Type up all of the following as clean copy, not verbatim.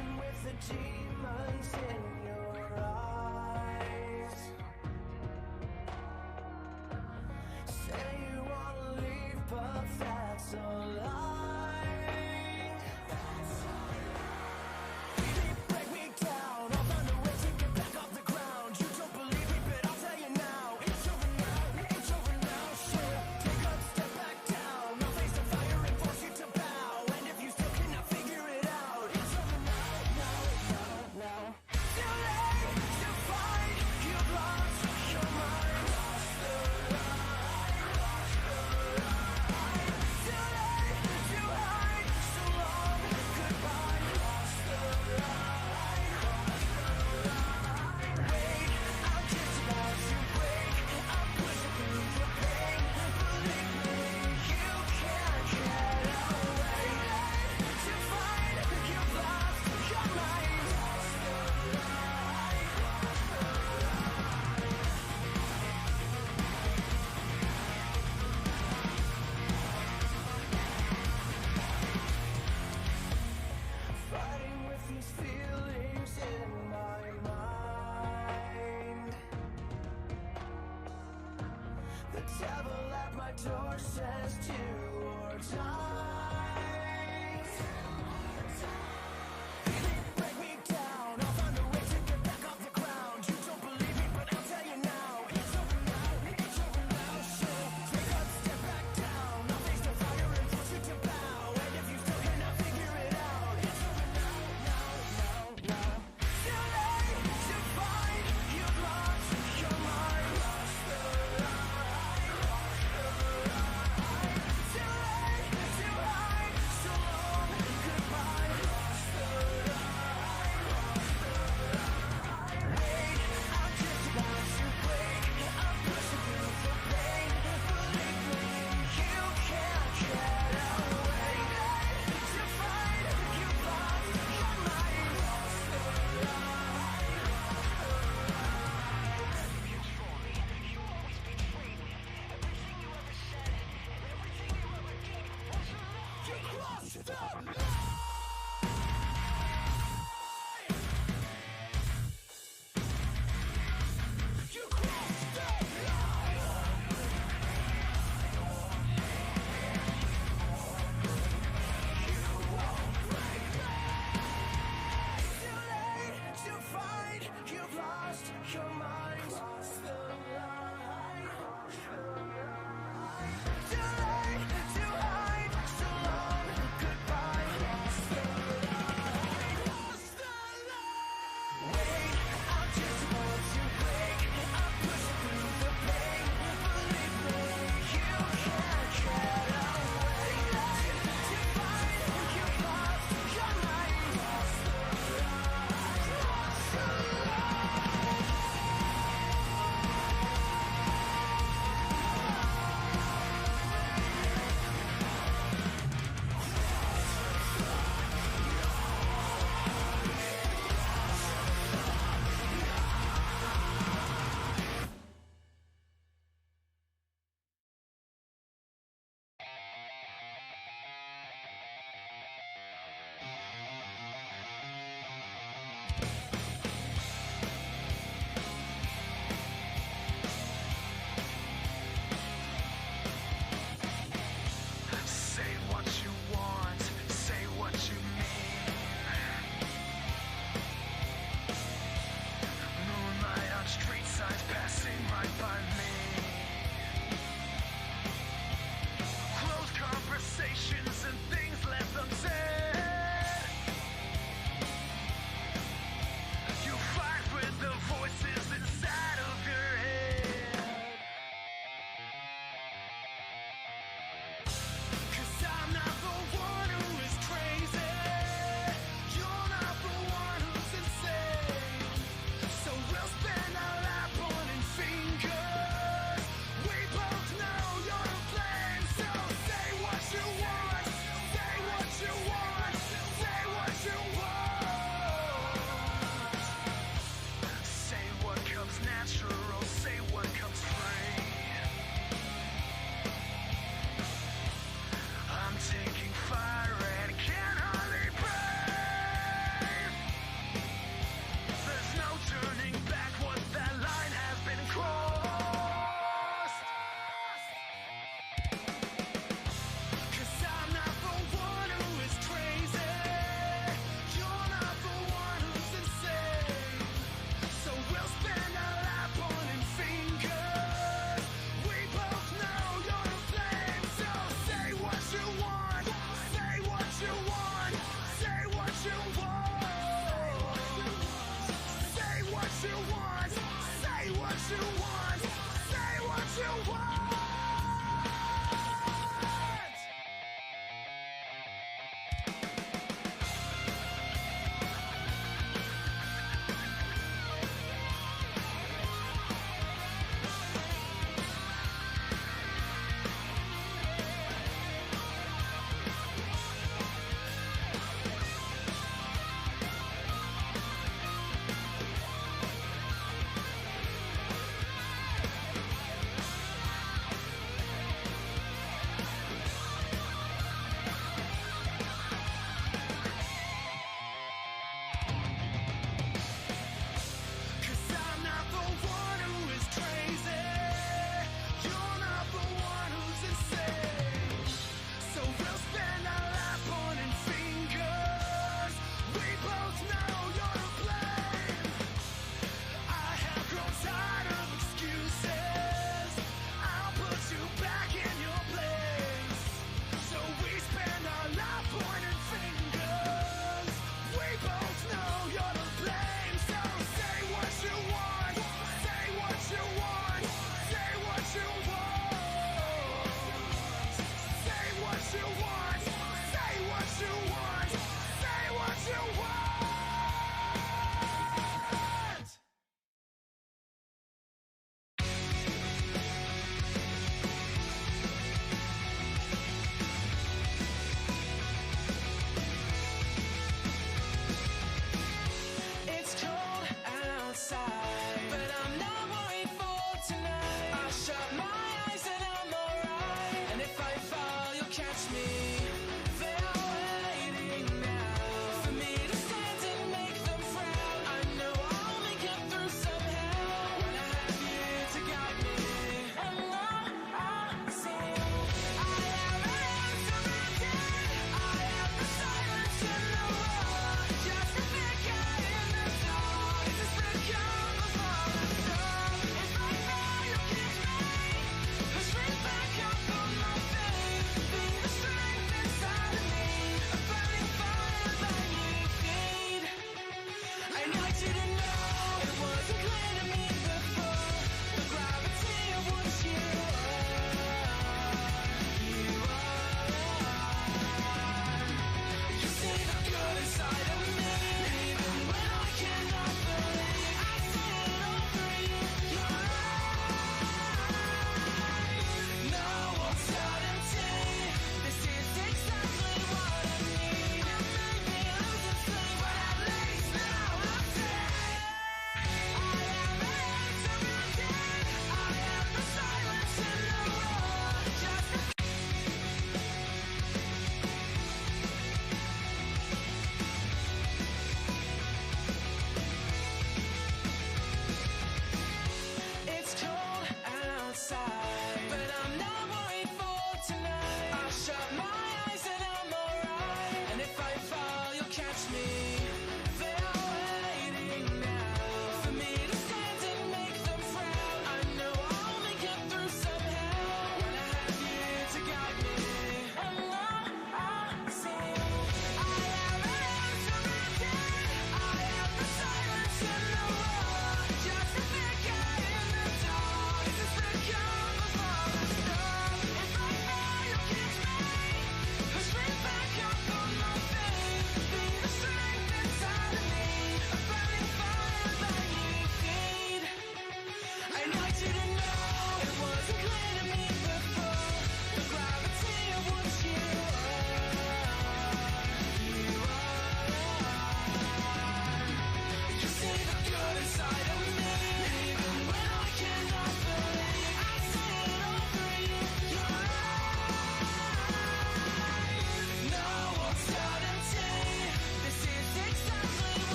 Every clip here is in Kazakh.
dancing with the demons in your eyes. Say you wanna leave, but that's a lie. Baby, break me down. I'll find a way to get back off the ground. You don't believe me, but I'll tell you now. It's over now, it's over now. Shit, take a step back down. I'll face the fire and force you to bow. And if you still cannot figure it out, it's over now, now, now, now. Too late to fight. You've lost your mind. Lost the line, lost the line. Too late to hide. So long, goodbye. Lost the line, lost the line. Wait, I'll just about to break. I'm pushing through the pain. Believe me, you can't get away. To find you've lost your mind. Lost the line, lost the fighting with these feelings in my mind. The devil at my door says two or die. Baby, break me down. I'll find a way to get back off the ground. You don't believe me, but I'll tell you now. It's over now, it's over now. Shit, take a step back down. I'll face the fire and force you to bow. And if you still cannot figure it out, it's over now, now, now, now. Too late to find you've lost your mind. Lost the line, lost the line. Too late to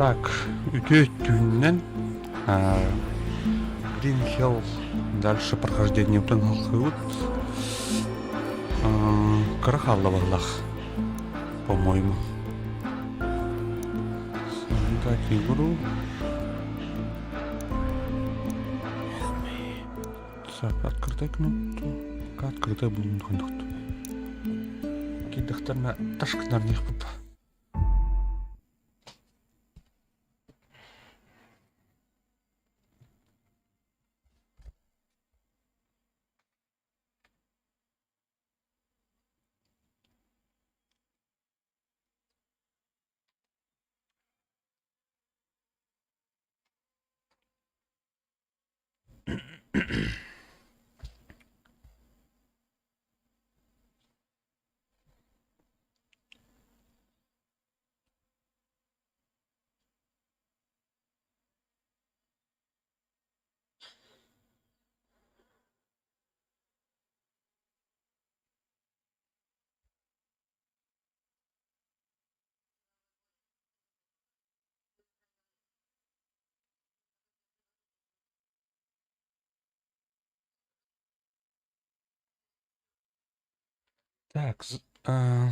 Так, үтөттүннен Green Hill дальше прохождение Утенхолхыут Карахалловалах, по-моему. Создать игру. Так, открытая кнопка. Пока открытая будет кнопка. Кидахтарна ташкнарних папа. Так,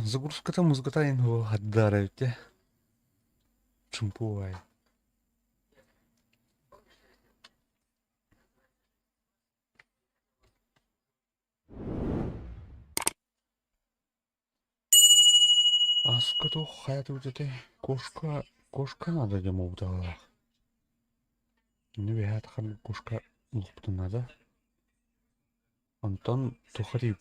загрузката музыката инго хаддарайте. Чумпуай. Аскато хаяту жете кошка надо демо утала. Не бехат хан кошка лупту надо. Антон тухарип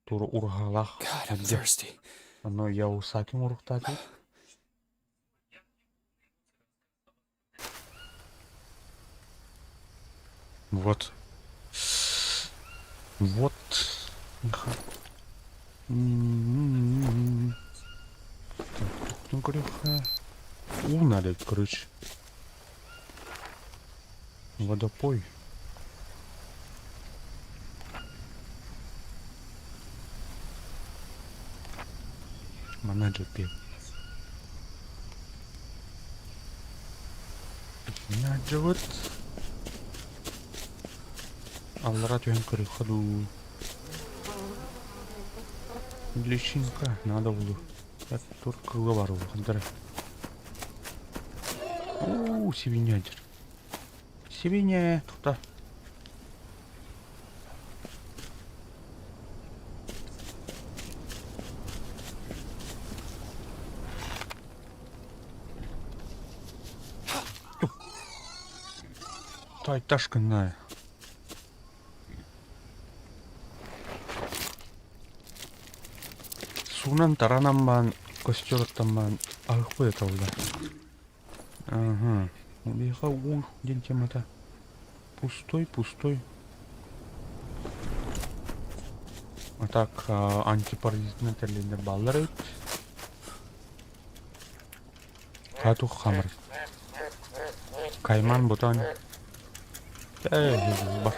тур ургалах. God, I'm thirsty. Оно я усаким урухтати. Вот. Вот. Ну, короче, надо, короче. Водопой. Менеджер пил. Менеджер вот. Аллара тюен кори ходу. Личинка надо было. Я только говорю, хандра. Свинядер. Свинья туда. Тай ташканная. Сунан таранаман костёртаман алхуэталда. Ага. Убеха день темата. Пустой. А так, антипаразитный телевизор балларит. Тату хамр. Кайман бутан. Бар.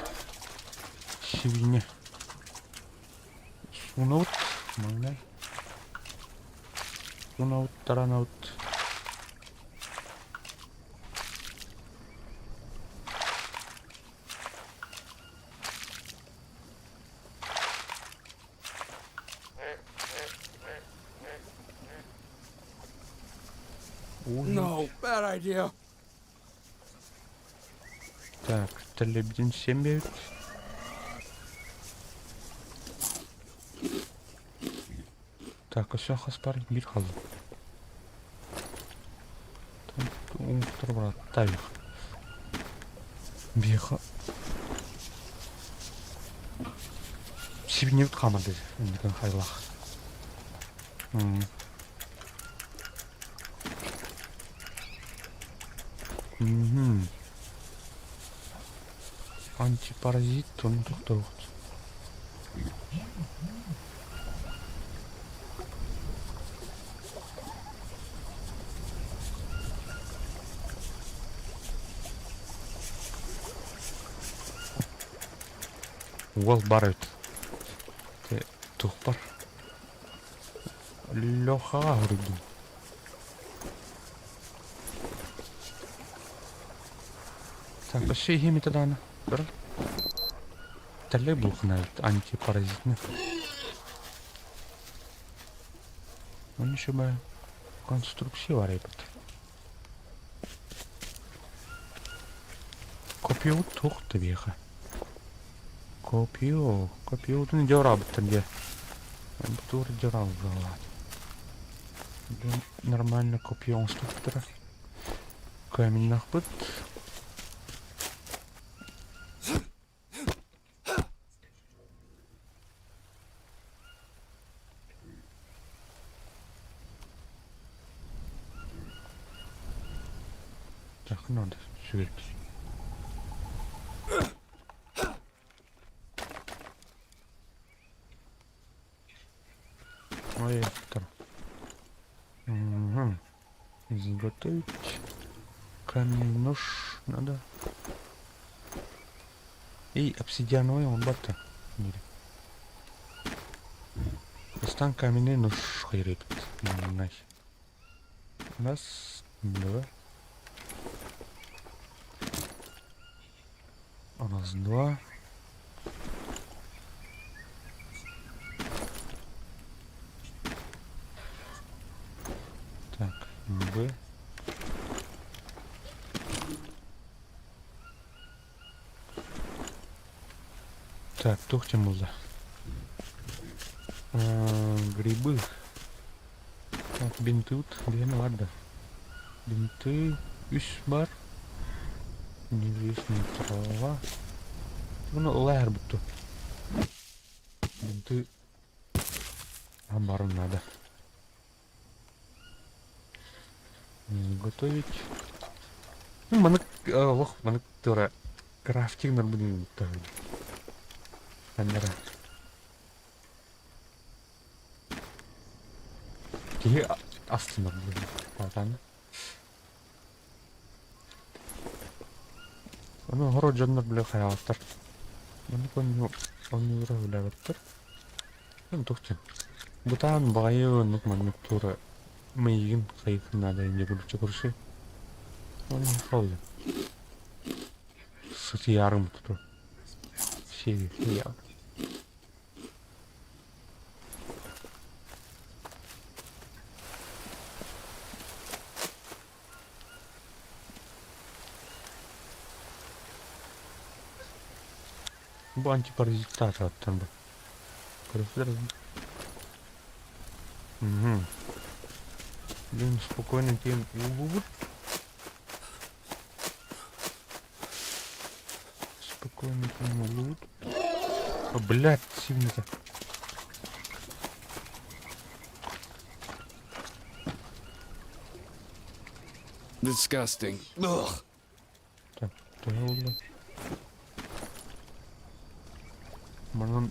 Свинья. Сунаут. Маңнай. Сунаут, таранаут. No, bad idea. Так, телевизор 7 бьют. Так, все хаспар бир хал. Там брат, тавих. Беха. Сибневт хамады, индикан хайлах. Антипаразит, он тут. Уол барыт. Те тухпар. Лёха гырды. Так, вообще химия-то дана. Дора. Тәлі бұлқынайды, антипаразитны. Он еще бы конструкция варайбыт. Копию тухты веха. Копиюдың дёрабыттын де. Бутур дёраб жалат. Нормально копиюн стуктыра. Камень нахбыт. Так, надо сюрить. Ой, это. Угу. Изготовить. Камень, нож надо. И обсидиановый он бата. Стан каменный нож хайрит. Раз, два. Раз, два. Так, Б. Так, тухтимуза. Грибы. Так, бинты вот, где надо. Бинты, бар. Неизвестная трава. Ну, лайер будто. Бинты. Амбару надо. Готовить. Ну, манак, лох, манак, тора. Крафтинг нормально. Камера. Кие астына блин. Патан. Аны город жандар беле хаялаттар. Маны коню оны рөләвәттер. Мен тохтын. Бутан байы нук маны тура мыйын кайын надо инде күрче күрше. Оны холды. Сыты ярым туту. Şey ya. Bu антипаразиттар аттан бу. Көрөсүздөр. Блин, спокойно тем убут. Спокойно тем убут. О, блядь, сильно-то. Disgusting. Ugh. Так, что я узнал? Манон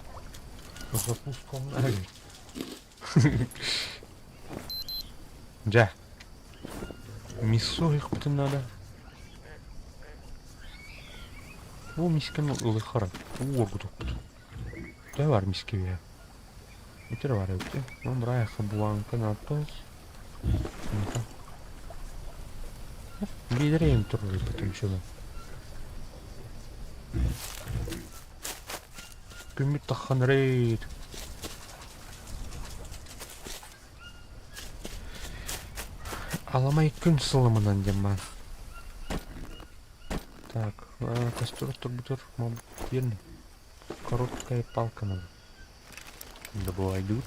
запускал. Да. Мисо их потом надо. О, мисканы ылыхара. О, гудук. Да бар мискеве. Итер бар өте. Он райха буанка натос. Бедреем туры потом что-то. Кümit тахан рейд. Аламай күн сылымынан деман. Так, костер бутер, мабуть, верно. Короткая палка надо. Добывай идут.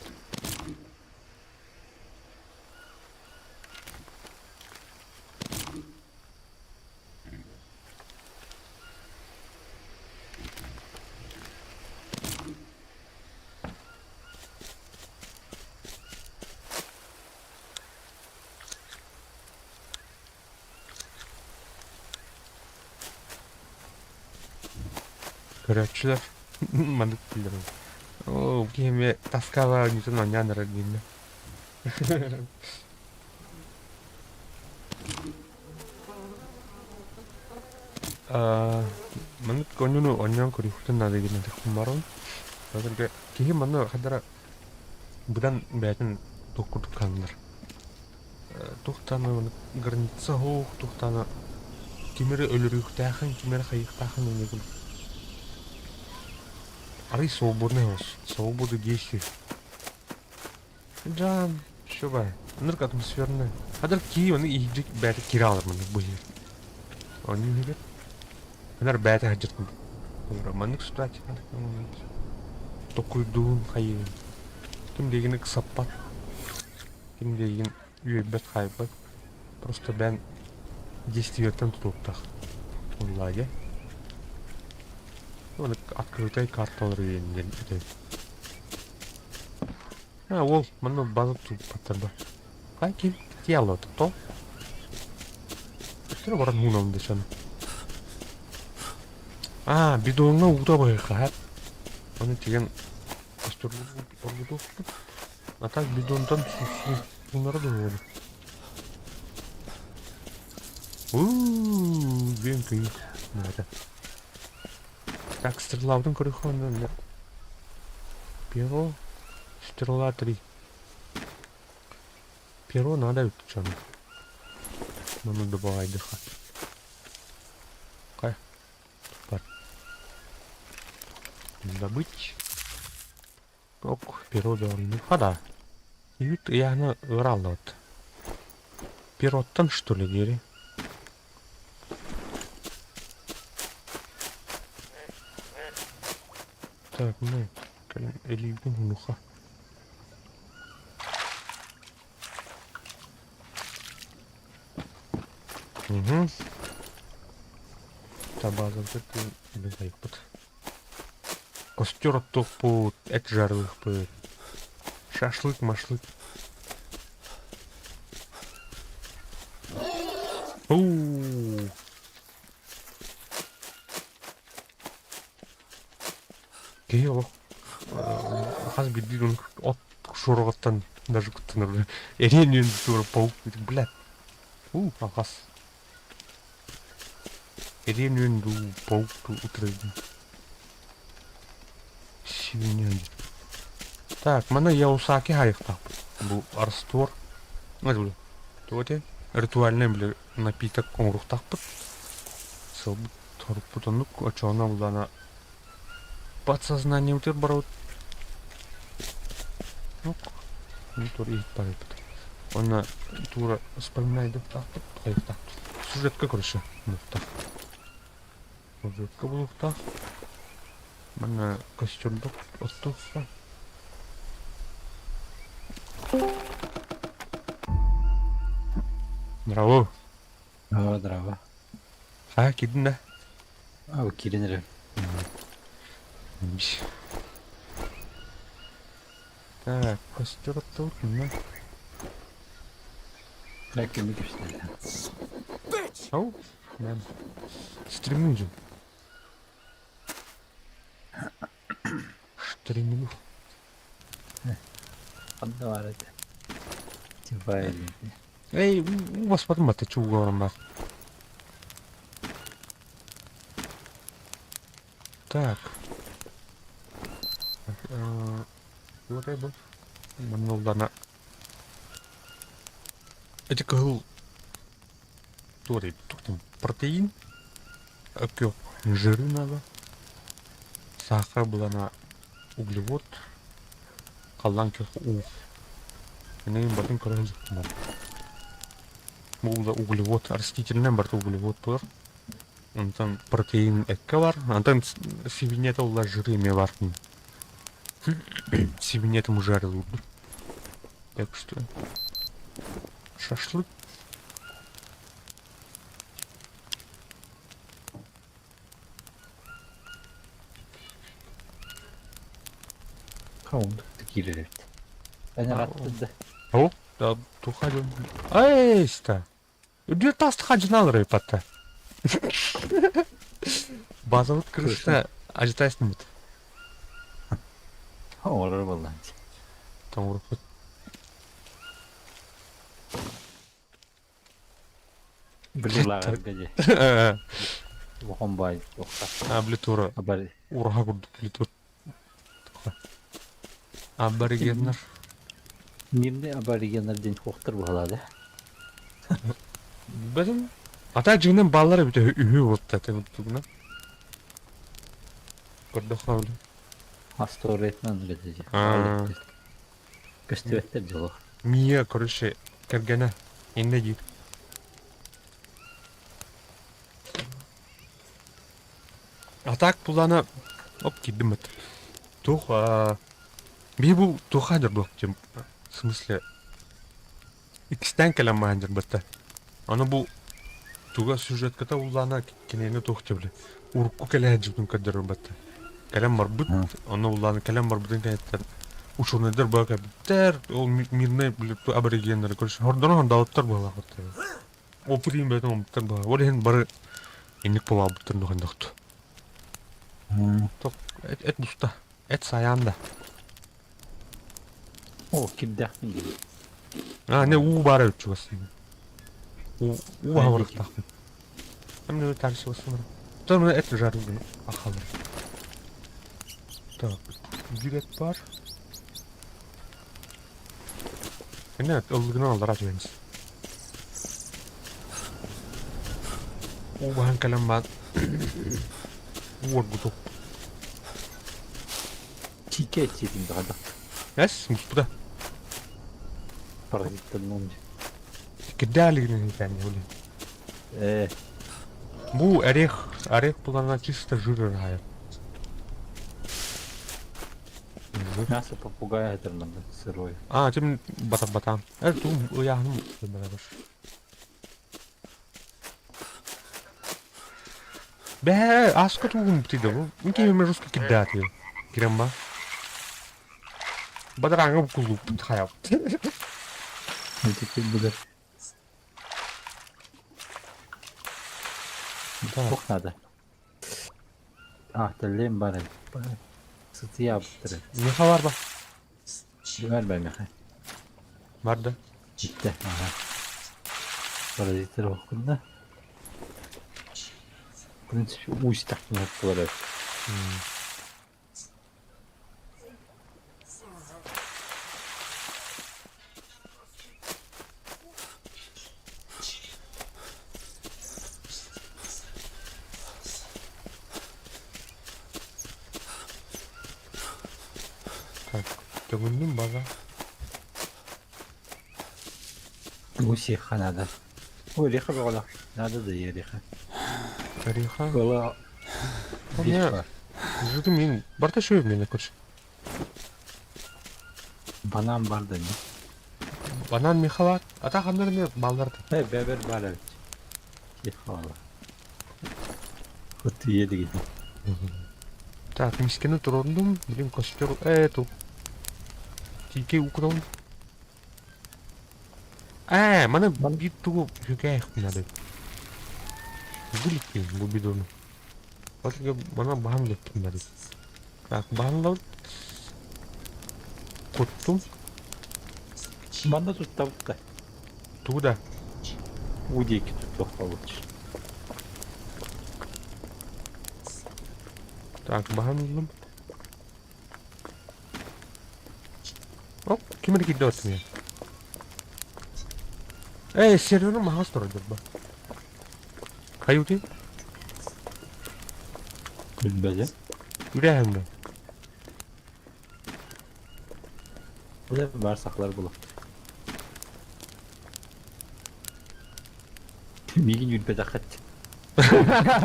Көрәтшілер мандық білдірі. О, кейме таскава нетін оңяныры деймі. Мандық оңяны оңян көрі хүтін нады деген тұқым барым. Кейім маны қадара бұдан бәтін тоққырдық қалыныр. Тоқтаны граница хоқ, тоқтаны Kimiri ölürüktahın, kimiri kayıktahın öyle gibi. Арый свободный вас. Свобода действий. Жан, шоба. Нырк атмосферный. Адар ки оны ийдик бәті кире алырмын бұл жер. Оны не бет? Анар бәті хаджыртын. Романник сұрат. Токуйдуын қайын. Кім дегені кысаппат. Кім деген үйебет қайбат. Просто бән действиеттен тұтуптақ. Олай, оны открытай карталар үйенген. Ол, мұны базы туып баттырды. Қай кем тиялы өтіп, то? Өттері баран мұнамды шаны. Бидонына ұғыта бай қағат. Оны теген костер ұрғыды өтіп. Так бидондан сұнары да өді. Бен күйік. Так, стрелаудың көрі қуанды. Перо. Стрела 3. Перо надо учить. Мама добавай дыха. Кай. Пар. Добыть. Ок, перо довольно. Да. И вид я на ралот. Перо там что ли, Гери? Так, ну, или нуха. Угу. Табаза вот не знаю, под. Костер топ эт жарлых по. Шашлык, машлык. Гео. Хаз бидон от шоргаттан даже күттүнөр. Эренин тура паук, блядь. Агас. Эренин ду паук утрыды. Сивинен. Так, мана я усаки хайхтап. Бу арстор. Мазул. Тоте ритуальный бил напиток коңруктаппыт. Сыл торпутунук очона булана подсознание утер барот. Ну, не тури парит. Она тура вспоминает так, так. Сюжетка короче, ну так. Сюжетка была так. Мана костюм док остался. Здраво. Здраво. Кидin да? Киринер. Так, костер тут, ну. Räcker ställe. Ау, да. Стремлю. Стремлю. Поддавайте. Типа Эй, у вас потом это что уговором. Так. Вот это вот. Манолдана. Эти кол. Тори, тут протеин. Окё, жиры надо. Сахар была на углевод. Каланки у. Ini batin keren semua. Mau углевод, растительный барту углевод пор. Антон протеин эккавар, антон сивинета ула жирыми варкин. Сивинетом жарил. Так что шашлык. Kaum такие. Они рады. О, да, тухадим. Эй, ста. Где таст хаджнал репата? База вот крышта, ажитайсный. Olur vallahi. Там урфат. Блилар gaje. Waxon bay waxta. Аблитура. Абари. Урага гуд плитут. Аборигеннер. Нирде аборигенler ден хоқтыр болады. Бәлем Ата жигинен баллары бите үйү болду да тугуна. Көрдө хавлы. Асторетнан гедеже. Аа. Көстөбеттер жолу. Мия, короче, кергене. Энде жир. Атак булана оп кидим эт. Тух, би бул тухадыр бок жем. В смысле, икстен келем мандыр бетте. Аны бул туга сюжетке та улана кенени тух жебле. Урку келе жибдин кадыр бетте. Келем бар бут, аны улана келем бар бутын кайттар. Ушунедер бака биттер, ол мирне билип аборигендер короче. Хордон хондалыптар бала хотты. Оприм бетон оптар бала. Орен бар эник бола буттан дондокту. Ток эт буста. Эт саянда. О, кимдахмин gibi. Не у бара үчүгөсүн. У авырыктак. Эмне тарсы болсун. Тон эт жарыгын ахалыр. Так, жүрөт бар. Эне ылгына алдар ажыбыз. У бахан калам бар. Уоргутук. Чике читим дагы. Эс, муспуда. Паразиттен нонж. Кидалигин экен өле. Бу орех буларга чисто жирер хайыр. Мясо попугая терминда сырой. Жим батам. Тум уяхным бeraber. Бе, аска тугум тиде бу. Инки мен русский кидати. Кирем ба. Бадараңа кулуп хаяп. Теперь будет. Çok надо. Телем бар. Sıtı yaptırın. Меха бар ба? Ver ben meha. Бар да. Gitti. Aha. Parazitleri okunda. В принципе, усть так не отправляют. Так, төгүндүм база. Усиха надо. Ой, реха была. Надо да и реха. Тариха. Была. Бишка. Жыгы мен барта шөйөм мене көрчү. Банан бар да не. Банан меха бар. Ата кандай эле балдарды. Бебер бар evet. Кефала. Хоть еди gibi. Так, мискени турдум. Билим костер. Ту. Тике укром. Мана бит тугу жүкәйх надо. Гулик бу бидону. Отга мана бахан леттим надо. Так, баанлау. Коттум. Banda tut tavukta. Туда. Удейки тут получишь. Так, баанлым. Оп, кимер кидет мен. Серверім мағаз тұрады ба. Қайуте? Bilmece. Үрәйімді. Bu da varsaklar bulup. Bir gün yürüpe dakat.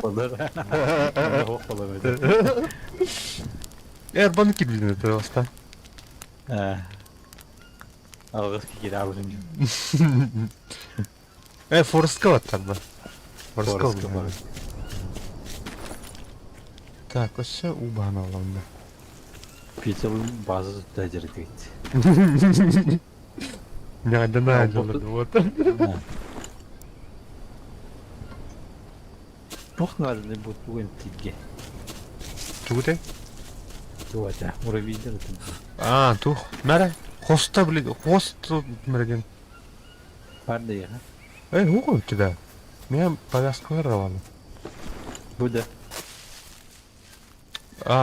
Olur. Olur. Olur. Bana kilbidin ötürü aslan. Ağız ki geri avuzum. Forest'ka battar ba. Forest'ka Forest'ka var. var. Так, ось у бана алам. Пиццелın bazı tecrübe gitti. Не одна жолы вот. Çok nadir bu tuğun tilge. Тугуте? Tuğata. Oraya bildir. Тух. Мәре. Хоста блин, хост мерген. Var da ya. Хуго туда. Мен повязкалар алам. Bu da.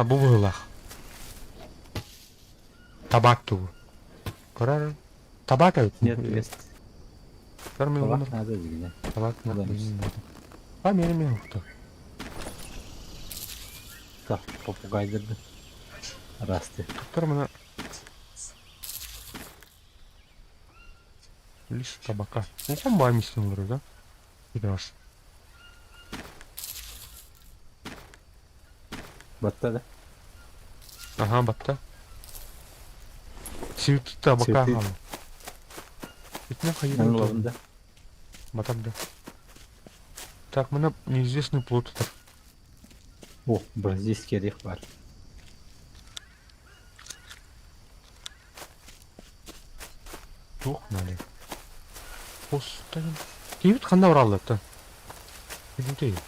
Бу булах. Табак тугу. Көрөр. Табак айт. Нет, есть. Мен Табак оны надо дегене. табак Адамыз. мен ұқты. Так, попугайдырды. Расты. Тұқтар мұна лист табака. Оған бар мистің ұры, да? Видаш. Батта да. Ага, батта. Сивитті табака Сивитті. қалу. Итіне қайыр Мен өту. лавында. Батарда. Так, мұна неизвестный плод тұр. О, бір здесь керек бар. Жоқ, нәлі. Қостайын. Кейбіт қанда ұралды, та? Кейбіт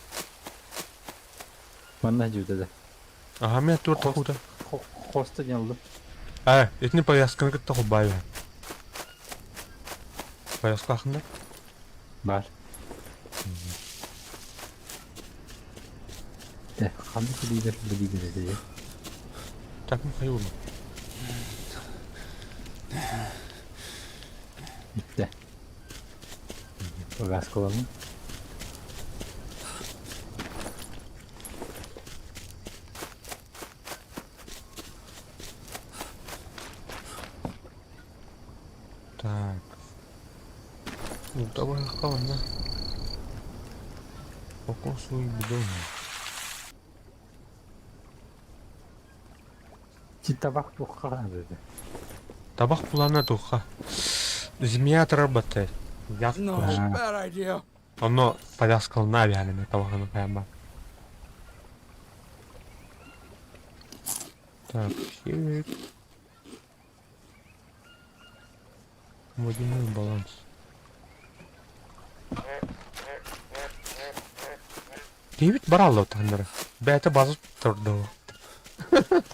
Манна жүді да. Ага, мен әтті өрті құуда. Хосты нелді. Етіне повязканы күтті құл бай бай. Повязка ақында? Бар. Қанды білейдер еді. Так, мен қай ұрды. Бітті. Повязка бар ма? Так. Ну, давай қалында. Оқын суы бидон. Чи табақ тоққа деді. Табақ бұлана тұққа. Змея работает. Яқ No, қылыш. bad idea. Оно повязкал на авиаліне табағаны қаяма. Так, хит. Водяной баланс. Девит баралды отандыры. Бәті базып тұрды ол.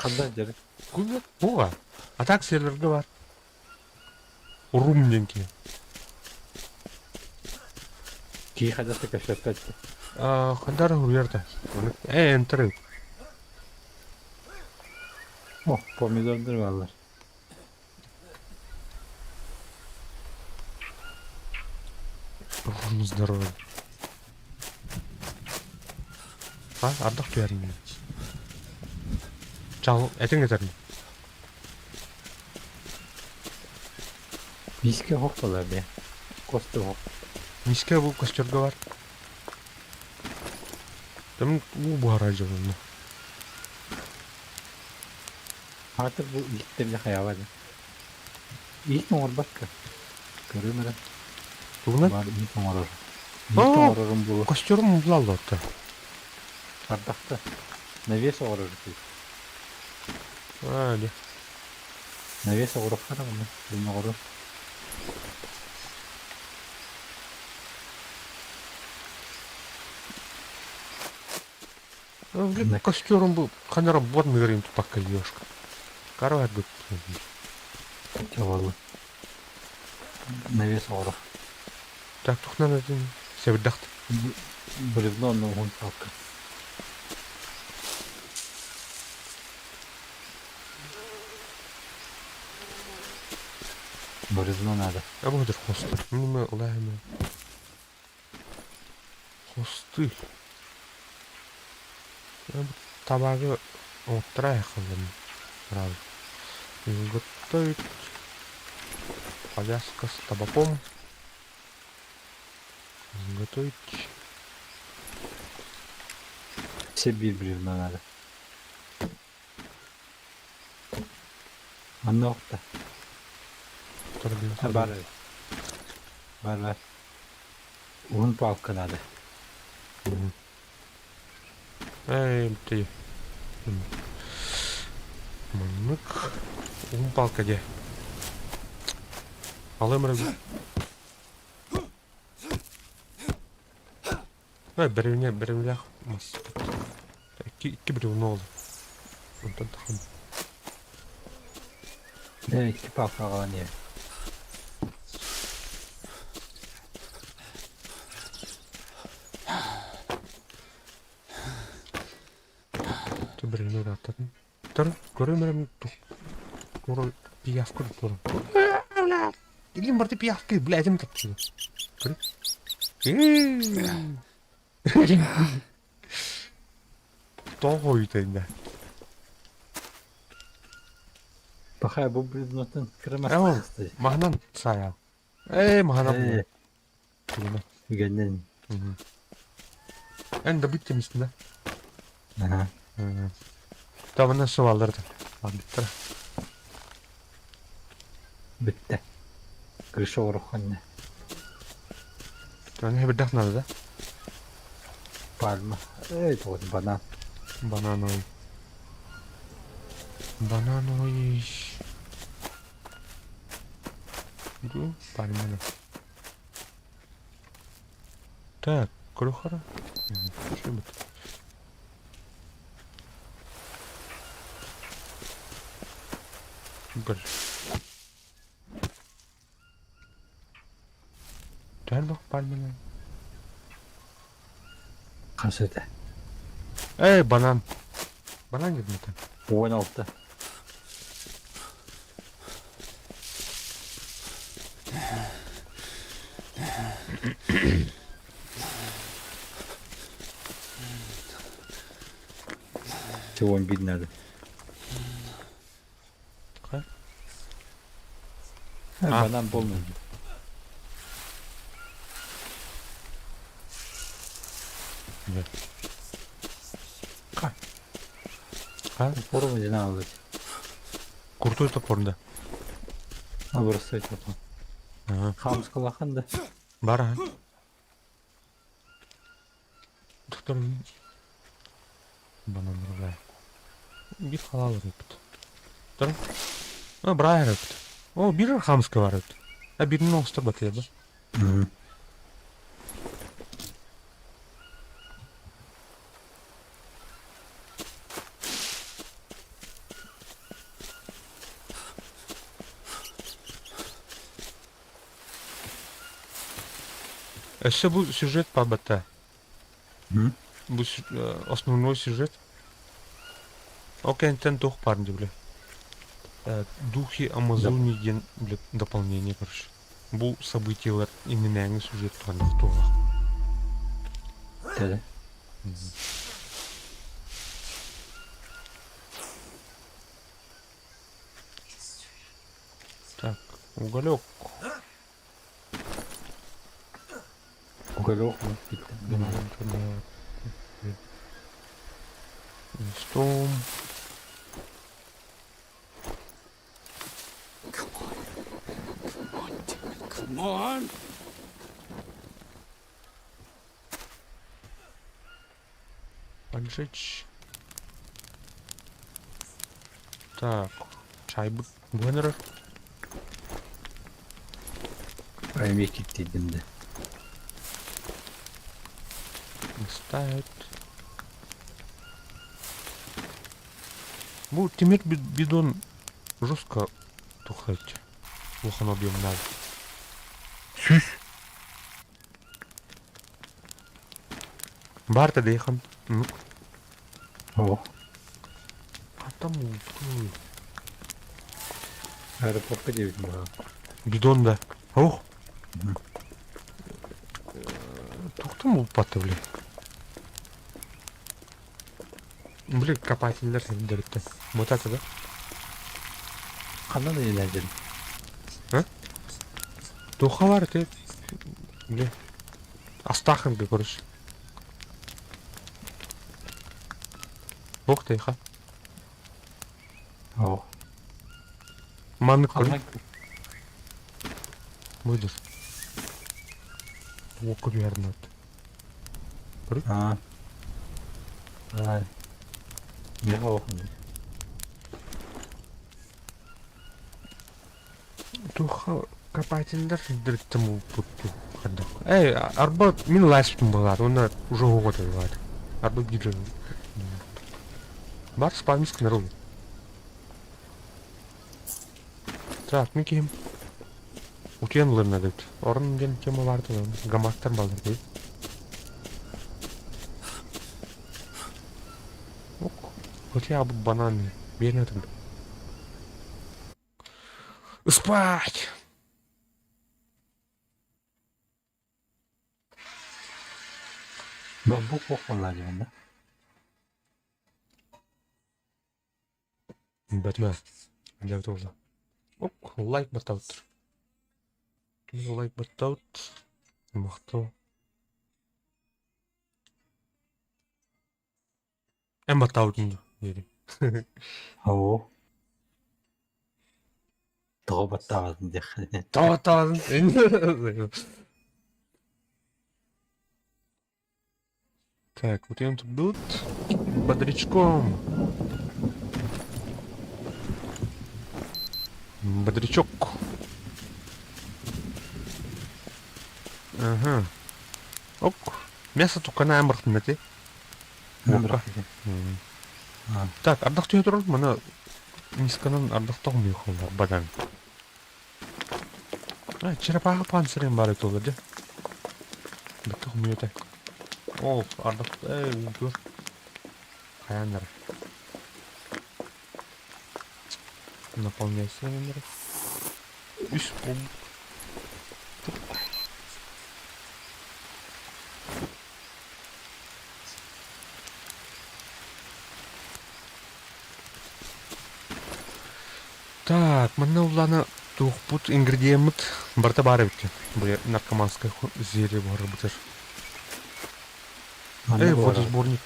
Қандай жері? Куда? Оға. Атак серверге бар. Урум денке. Кей қадасы кәшіп әтті. Қандары үрерді. Энтері. О, помидордыр балар. Рухын здоровье. Ардақ берін. Чал, әтің етерін. Биске хоқ болар бе. Косты хоқ. Миске бұл костерге бар. Дәмін бұғара жауынны. Артық бұл иттер де қаябады. Ит оңыр баққа. Көрі мәрі. Бұғына Бар ит оңырыр. Ит О! оңырырым бұл. костерім бұлалды отты. Ардақты. Навес оңырыр. Әлі. Навес оңырыр қара бұны. Бұны оңырыр. Костерім бұл қанара бодны көрейін тұпаққа ешкі. Қару әргіп. Жауалы. Навес оңырыр. Так, тұқнан әдін сәбірдақты. Бревно оның оң салқы. Бревно надо. Бұғыдыр қосты. Мұны ұлайымы. Қосты. Табағы оттыра яқылдым. Сразу. Изготовить. Повязка с табаком. Изготовить. Все bir бревно надо. Анна оқта. Бар. Бар. Un палка надо. Ты. Мынык. Un палка де. Алайым рәбі. Бірімлі мас. Iki бірімлі oldu. Ondan taxım. İki палка қалан е. Бірімлі аттатын. Тұр, көрем рәбі тұқ. Көрі пияс көріп тұрым. Или морды пиявки, блядь, им такие. Тойд энэ. Бахай бубриднотын кремас Яа, тастай. махнан цаа. Махнан. Гэнэн. Энд битти мисна. Ага. Тавна сувалдар. Андтра. Битте. Крыша ороханне. Таны хэвдэх надаа. Пальма. Това банан. Бананой. Бананой. Гу, пальма. Так, крохора. Что это? Гол. Тайлбах пальма. Қасыды. Банан. Банан gibi mi? 16. Чего он бить надо? Какая? Банан полный. Нет. Какая? Форму не надо. Крутой топор, да. Бросать потом. Ага. Хамс калаханда. Бара. Доктор. Банан рубай. Bir halal röptü. Dur. Брай röptü. Bir хамска var röptü. Birinin olsa batıyor bu. Еще bu сюжет по БТ. Bu основной сюжет. Окей, ten дух парни, бля. Духи Амазонии ген, бля, дополнение, короче. Bu события именно сюжет парни в том. Да. Так, уголек. Уголек. Стом. Come on. Поджечь. Так, чай блендер. Аймек кеттейдімді. Ставит. Bu темир бидон жестко тухает. Плохо объемный. Süs. Барта дейхан. Ну, О, а там аэропортқа девдім ба. бидон да. Ох. Тоқтам бұл паты, блин. Блин, копательдер дәріпті. Мотаты, да? Қанан еләдім. Тоқа бар, те. Блин. Астаханға, короче. Бог тейха. О, Манны көрі. қанан Будешь. Оқы бәрін өт. А. Ай. Неға оқынды? Тоқа копательдер дәріпті мұл бұтты. Арба мен лайспын болады, оны уже оғыды болады. Арба гидры. Бар спамиск народ. Так, мен кейім. Утенлеріне дәйді. Орын ден тема барды, гамақтар балдар дейді. Хотя бы бананы. Берін өтімді. Спать! Bambuk olay bunda. Batman. Anda betul lah. Oh, like баттаут. Like баттаут. Мықты. Эм баттаутын деді. Oo. Doğu battağızın diye. Баттаутын. Так, вот он тут тут. Бодрячком. Бодрячок. Ага. Ок. Мясо только на амбрахнете. Так, ардақ түйе тұрыр, мұны нисканын ардақтау мүйіқолар, бадан. Черепаға панцирен бар еті олар, де. Дықтау мүйеті. О, ардақ, ұлгыр. Қаяндар. Наполняйся, мендері. Үш бұл. Так, мына уланы туғпут ингредиент барта бар екен. Бұл наркоманское зелье бар бұтыр. Водосборник.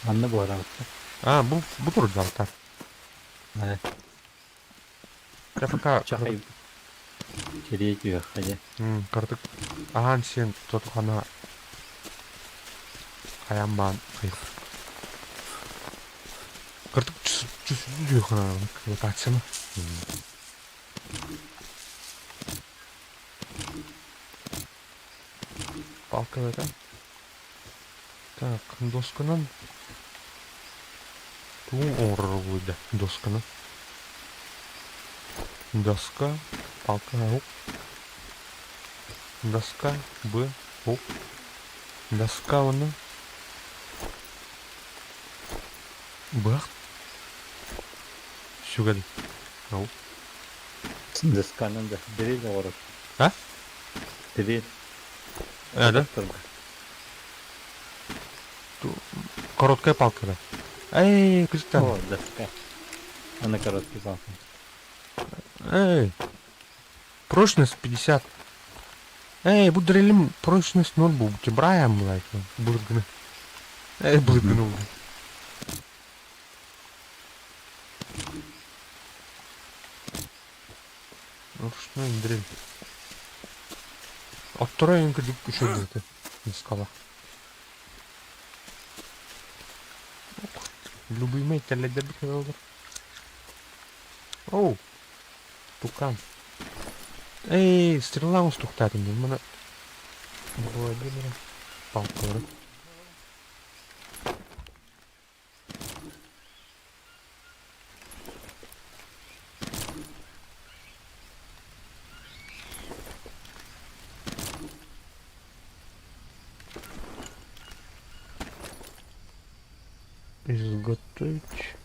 Anne bu arada. Bu тұрды залтар. Evet. Кафака. Çakayım. Geriye gidiyor hadi. Кырдык. Аған сен тұтқана қаянбан қиық. Кырдык жүзді қана локацияны. Палка бәді. Так, доскынан туын оңырыр ойды досканы. Доска, палка аук. Доска, б, аук. Доска оны. Бақ. Сюгали. Аук. Дысканын да. Дерей de orası. Ha? Дерей. Да? Короткая палка, да. Эй, Кристиан. О, доска. Она короткий палка. Эй. Прочность 50. Эй, bu drelim прочность 0 bu. Брайан лайк. Булгны. Эй, булгны. Ручной дрель. Оттурайын кредит еще будет. Не скала. Любимый теледебит olur. Оу. Тукан. Эй, стреламыз тоқтады мен мұны. Бұлай берем. Палкалары. Изготовить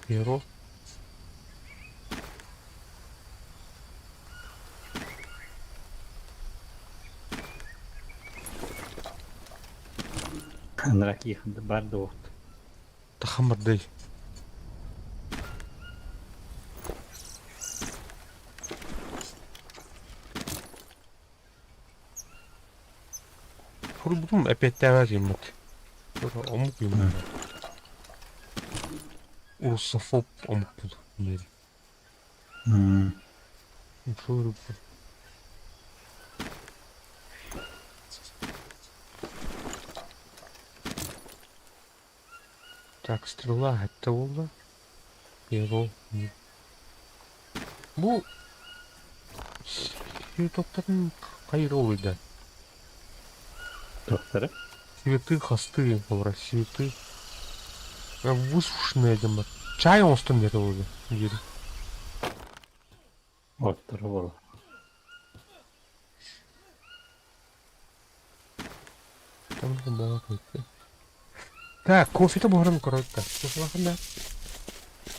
перо. Анрак еханды бар да оқты. Тахамырдай. Фурбудум опять тәвәз емет. Омук емет. Урусофоб омук бұл. Нері. Фурбуд. Так, стрела это болды. Перо. Бұл светоптардың қайыры ойды. Тоқтары? Цветы, хосты, цветы. Высушенные демат. Чай он стандартный ойды. Ері. Оттары бол. Там же было какое-то. Так, кофе-то бухаран коротко. Кофе баханда.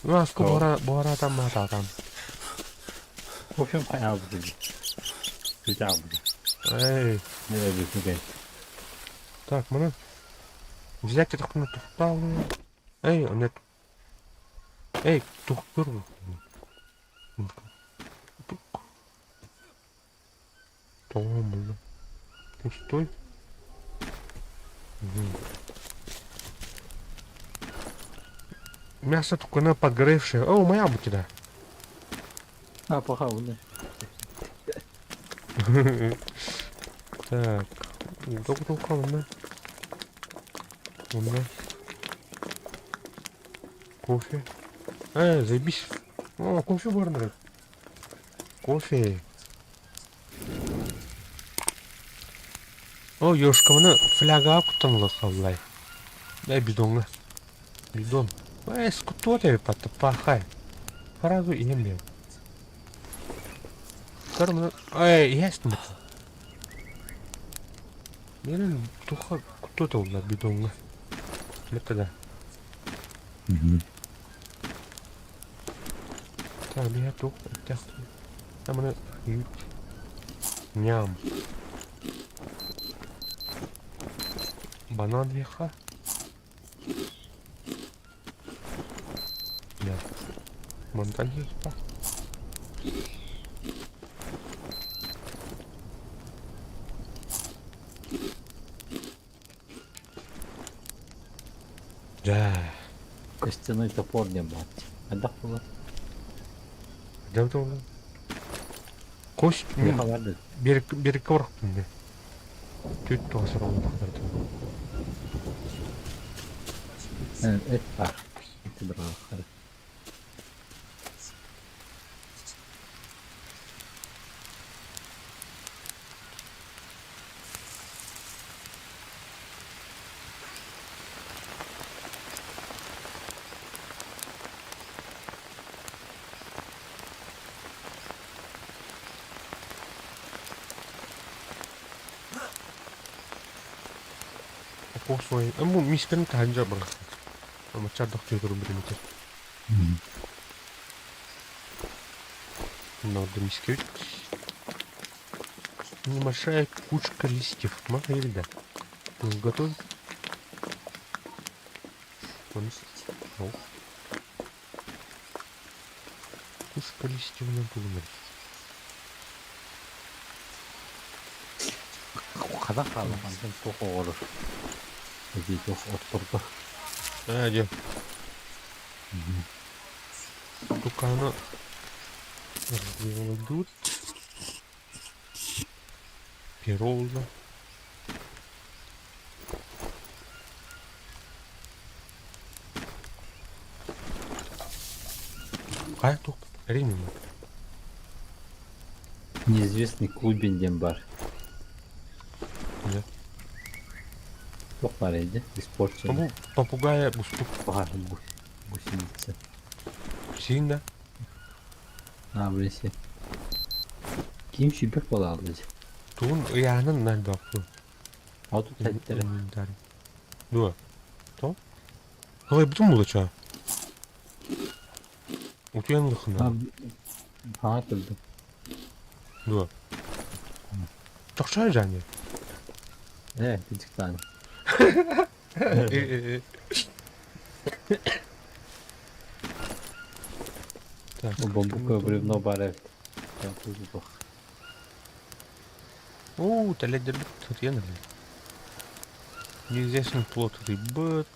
Аско бухара там мата там. Кофем ayağı budu. Güzel budu. Эй, Не объясняй. так, мына. Взять это на тухтал. Эй, нет. Эй, тухтур. Tamam burada. Пустой. Мясо только на подгоревшее. О, моя бы тебя. А, похавал, да. Так. Только вон. Вон. Кофе. Заебись. О, кофе барнер. Кофе. О, ёшка, мына фляга кутанлы қаллай. Бидонга. Бидон. Скуту тебе пахай. Фразу ием. Кармана. Есть мы. Менин туха куту да бидонга. Это да. Так, я тух. Там она ням. Банан веха. Нет. Монталь веха. Да. Костяной топор не бать. Отдохнула. Где то? Кость. Я хаварды. Берег коврық мінде. Төт тоғасыр олы бақтарды. Эт бар. Эти бір қақары. Посой. Му мискен танжа бар. Ама чаддық жөйдірім бірім етер. Надо мискевич. Небольшая кучка листьев. Можно или да? Готовить. Кучка листьев на думаю. Қазақ қалғандан тоқ оғырыр. Әдей тоқ отырды. Где? Только она идут. Пиролла. Қай тоқ? Әрине. Неизвестный клубенден бар. Да. Тоқ бар еді, испорчен. Попугая бустук. Бар гусеница. Син да? Білесе. Киім шүбек бола алды. Туын ұяғынан мәл бақты. Ауды тәттері. Дуа. То? Қалай бұтын бұлы ча? Утуян ғықына. Haa тұрды. Дуа. Тоқша және? Bir tane. Так. Бамбуковое бревно барет. О, талядер тут я наверное. Неизвестный плод рыбы.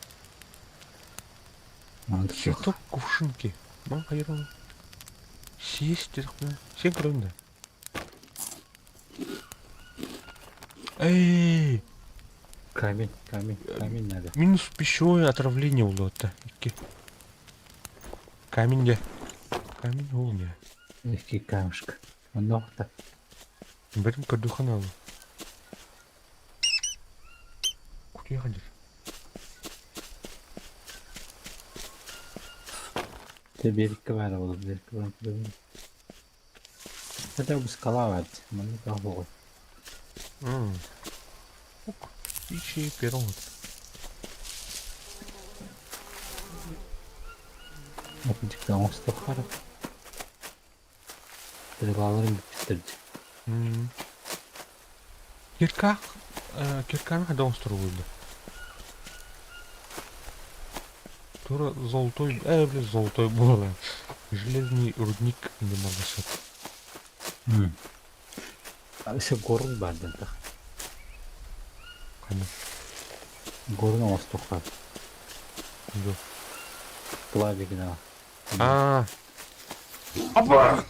Цветок кувшинки. Мам, хайрон. Сесть, все кровно. Эй! Камень надо. Минус пищевое отравление у лота. Камень где? Камень у меня. Легкий камешка. Много-то. Берем кадуханалу. Куда ходишь? Te birlikte var oğlum. Birlikte var. Zaten bu skala vardı. Bana daha bol. Ищи перо. Yapıcıktan olsa da karı. Böyle bağlarım bitirdi. Кирканы хада острову было. Тура золотой, золотой было. Железный рудник не малышет. Ise gorun bardan tak. Кана. Gorun avaz toklar. Yok. Klavye gina. А. Бар.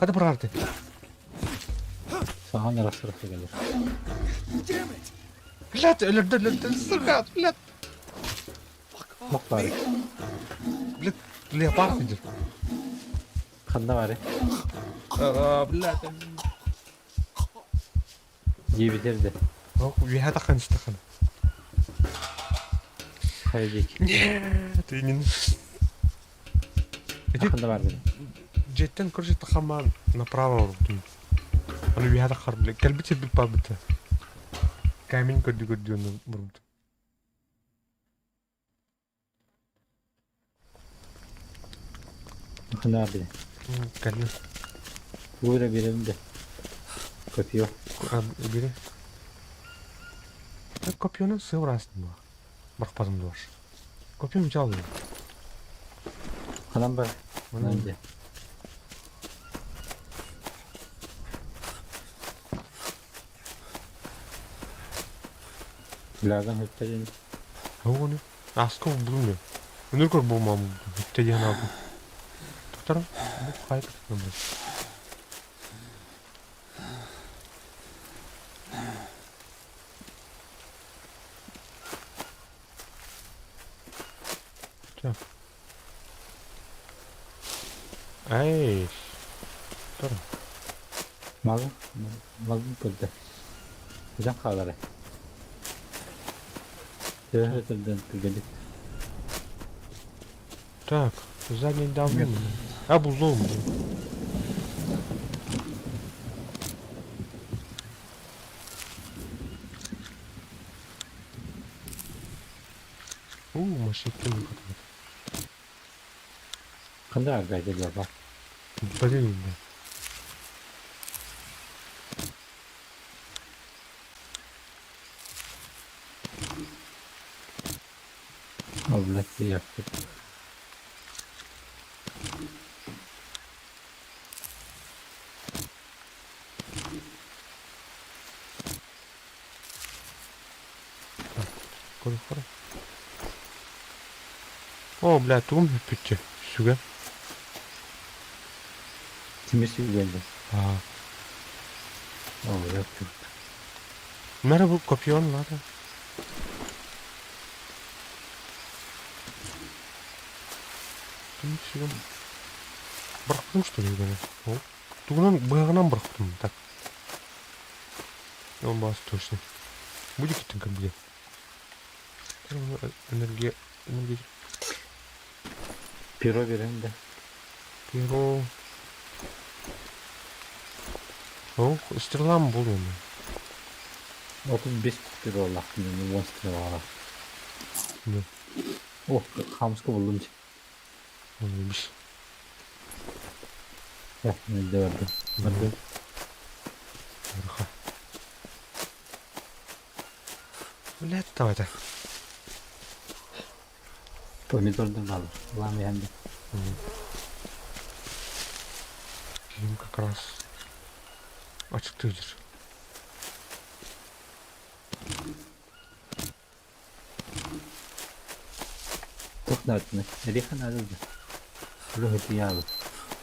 Hadi bırak artık. Sahan arası arası gelir. Блядь, öldü. Сука, блядь. Bak bari. Блядь, leopard gidiyor. Kanda bari. Блядь. İyi bitirdi. Yok, bir hata kan işte kan. Kayacak. Нет, ты не... Kanda bari. Jetten короче, тахама направо вроде. Оно bir hata kar bile. Kelbiti bir pabita. Камень көдді оны бұрымды. Kanda bari. Кәлі. Buyra birimde. Kötüyor. Бері. Kopyonu sığır aslında. Bakmadım da var. Kopyonu çaldı. Kanam bari. Bence. Bilardan hep de Onu. Asko bulunmuyor. Önür kor bulmam. Hütte diyen abi. Tutarım. Bu kayıp tutmam. Так. Ай. Tutarım. Malum kıldı. Hocam kağları. Töhretlerden tügelik. Так. Задний давно. А бузом. Машинка не хватает. Kanda agaydı baba. Блин. Oblak bir yaptık. Куда. О, блядь, тум пичи. Сюга. Kimisi geldi. А. Oo yaptık. Merhaba kopyon var. Сюга. Бырықтым что ли бені? О. Тугынан быгынан бырықтым. Так. Он бас точно. Будет кеттің кім біле. Энергия. Piro birimde. Перо. О, стрела mı buluyor mu? 35 piro Allah bilmiyorum. 10 piro var. Ne? Oh, hamska buldum. Olmuş. Ya, ne de verdim. Verdim. Harika. Блядь, давай-то. Pomidordan alır. Ulan beğendim. Film как раз açıktır. Çok dertli. Nereye kadar alırdı? Bunu hediye alır.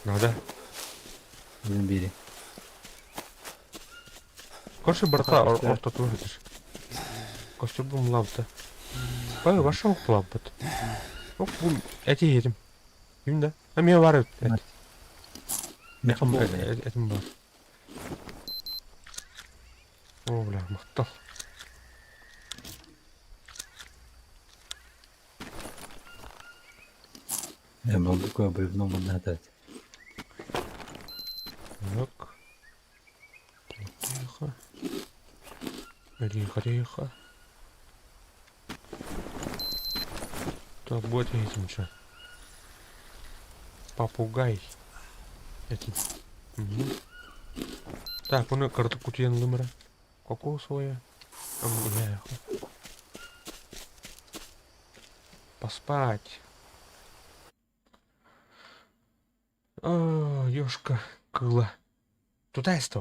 Надо. Bizim biri. Короче, брата, орта турдыр. Костюм бум лапты. Бай, ваша лапты. Оп, бум, эти yedim. Yedim de. Hem ya var et. Ne kadar böyle? Etim var. O bля, мақтал. Я могу кое-что в новом надать. Так. Тихо. Тихо. Так, будет этим что? Попугай. Эти. Так, оны кырдык кутуян лымыра. Кокосовая. Я. Поспать. Ёшка кыла. Туда есть.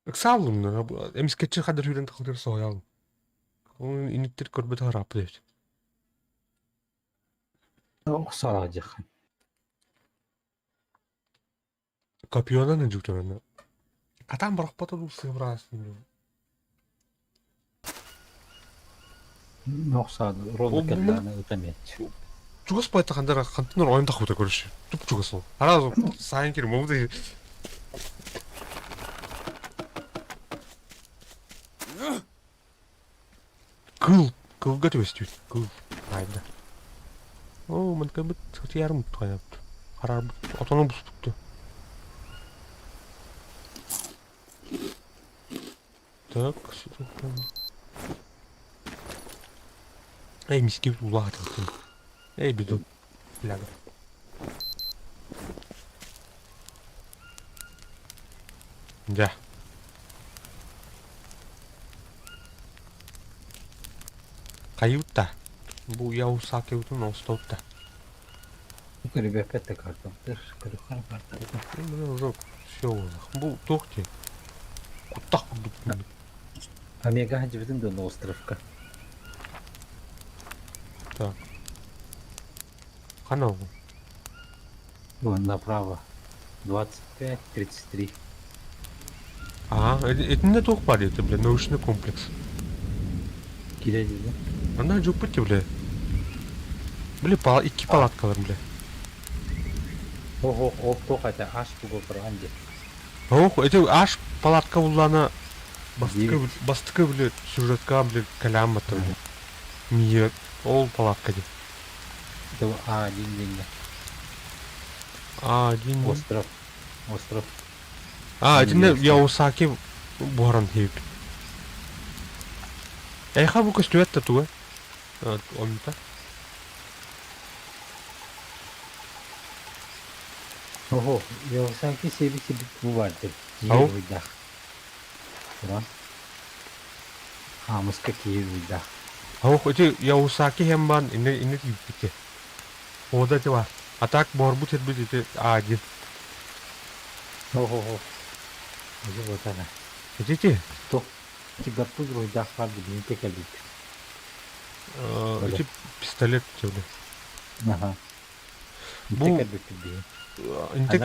Эксалым, эмискетчи хадыр хүрен тахылдыр соял. Он иниттер көрбөт харап дейт. Оқсара жақын. Копионан жүктөрөн. Катан барак поту сыбрасын. Оқсады. Ролы кәлләні өтәмет. Чугас байтахандара кантыныр ойындах өтө көрүш. Туп чугас ол. Араз сайын кир мовды. Кыл готовестүй. Кыл. Айда. О, мен кабыт ярым тояп. Карар отону буспукту. Так, что там? Эй, миски улага талтын. Эй, биду. Ляга. Да. Каюта. Бу Яусаки утун остотта. Көрі бәпетті картон. Көрі қар картон. Ну, уже всё уже. Бу тохти. Кутак кудук. Омега хадивден до на островка. Так. Канал. Вон направо. 25-33. Это не тох пари, это, бля, научный комплекс. Келеді де. Она жопыти, бля. Бля, iki палаткалар, бля. Ого, тоқ әті аш бұл тұрған де. Ох, это аш палатка булана бастыкы, бля, сюжетка, бля, калямата, бля. Мие, ол палатка де. Это один деньги. Один. Остров. Это не Яусаки боран хейп. Эйха бу костюэтта туга. Он-то. Ого, Яусаки себе бұл барды. Ау? Жер ойдақ. Тұран. Хамысқа кейір ойдақ. Ох, это Яусаки хембан, ине типите. Ода тева. А так борбут это будет один. Ого. Өзі отана. Видите? Тоқ. Тигар пұз ойдақ барды. Бені тек әлбет. Эти пистолет тебе. Ага. Бу- Тек әлбет бейін. Интек.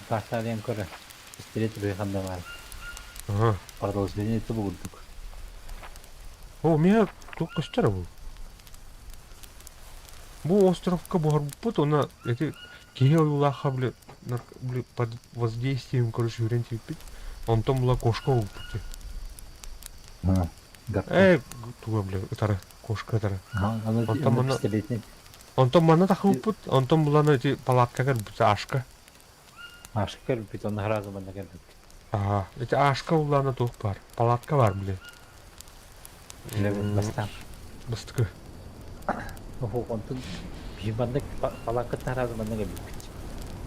Картален көрі. Пистолет бейханда бар. Ага. Продолжение это будут. О, меня только вчера был. Бу островка борбут, она эти геолаха, бля, под воздействием, короче, юрентий пить. Он там была кошка в пути. Туга, бля, это кошка, это. Он там она- пистолетный. Он там мана тахыл пут, он там была на эти палатка, как будто ашка. Ашка любит, он разом она любит. Ага, эти ашка была на тух пар. Палатка бар, бля. Любит бастан. Бастыкы. Ого, он тут бимбандык палакка разом она любит.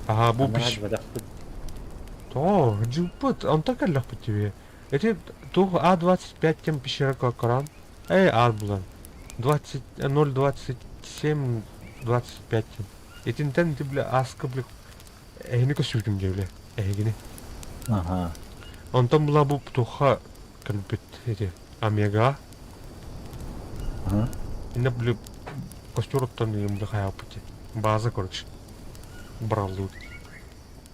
Ага, бу Она биш. разводах тут. То, джипут, он так аллах по тебе. Эти тух А25 тем пещера Коран. Арбулан. 027 25 тем. Эти интен ты, бля, аска, бля. Эгини сүйдім де, бля. Эгини. Ага. Он там была бу туха, кальбит, эти, омега. Ага. Инна, бля, костер оттан им, бля, хая пути. База, короче. Бралут.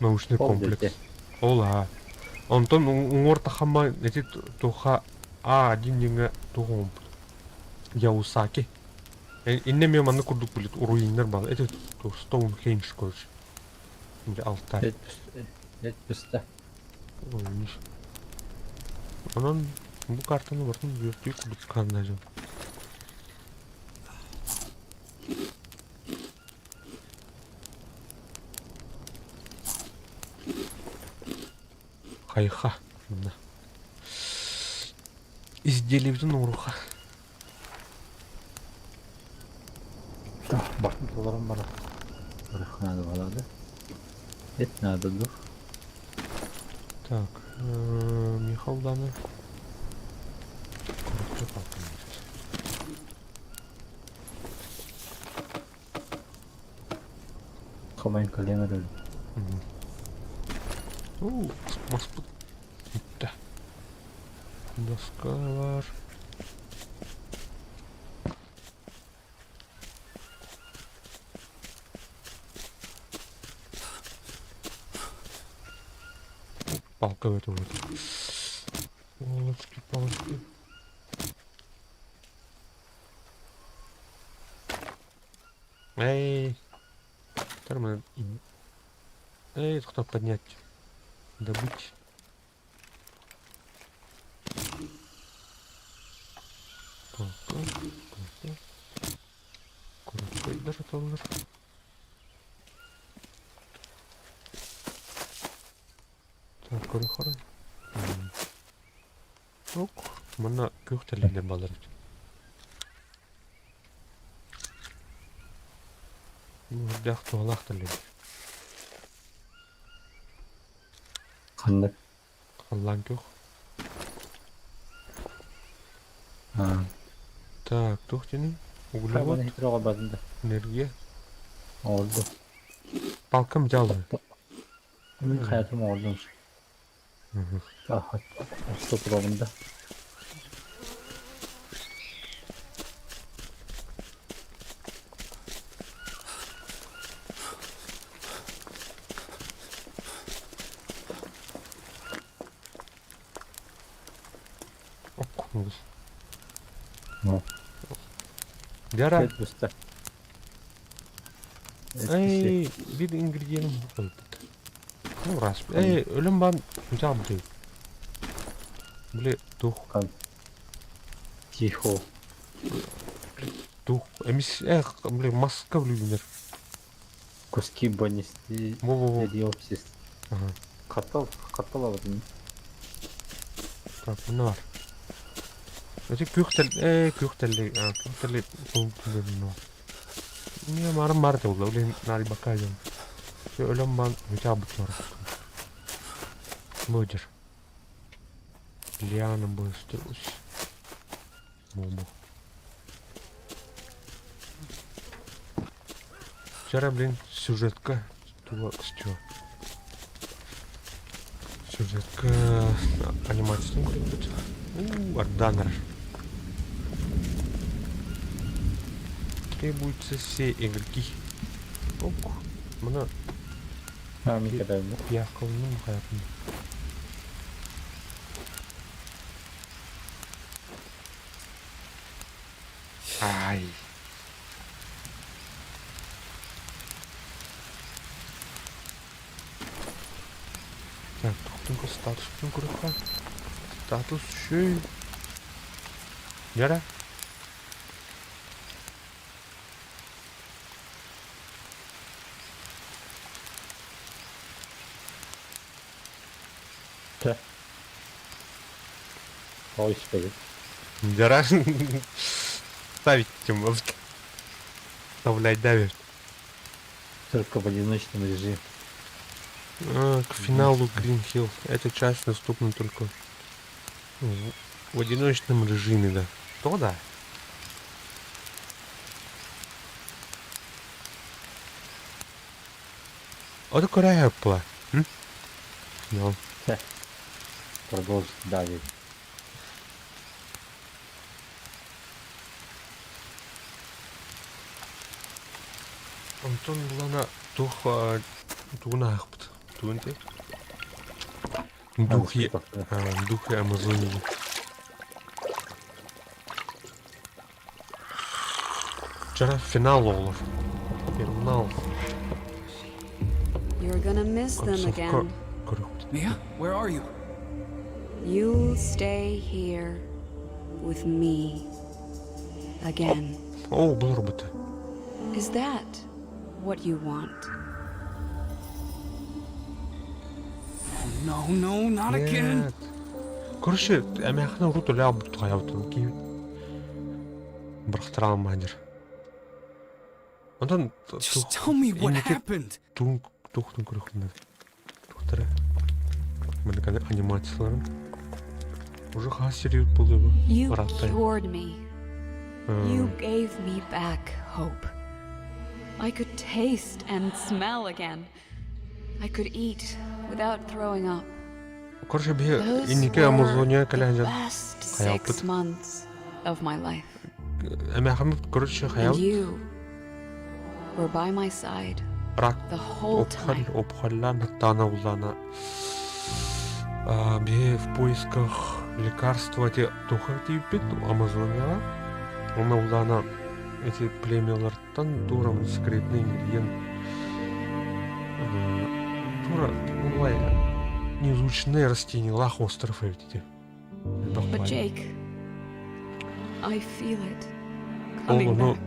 Научный комплекс. Ола. Он там уңорта хама, эти туха один деңе туғым. Яусаки. Инне мен маны курдук билет, руиннер бар. Эти Стоунхендж, короче. Бля, алтарь. Это пусто. Ой, ниш. Анан бу картаны бартын бүйөктүй курдук кандай жол. Хайха. Мына. Изделиевдин уруха. Да, бартын толарым бара. Бұрық надо балады. Et надо dur. Так, Михалданы. Коротко палками. Қамайын калемер өлі. Маспыт. Да. Доска var. Палка в эту вот. Палочки, палочки. Эй! Термин. Эй, кто поднять? Добыть. Палка. Коротко даже толлар. Так, коры. Ок, мына көктелелер балар. Дақ тоғалақ тілер. Қандық. Қаллан көк. Так, тоқтені. Қайманы Углевод, хитроға базында. энергия. Oldu. Палкам жалы. Benim hayatım oldu. Aha, şu programında. Ok, No. Yara. Evet, usta. Ey, bir ingredienim koyup. Ну, раз. Ey, ölüm ben güzel değil. Böyle дух, Тихо. дух. Эмис, böyle маска влюбленер. Куски bonesti. Во-во-во. Диопсис. Ага. Катал авадın. Так, ne var? Öte köktel, kökteli ne var? Niye marım var da öyle nari bakacağım. Şu ölüm ben güzel var. Mıdır? Lianın bu üstü us. Momo. Вчера, блин, сюжетка. Что? Сюжетка анимация будет. Арданер. Требуются все игроки. Ок. Мына Hamit kadar mı? пиявкалының hayatında. Ай. Так, тоқтың статуспен көріп статус шөй. Нера? Te. O iş benim. Нера? Ставить мозг. Вставлять давишь. Только в одиночном режиме. К финалу Green Hill. Эта часть доступна только в одиночном режиме, да. Что да? Это Корея была. Финал. Продолжить давить. Антон Лана Тугна Ахпт. Тугнте. Духи Амазонии. Вчера финал олар. Финал. You're gonna miss them again. Mia, where are you? You'll stay here with me again. О, бұл роботы. Is that what you want? No, not again. Нет. Короче, амяхна руту лябут хаявтын ки. Брахтырам мадир. Ondan Just tell me what happened. Тухтун көрөхүнөр. Тухтара. Мен кана анимацияларын уже хасирют болду. You Раттай. cured me. You gave me back hope. I could taste and smell again. I could eat without throwing up. Короче, би Those иннике were Амазония the калажан. best Хаялпыт. 6 months of my life. Эме хамт короче And хаял. you were by my side Рак the whole time. обхаллана танаулана. Би в поисках лекарства те тухати бит Амазония. Она улана эти племялардан дурам секретный ингредиент. Дура, улай неизученные растения, лах остров эти. But Jake, I feel it coming ну, back.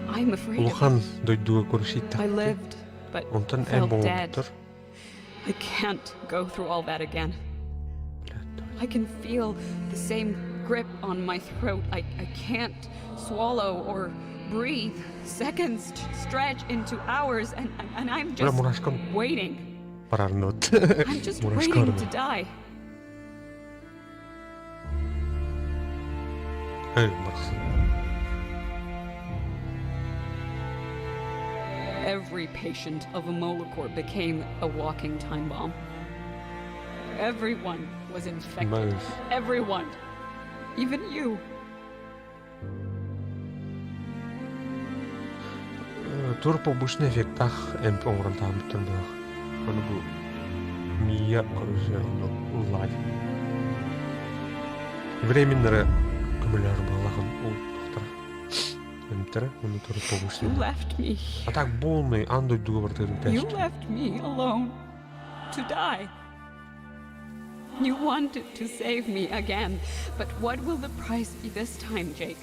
I'm afraid of Улхан it. дойдуга көршит I lived, but Онтан felt эм dead. болуптур. I can't go through all that again. I can feel the same grip on my throat. I can't swallow or breathe. Seconds stretch into hours, and I'm Бля, just мурашкан waiting. парарнот. I'm just waiting to die. Эй, Макс. Every patient of Imolacor became a walking time bomb. Everyone was infected. Nice. Everyone. Even you. Тур побочный эффектах эм оңран таамыттан дах. Аны бу мия короче лайф. Временнere кумуляр балагын ол тухтара. Эмтер, аны тур You побочный. left me. А так болный андой дугавартырын You тест. left me alone to die. You wanted to save me again, but what will the price be this time, Jake?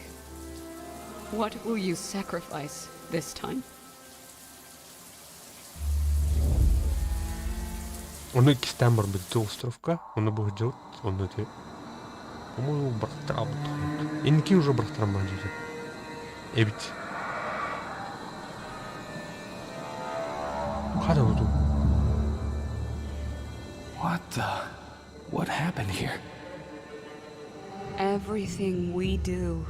What will you sacrifice this time? Оны кистен бар бит островка, оны бу жыл, оны те. По-моему, браттар абыт. Инки уже браттар маджиды. Эбит. Када уду? What happened here? Everything we do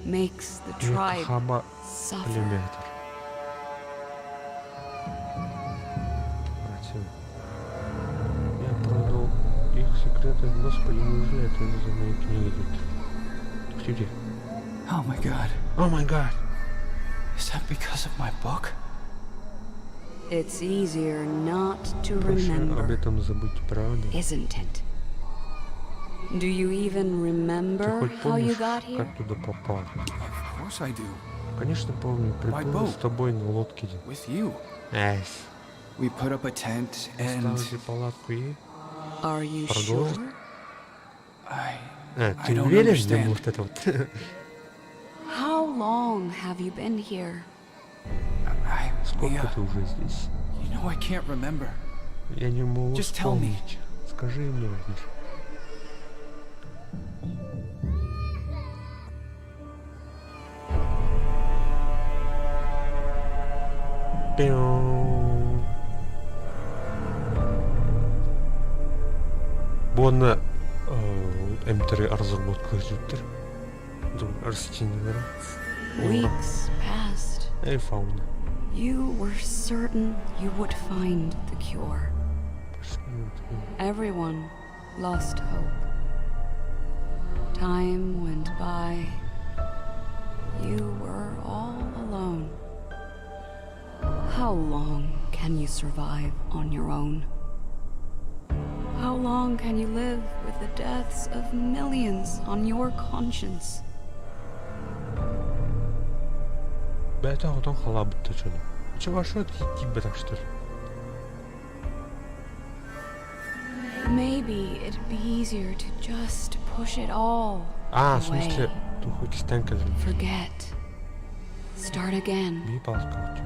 makes the tribe Хаба suffer. племетр. Братья, я продал их секреты, господи, неужели это из-за моей книги тут? Люди. Oh my god. О май гад! Is that because of my book? It's easier not to Проще об remember, этом забыть, правда? isn't it? Do you even Ты remember хоть how you помнишь, got here? как туда попал? Of course I do. Конечно, помню. Приплыл с boat. тобой на лодке. With you. Эйс. We put up a tent and Поставили палатку и... Are you Продолжить? sure? I Ты don't уверен, где understand. вот это вот? How long have you been here? Сколько ты уже здесь? You know I can't remember. Я не могу Just tell me. вспомнить. Скажи мне, Владимир. Пиу. Буны эмтери разработка жүттер. Растениялар. Weeks passed. Эй, фауна. You were certain you would find the cure. Everyone lost hope. Time went by. You were all alone. How long can you survive on your own? How long can you live with the deaths of millions on your conscience? Бәті аудан қала бітті чыны. Чего что тебе так что ли? Maybe it'd be easier to just push it all А, в away. смысле, ты хоть стенкелер. Forget. Start again. Би палка.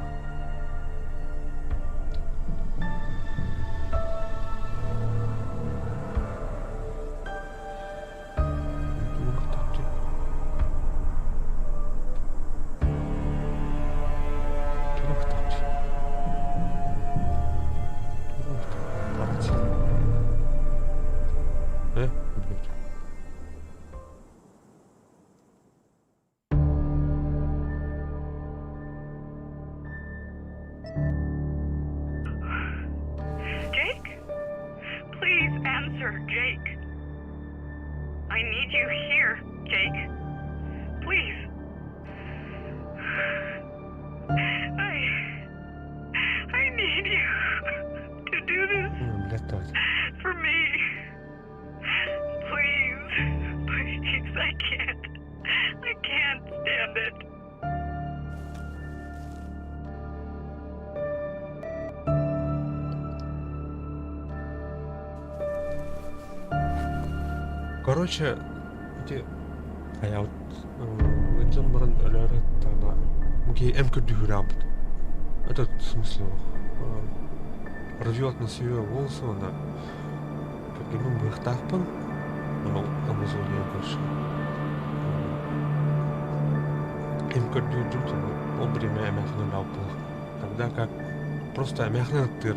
Jake? Please answer, Jake. I need you here, Jake. Please. I need you to do this Блядь, давайте. for me. Please. Please, I can't. I can't stand it. Короче, эти... А я вот... Өйден бұрын өлері тағына... Мге әмкірді хүрабыд. Это в смысле... Рвет на себе волосы, она... Как ему быхтахпын, она амазолия больше. Әмкірді жүрдім, ол біреме әмәхінен алпылық. Тогда как... Просто әмәхінен тыр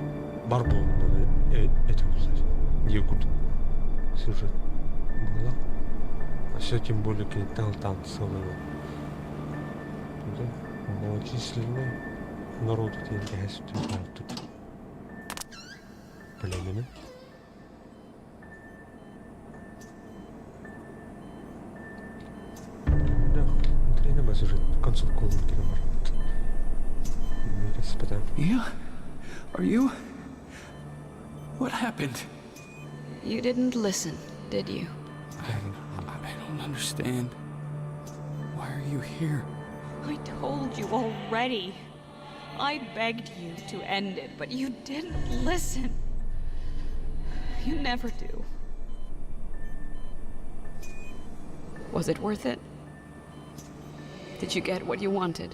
бар болуында это узать. Не гуд. Сюжет. Была. А все тем более какие-то танцевые. Да? Малочисленные народы деньги тут. Племена. Да, внутри на базе уже концовку лунки может. Господа. Mia? Are you? What happened? You didn't listen, did you? I don't understand. Why are you here? I told you already. I begged you to end it, but you didn't listen. You never do. Was it worth it? Did you get what you wanted?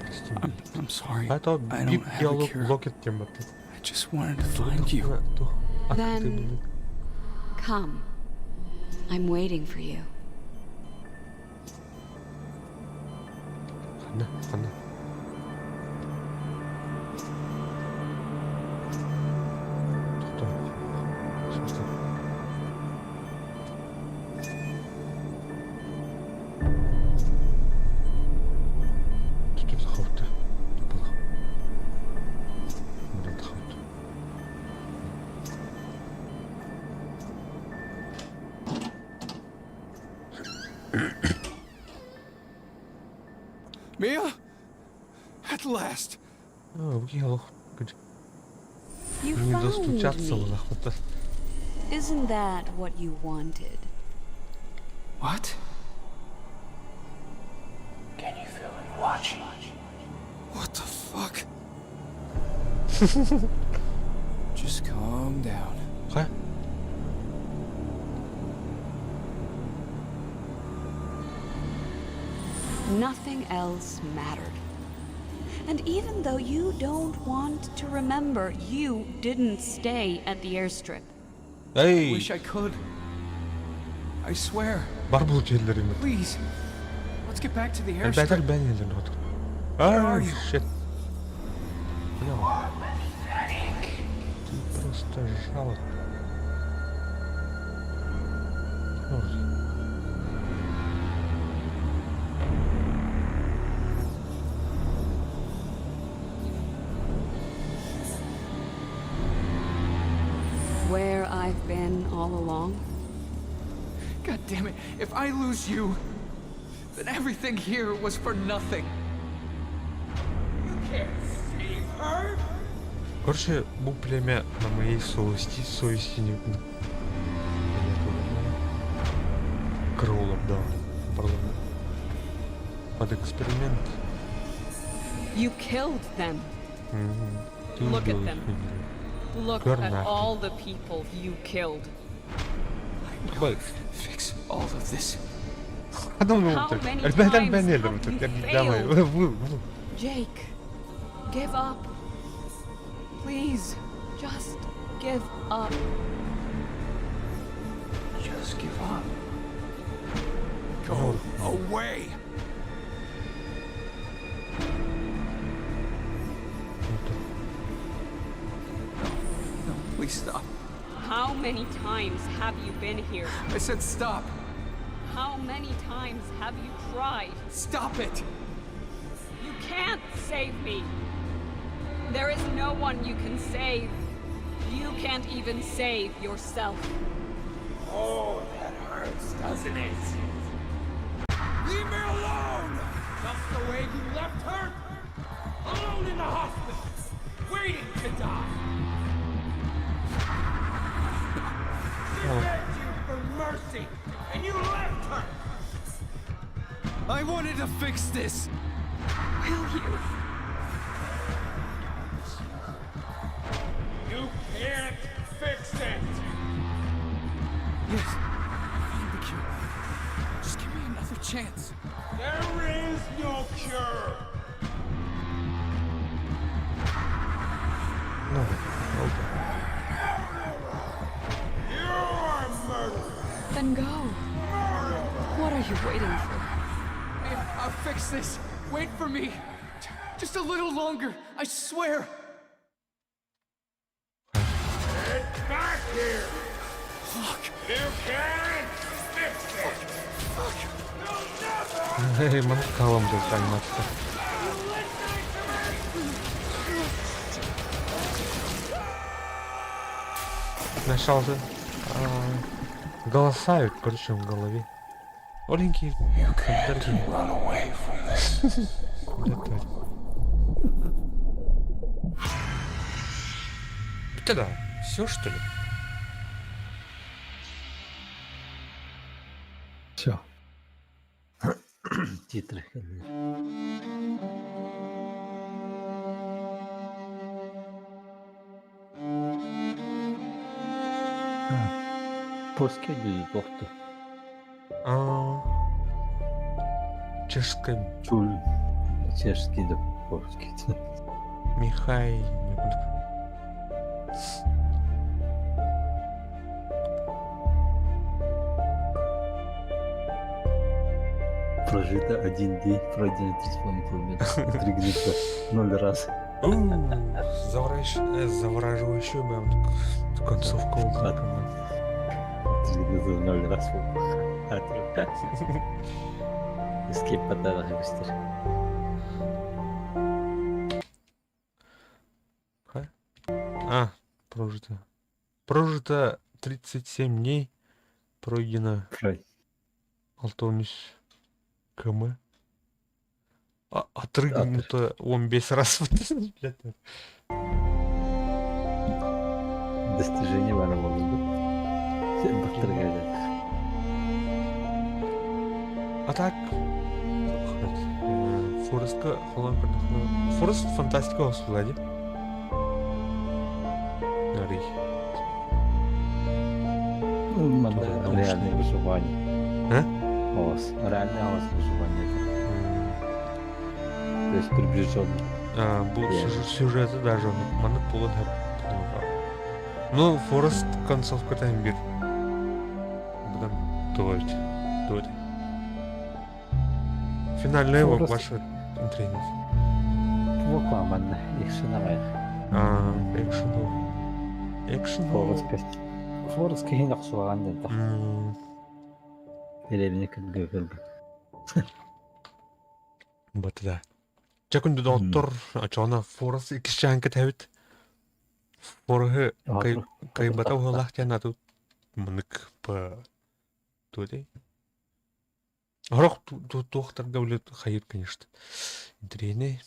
Прости. I'm sorry. А то I don't have a диалог cure. локет тема. I just wanted to find you. Then- Come. I'm waiting for you. Хана. В смысле? Тут это хаута. Было. Мурат хаут. Mia? At last. Диалог. You Не found достучаться me. нахуй. Isn't that what you wanted? What? Can you feel it watching? What the fuck? Just calm down. Ха? Nothing else mattered. And even though you don't want to remember, you didn't stay at the airstrip. Эй! Wish I could. I swear. Бар бұл жерлерім. Please. Let's get back to the Бәтәл airstrip. бән елден отыр. are you? Shit. Ты просто жалок. Where I've been all along? God damn it. If I lose you, then everything here was for nothing. Короче, бұл племя на моей совести не видно. Кроулер, да. Пардон. Под эксперимент. You killed them. Ты Look at убил them. их. Look Good at enough. all the people you killed. Бай. Fix all of this. Adam ne How olacak? many Benden times ben yedim. have you Давай. failed? Jake, give up. Please, just give up. Just give up. Go away. No, please stop. How many times have you been here? I said stop. How many times have you tried? Stop it! You can't save me. There is no one you can save. You can't even save yourself. Oh, that hurts, doesn't it? Leave me alone! Just the way you left her? Alone in the hospital, waiting to die. She begged you for mercy, and you left her! I wanted to fix this! Will you? You can't fix it! Yes, I found the cure. Just give me another chance. There is no cure! No. Oldu. You are murdered! Then go. What are you waiting for? I'll fix this. Wait for me. Just a little longer, I swear. Get back here! Fuck. You can't fix it! Fuck! You'll never! Mana kalamda animatsiya. Сначала голоса ведь, причем в голове. Оленький, дорогие. Run away from this. Это да, все что ли? Все. Титры. конечно. Польский люди доктор. Чешская Чуль. Чешский да польский. Михай. Прожито 1 день, пройдено 3,5 километра. Тригнуто 0 раз. Завораживающую прям концовку. Тригнуто 0 раз. Эскейп подарок быстро. Прожито. Прожито 37 дней. Пройдено Прой. 6 км. Отрыгнуто 15 раз. Достижение var oldu. Доктор говорит. А так Форестка Форест фантастика осулади. Нари. Реальное выживание. Ос. Реальный ос выживания. То есть приближенный. Бұл сюжеті даже маны пулы да. Ну, Форест концовкадан бир. Бұдан дойд. Финальный его Форест- ваше тренинг. Вокламан. Экшеновая. Экшен. Форест кейін ақсуаған да. Елевіне күнге көрді. Баты да. Чакунду доктор ачана Форест икишанка тавит. Форхы кай бата уолах тяна тут мынык по туди. Арох доктор говорит хайыр, конечно. Дрene.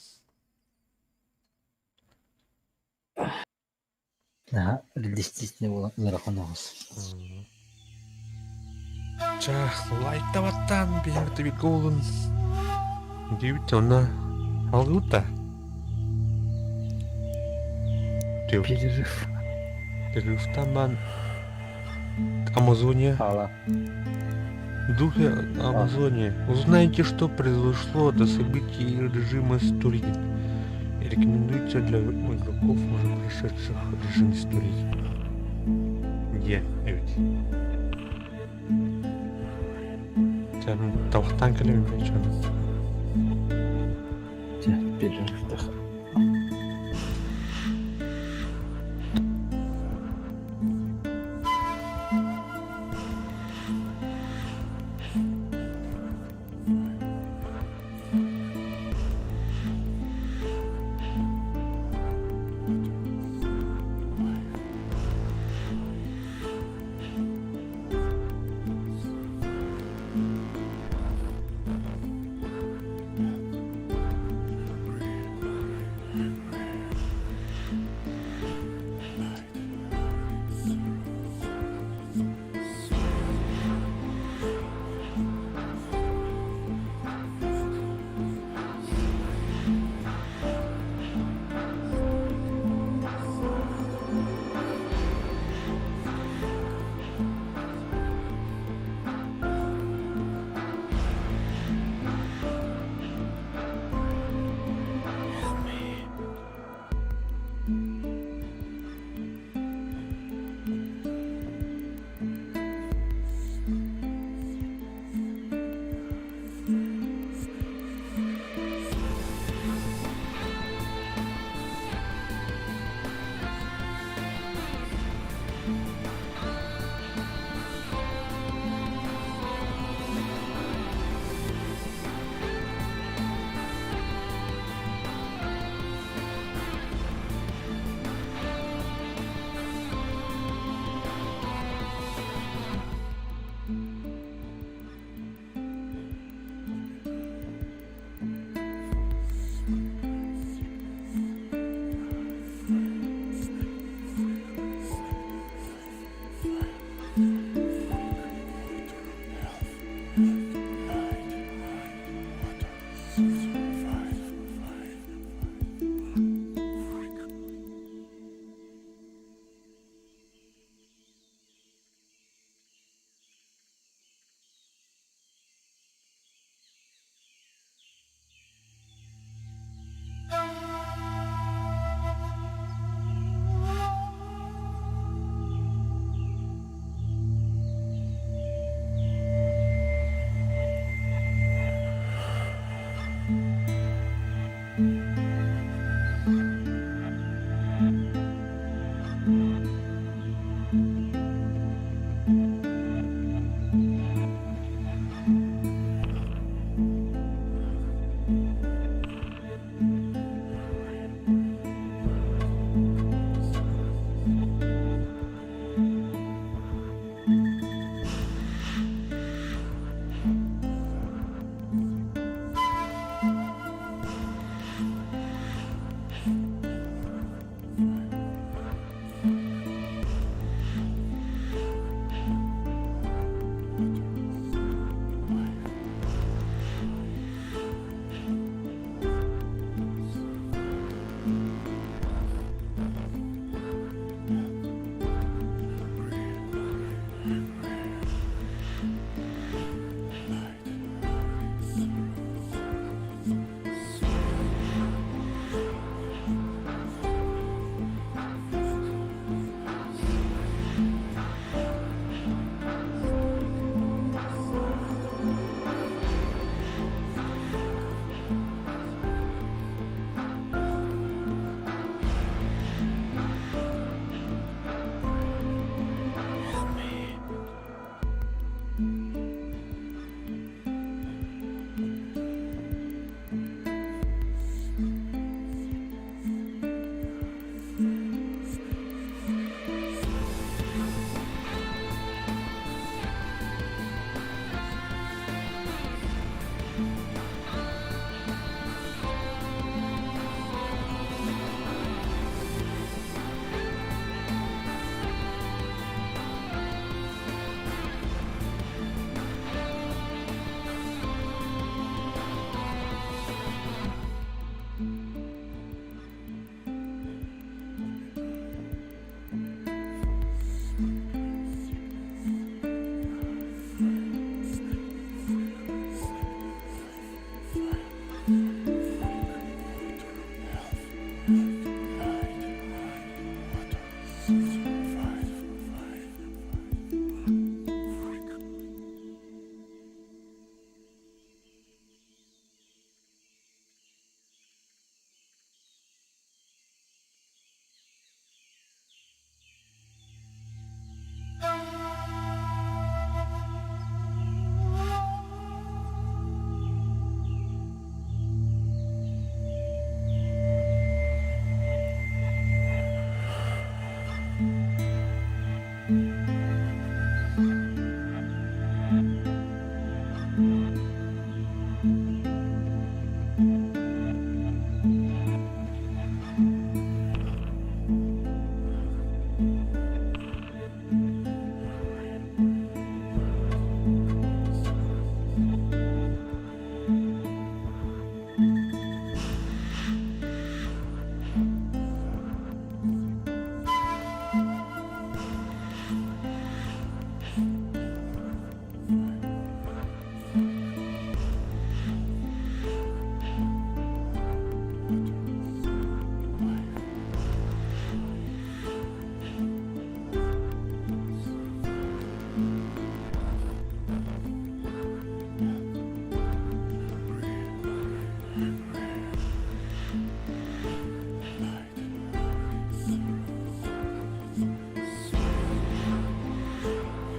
Ага, реалистичный марафон оғыз. Ча, лайтаваттан бейірді бі голын. Дейбіт, ona алғыта. Перерыв. Перерывтаман Амазония. Ала. Духе Амазония. Узнайте, что произошло до событий режима Стурин. Рекомендуется для игроков, уже прошедших режим Стурин. Где? Evet. Sen tavuktan kalemi mi içiyorsun? Перерыв.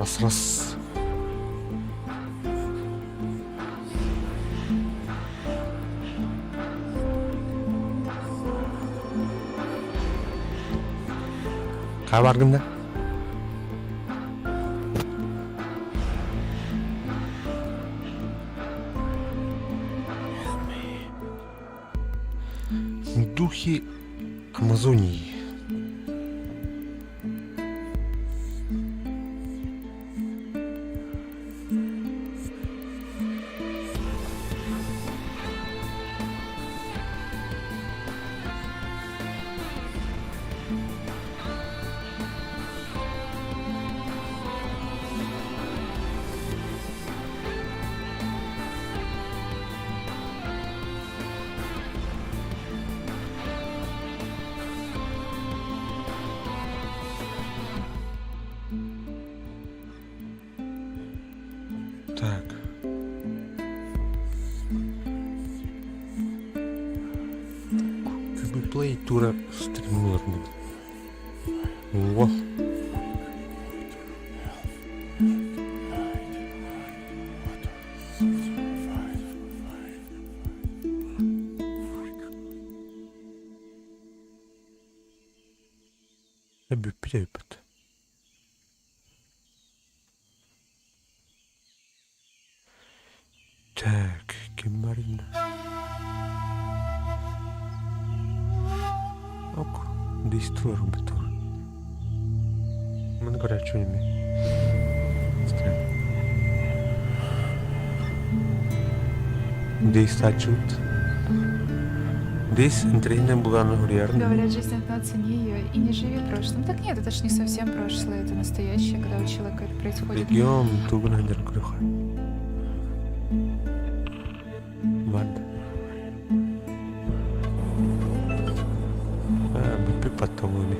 Раз. Қай барғында? Духи Амазонии. Так. Кубиплей тура стример будет. О. Öpüp. Так, кем бар енді? Ок, действуем біту. Мен горячо еме. Действуют. Здесь интернет была на гурьярне. Говорят, жизнь одна, цени ее и не живи прошлым. Так нет, это ж не совсем прошлое, это настоящее, когда у человека это происходит. Регион тугна хандер крюха. Ладно. Бүппе паттауыны.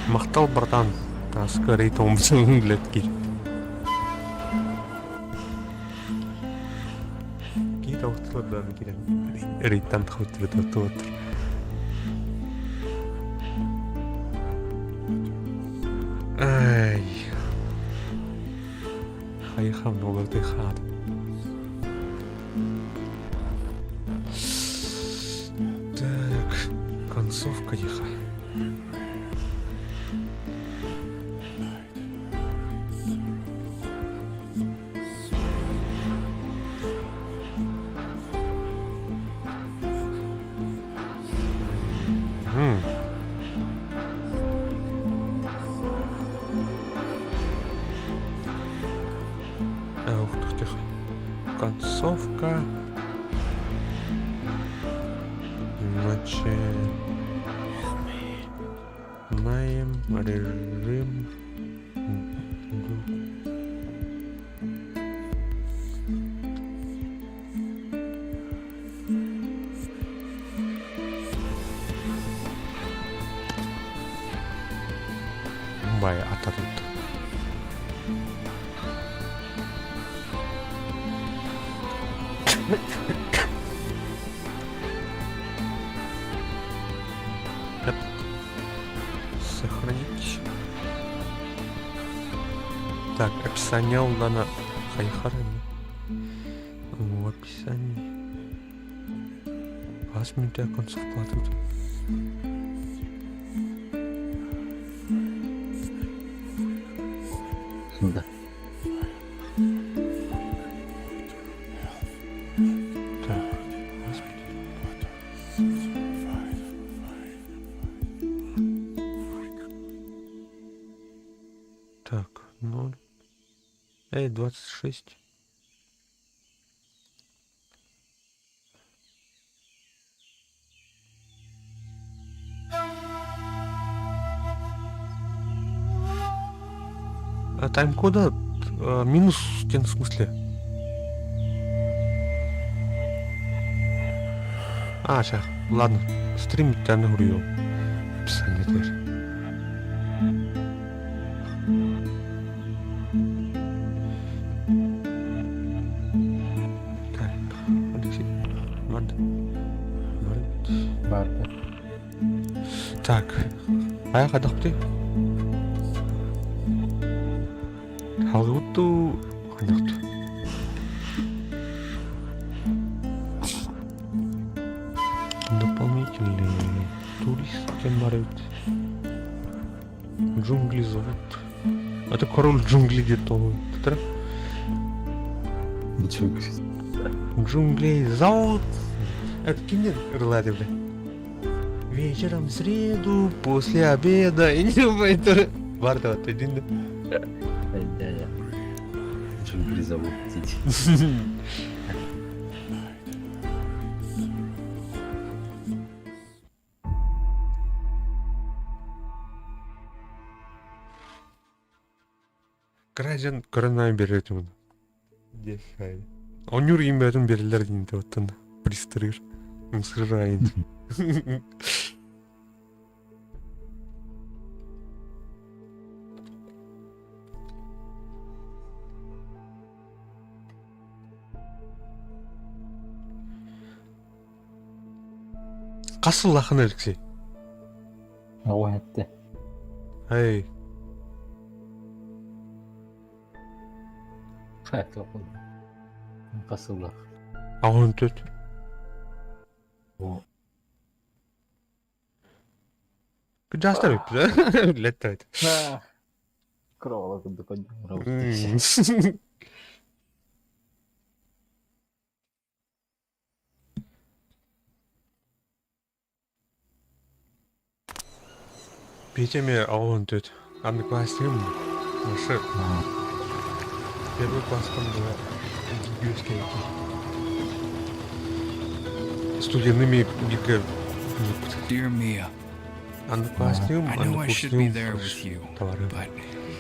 Мақтал братан. Асқы рейт омсың білетке. Кейт ауқтылардан келем. Рейттан тауыттыры отыр. Ай. Хайхам ноларды хады. Так, концовка еха. Ух ты, концовка. Начинаем режим. Бай атарут. Сохранить. Так, описание Улана Хайхарами. В описании. 5 минут концовка тут. Да. Так, господи. Так, 0. 26. А тайм-кода минус в тем смысле. А, сейчас, ладно, стрим тебя нагрел. Описание теперь. Так, Алексей, ладно. Бар. Так, аяқ адақ ты? Халгуудуу ханагт. Дополнительные туристы марют. Джунгли зовут. Это король джунглей где-то. Ничего себе. Джунглей зовут. Это кинет рылады, бля. Вечером в среду, после обеда. И не думаю, это... Варда, вот один, да? Дядя. Джунгли зовут птиц. Граждан коронавирус берет ему. Десай. Он юрим берем берелер дейінде оттан пристырыр. Сырайын. Қасыл лақын Алексей. Ау әтті. Ай. Әтті оқылды. Қасылдақ. Ағын төт. О. Жастар өйіп бізі. Летті айты. Кровала күнді көндім. Петяме ағын төт. Анды классигім. Нашы. Первый класстан была гигюская. Студентами гига. Dear Mia, Анды классигім. I know I should be there with you, Товары. but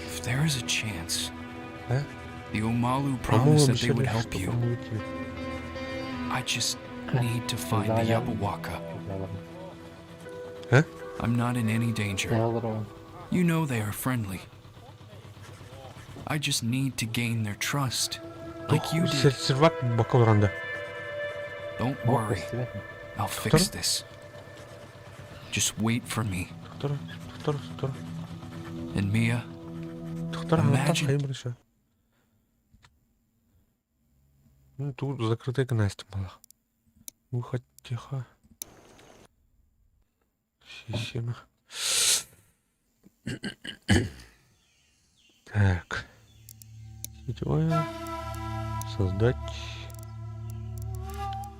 if there is a chance, Э? the Omalu promised that they would help you. I just need to find the Yabawaka. Э? I'm not in any danger. You know they are friendly. I just need to gain their trust, like you did. Сервак бакалавранда. Don't worry, I'll fix this. Just wait for me. Туктар. And Mia, Туктар, Imagine- хайм решо. Ну, тут закрытая гнездо была. Выходь тихо. Система. Так. Сетевая. Создать.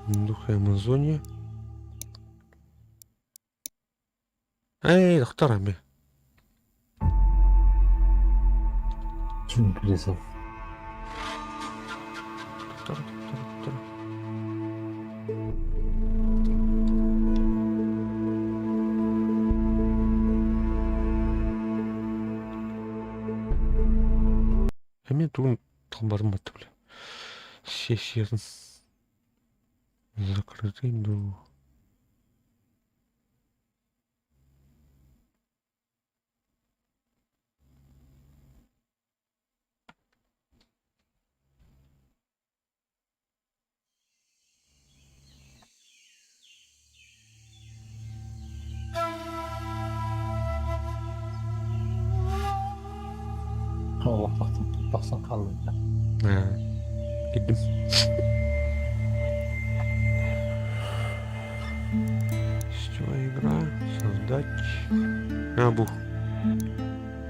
Духа Амазония. Эй, доктор, Джунгли зовут. доктор. Мен туын тылбарым баты, бля. Сессиясын. Закрытый, ну... Allah baksan kaldı. Gittim. Сетевая игра. Создать. Бу.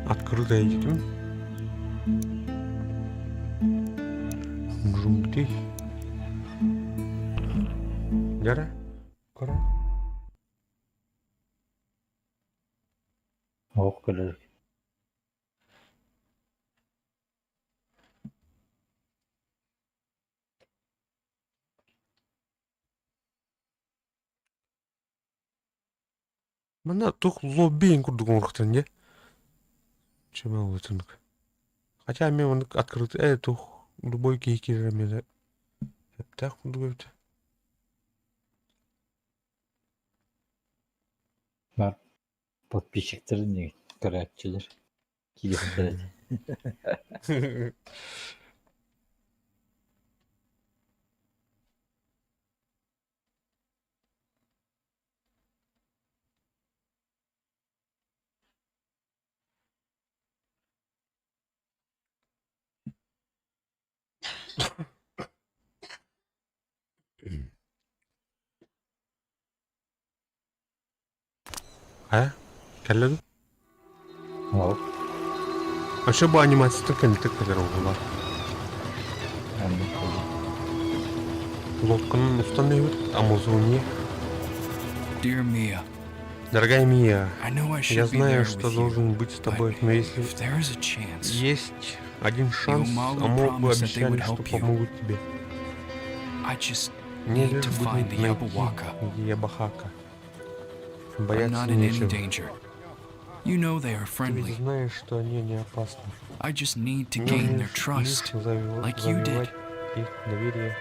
Открытая детим. Джунгли. Яра. Кора. Ох, kadar. Мана тух лоббиин курдук урахтан, не? Чем алытынок. Хотя мен он открытый, тух любой кейкер мен так курдук. Var. Подписчиктерин не көрәтчілер. Кейдерді. А? Кәлләду? Ол. Ача бу анимацияда кәлләтек кәлер олғылар. Әмді қолы. Лодканың ұстан өйір, Амазония. Dear Mia, Дорогая Мия, I know I я should be знаю, there что with you, должен быть с тобой, но если if there is a chance, есть один шанс, Умалу Амогу promised that they обещали, would что help you. помогут тебе. I just Мне need лишь to бы find the найти Yabawaka. Ябахака. I'm Бояться not in any нечего. danger. You know they are Ты ведь friendly. знаешь, что они не опасны. I just need to Мне gain their лишь trust. like you завоевать их доверие.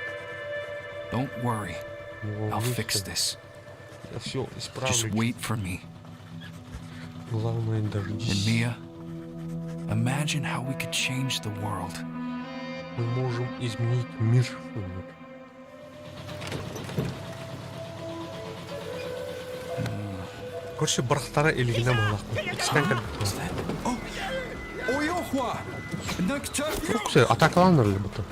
Don't worry, Не I'll fix волнуйся, this. я все Just исправлю. wait for me. Главное, And дождись. Mia, imagine how we could change the world. Мы можем изменить мир. Короче, барахтара илигине мағлақпын. Икістен кәлбіті. Все, атакаланыр ли бұты?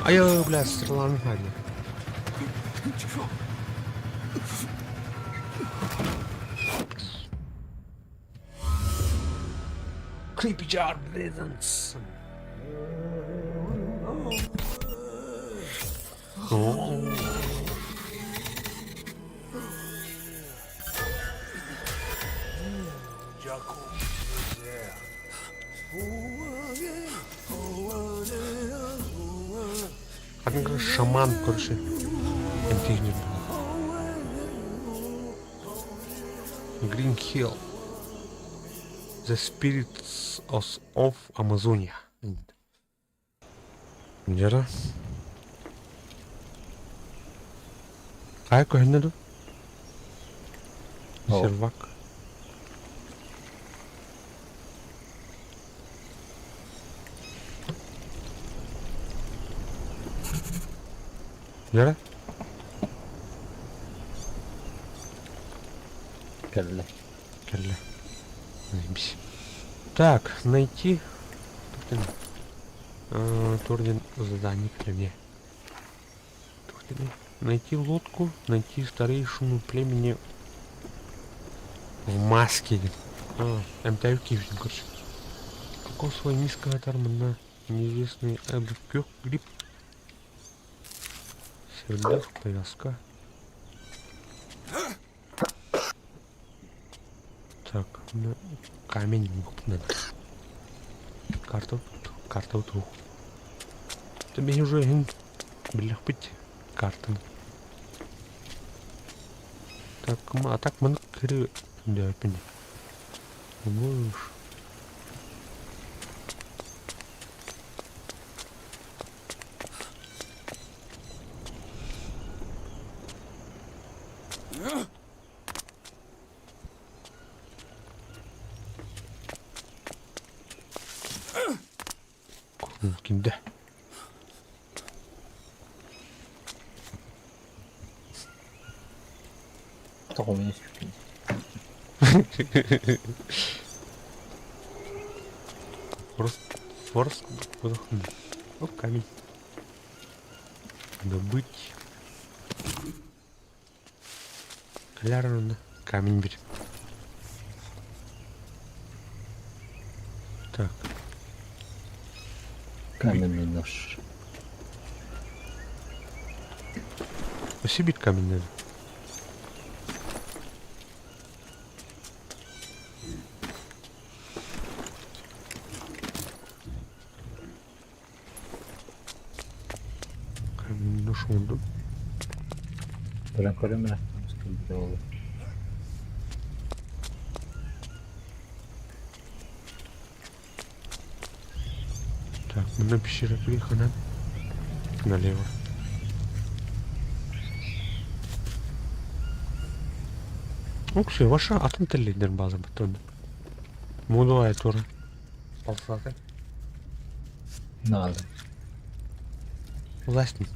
Айо, бля, стреланы хайды. Creepy jar presence. Один шаман, короче, интигнер был. Green Hill. The Spirits of Amazonia. Jara. Кай көхінеді? Ол. Сервак. Jara? Кәлі. Кәлі. Заебись. Так, найти... Турнир заданий племя. Найти лодку, найти старейшину племени в маске. МТА Киевин, короче. Какой свой низкая на неизвестный эбкёк гриб. Сердец, повязка. Так, камень надо. Карта вот рух. Тебе уже блях быть картами. Так, а так мы кри да пень. Можешь. Kimde? Так у меня есть чуть-чуть. Форс выдохнул. О, камень. Добыть. Клярно. Камень берет. Так. Каменный нож. Посибить камень надо. Камень нож он. Bilen koyayım sıkıntı olur. Так, мы на пещере приехали. Налево. Окей, ваша атентеллидер база батон. Мудуая тура. Полсаты. Надо. Властник.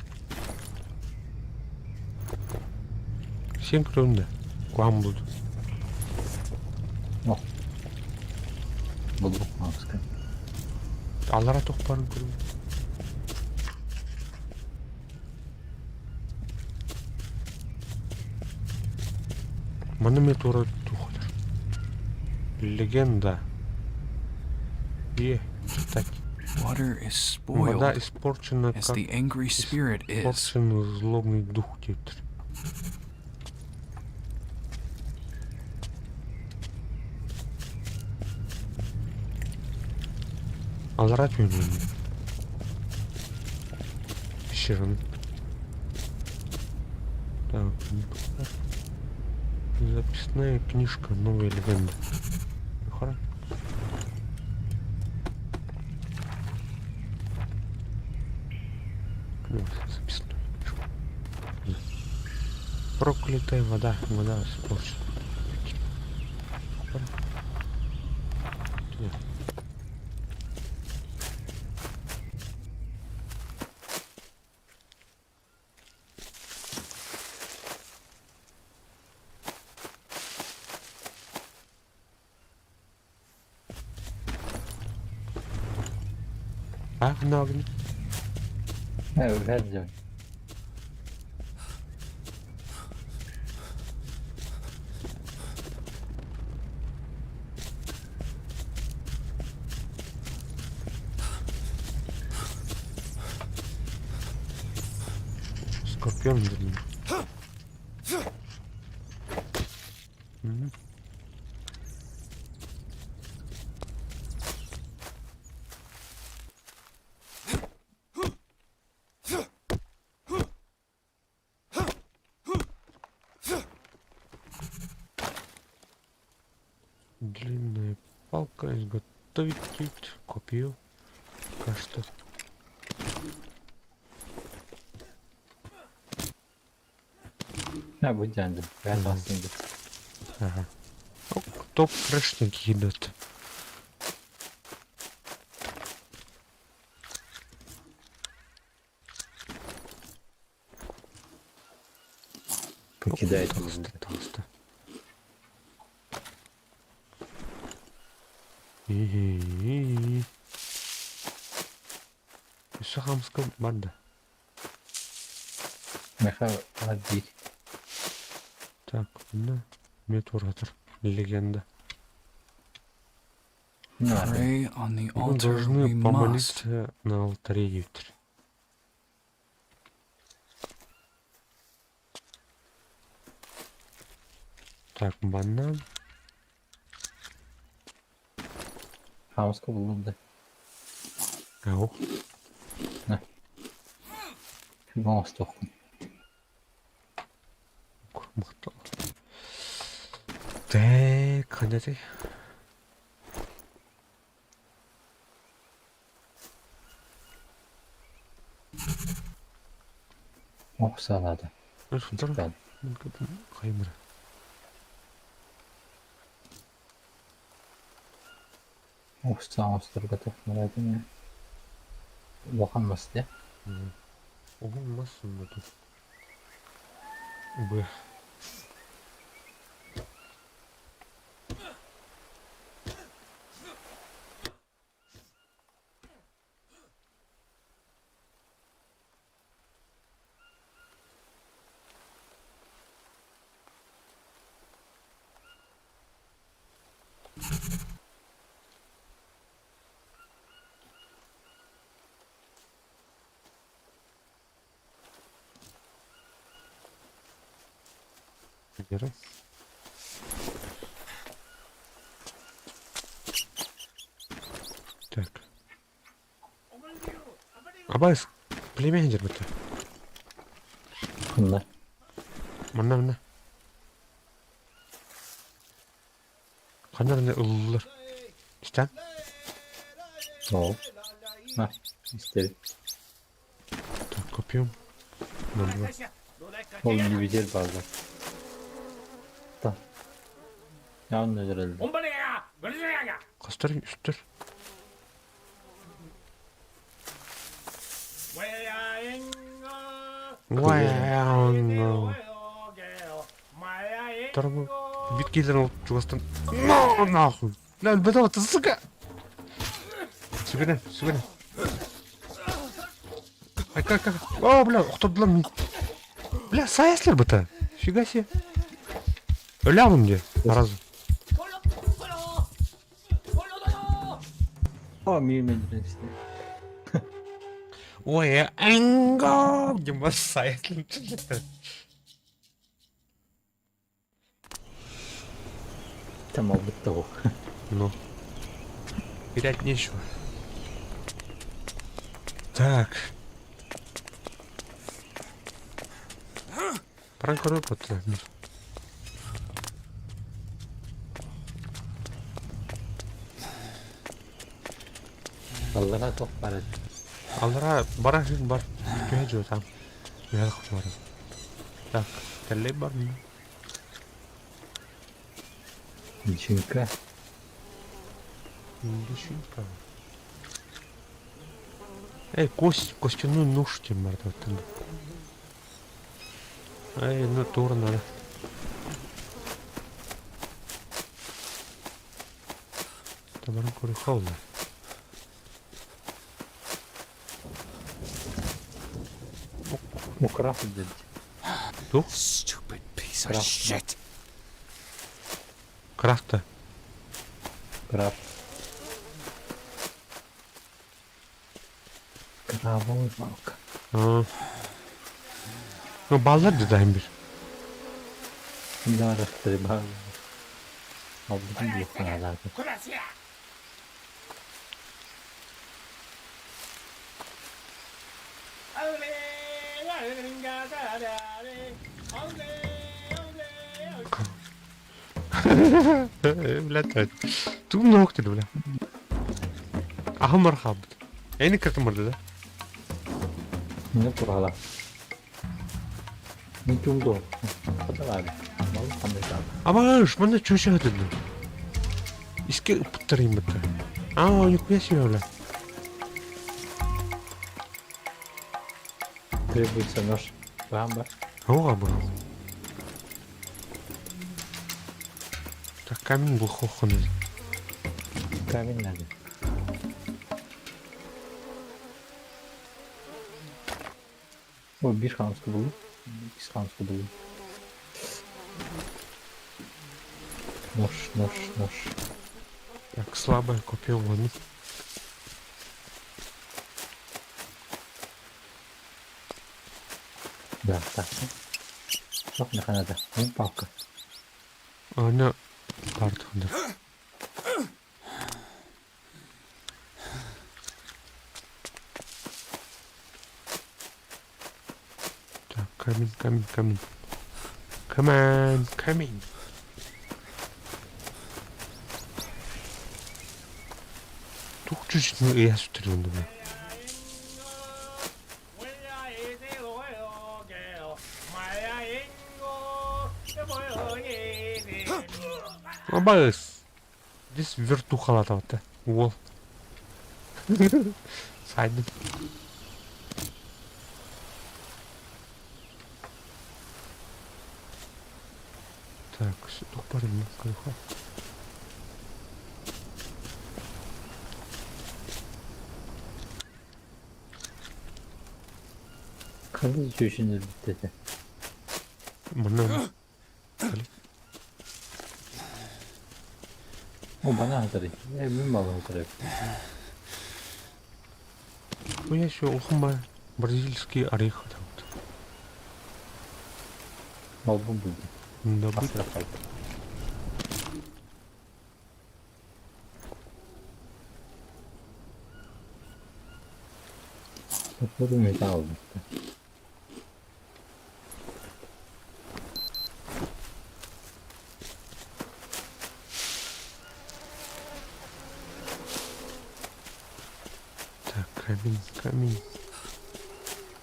Синхронно. Куам буду. О. Bulduk maske. Алара тохпарын көрüm. Мана метеора тухтар. Легенда. Так. Water is Вода spoiled, испорчена, as как the angry spirit is. испорчен злобный дух театр. Алрат мені. Пещерный. Так, записная книжка «Новая легенда». Хорошо. Записную книжку. Проклятая вода. Вода испорчена. Нет. На огне. Глянь. Скорпион вернее. Мгм. Длинная палка, изготовить копию. Кажется. Ha bu canım. Ben aslında. Ага. Топ крышник едет. Покидает Толсто, толсто. И Шахамская банда. Меха один. Так, да. Метуратор. Легенда. Ну, ладно. Pray on the Мы altar we должны must. помолиться на алтаре Ютри. Так, банан. Хамска bulundu. Ау. Монстр. Мықты. Так, қандай? Оксанады. Шындар? Ben. Қаймыр. Оксаныстырға тоқмалады ме? Оқанмас де. Olmasın mı dur? Bu. Yarım. Так. Абайс, племянник бітті. Kında. Мына. Қанарында ұлылар. İşte. О. Ha, isterim. Так, копиyorum. Ноль. Oğlum gibi gel bazen. Da. Yanlış herhalde. Kastırın üsttür. Vay anam. Tarafı bitkiler olup çuvastan. No, nahul. Lan bedava tısıka. Sübene. Ay как. О, бля, кто бля. Бля, саяслер быта. Фига себе. Өлемін де, сразу. О, мен жүресіне. Ой, энго! Дима сайтлын. Там албыт того. Ну. Терять нечего. Так. Пранкуру потом. Аллаға тоқ барады. Аллара бара жин бар. Күйе жо там. Күйе қып бар. Так, тәлей бар мı? Личинка. Личинка. Костяную нож тебе морда там. Ну тур надо. Табаран куры холодно. Украв деді. Тух? Stupid piece of Crap. shit. Крафта. Краб. Крабовый палка. Ну балдар дедайым bir. Да, растребал. Албытын блоқтан алады. Блядь, тут много ты, бля. Ага, мархаб. Я не как-то морда, да? Не турала. Не тумдо. Подавали. Мал қандай жады. Ama bana çocuğa dedi. İske pıttırayım bıttı. Aa, nihkuya себе, бля. Требуется нож. Бамба. Ого, бля. Так камень был хохонный. Камень надо. О, bir хамскі болу. İkisi хамскі болу. Нож. Так, слабое купил, ладно. Да, так. Жоқ, не қанады. Мен палка. Она партында. Так, камень. Камень. Тух чуть не я сутрил, да. Абас. Здесь вертухалата-то. Вол. Сайден. Так, все, тут парень, кайфа. Қандай шөшінді біттеді. Мына. О, бана hatırlayın. Мен бала hatırlayın. Ну я еще ухма бразильский орех там. Албом болды. Да будет. Асыра қалды. Топлады металл бітті. Так, камень.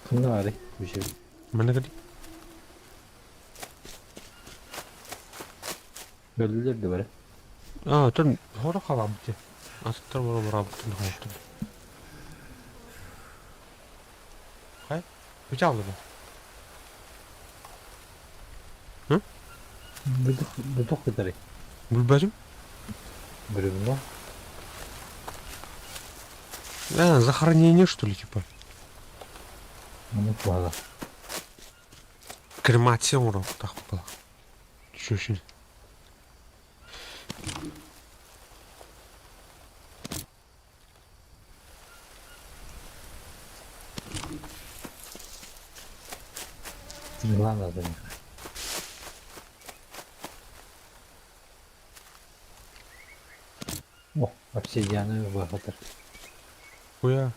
Кімді қарай? Өше. Mana kali? Öldüler de böyle. Aa, tun hora kalam ki. Asıktır var tun hora. Hay? Bıçak aldı mı? Bulduk kadar. Bu bacım? Бревно. Захоронение, что ли, типа? Ну, ладно. Кремация урок так было. Чё еще? Мила надо. О, обсидиановый вагатор. Хуя.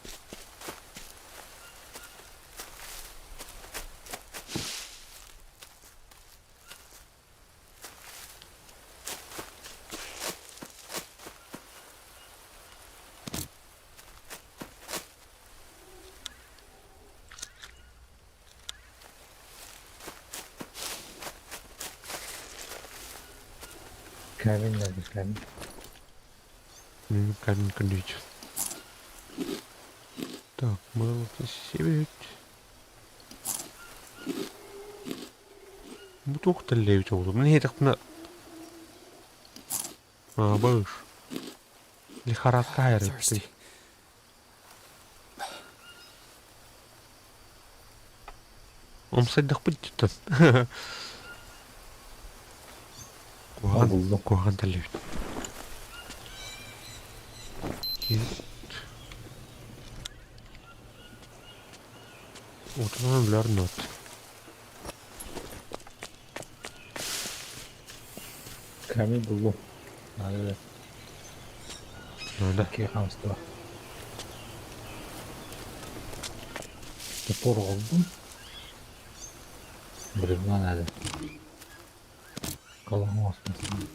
Камень надо, камень. Камень колючий. Так, было посеять. Бутылку-то левить oldu. Мне так на... Bağış. Lixoradka hayır Thirsty. etti. Omsaydık bu cidden. Buldum. Koğan da levit. Git. Oturan bilir not. Камень буldum. Надо Надо. такие хамства. Топор aldım. Бревна надо. Колом осмысленно.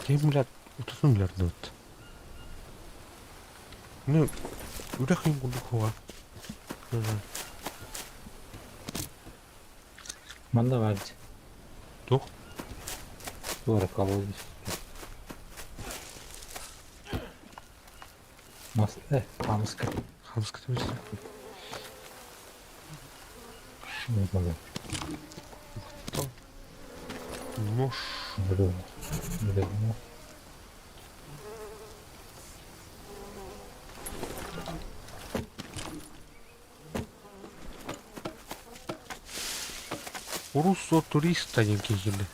Kim bilir otursun bilir not. Ne? Udah kayın kudu koğa. Manda vardı. Doch. Doğru kalıyoruz. Nasıl? Hamska. Hamska da bilsin. Ne kadar? Нож. Бревно. Урусо турист один келді.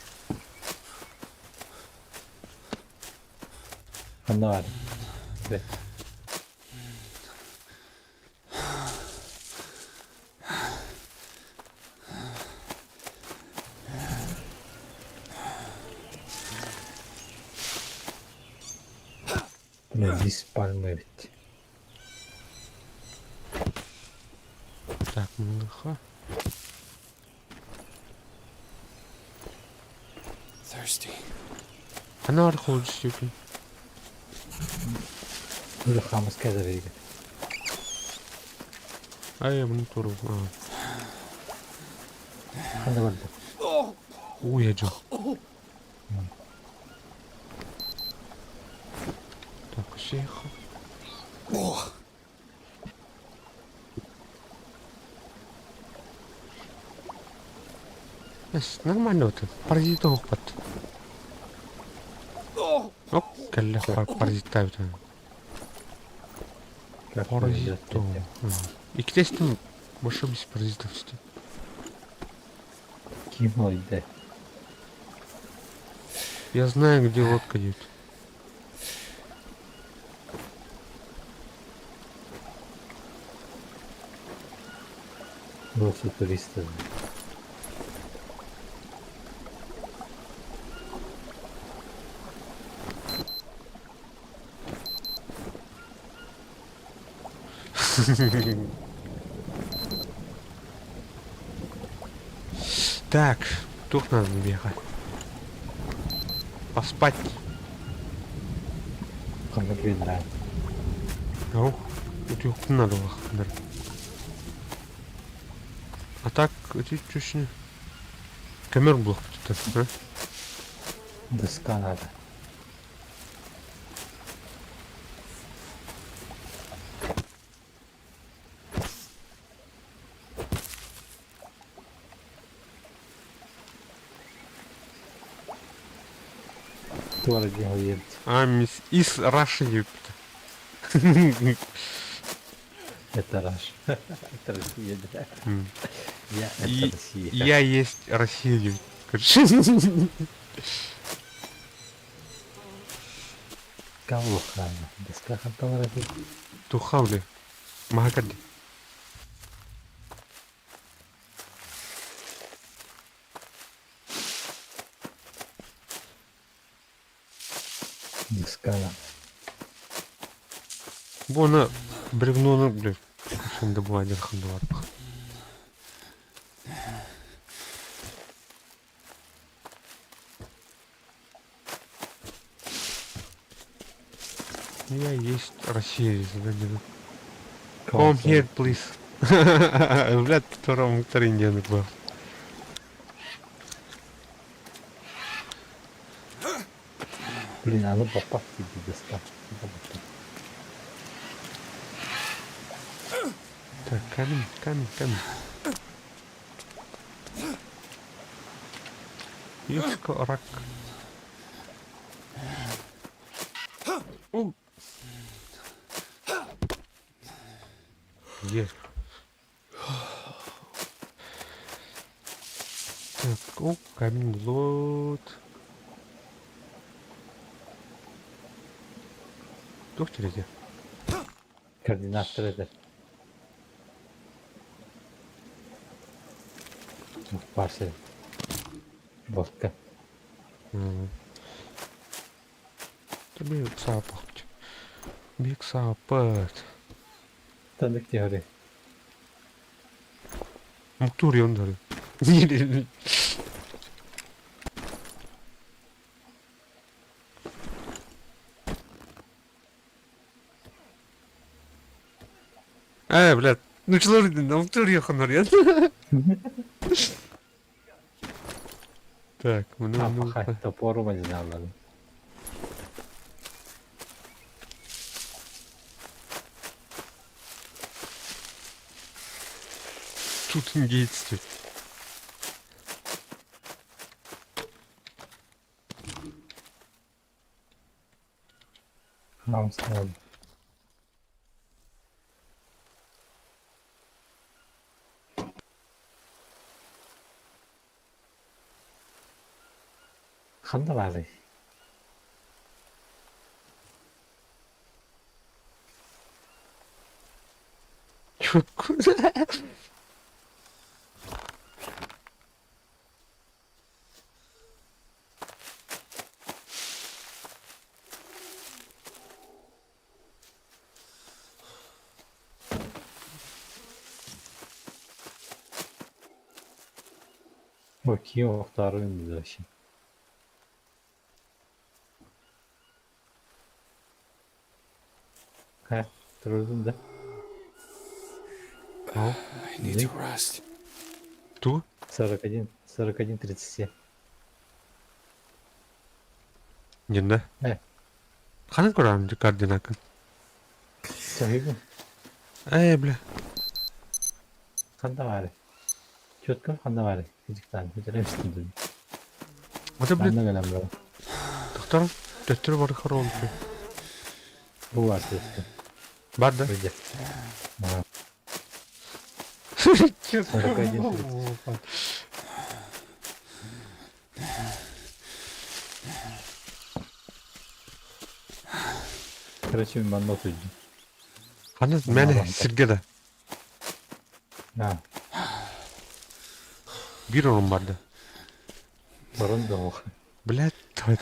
Manda vardı. Evet. Ne dispalma bitti. Так, мылыха. Thirsty. Она архолог стеклен. Böyle hamska da verdi. А я bunu туру. Manda vardı. Уеджу. Так, сейха. Нормально вот. Паразит опыт. Оп, кәллә паразит табит. Паразит. İki testim boşa biz parazit işte. Kim oydu? Я знаю, где лодка идет. Burası turistler. Так, тут надо бегать. Поспать. Kanka bildiren. Ау, тут yok надо лохнер. А так, эти чушни. Камер блок тут, а? Дыска надо. Туара делает. А, мисс из Раши Юпита. Это Раш. Это Россия, да? Я И это Россия. я есть Россия. Диска улахрана. Диска ханталар эти. Тухавли. Махакади. Дискана. Буна бревноны, блядь. Şimdi bu ayda kandı var. Я есть Россия, задание. Come here, please. Блядь, втором индианок был. Блин, а ну попасть тебе диска. Так, камень, камень, камень. Ишка, рак. У. Есть. Так, о, камень, лот. Тух через. Координатор это. В парсе. Водка. Тобі сапать. Бік сапать. Tanıdık teori. Muhtur yonları. Niye? Блядь. Ну человек, на Muhtur yakınlar ya. Так, bunu Апахай, топору мазиналları. tutun geçti. Намсал. Ханда бази. Çok. Bakayım o aktarın bize şimdi. He, durdum da. Al. I need to rest. Tu? 41, 41-37. Yine. Ne? Kanı kuran koordinatın. Sahibi. Bля. Ханда var. Четко ханда var. Физиктан. Хүчрэмжтэй дүү. O da Ханда bля. гэлэм бро. Doktor. Doktor var хоron. Bu var сестры. Var da. Выйдет. 41-30. Короче, маннот уйди. Kanı mene sirgede. Ha, Bir onun vardı. sorun da o. Блядь, твой.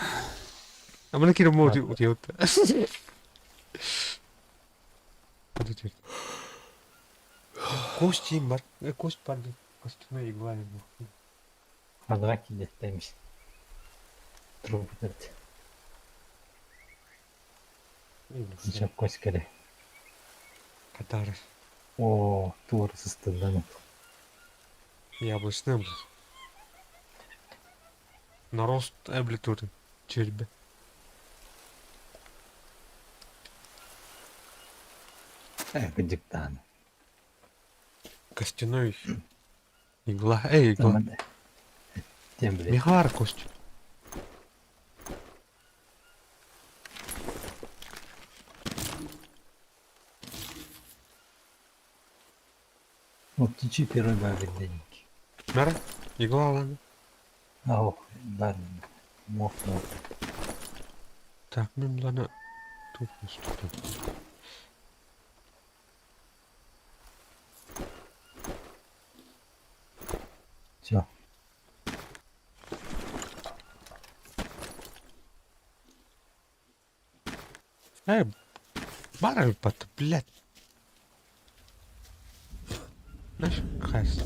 А мене кіра може утілти. Подожди. Кості бар. Кость пардon. Костяна ігла йому. Хандыга кидет demiş. Труп dedi. Sıcak koş kere. Катары. Oo, тур сыстырдан. Яблочный, блядь. Нарост эблитуры. Черепи. Gıcıktan. Костяной. Игла. Игла. Ama Тем блядь. Мехар кость. Вот птичий первый бабель денег. Мера? Игла ладно. А ох, ладно. Мох, ну. Так, мен бұланы Тут что там? Все. Барай пат, блядь. Знаешь, кажется.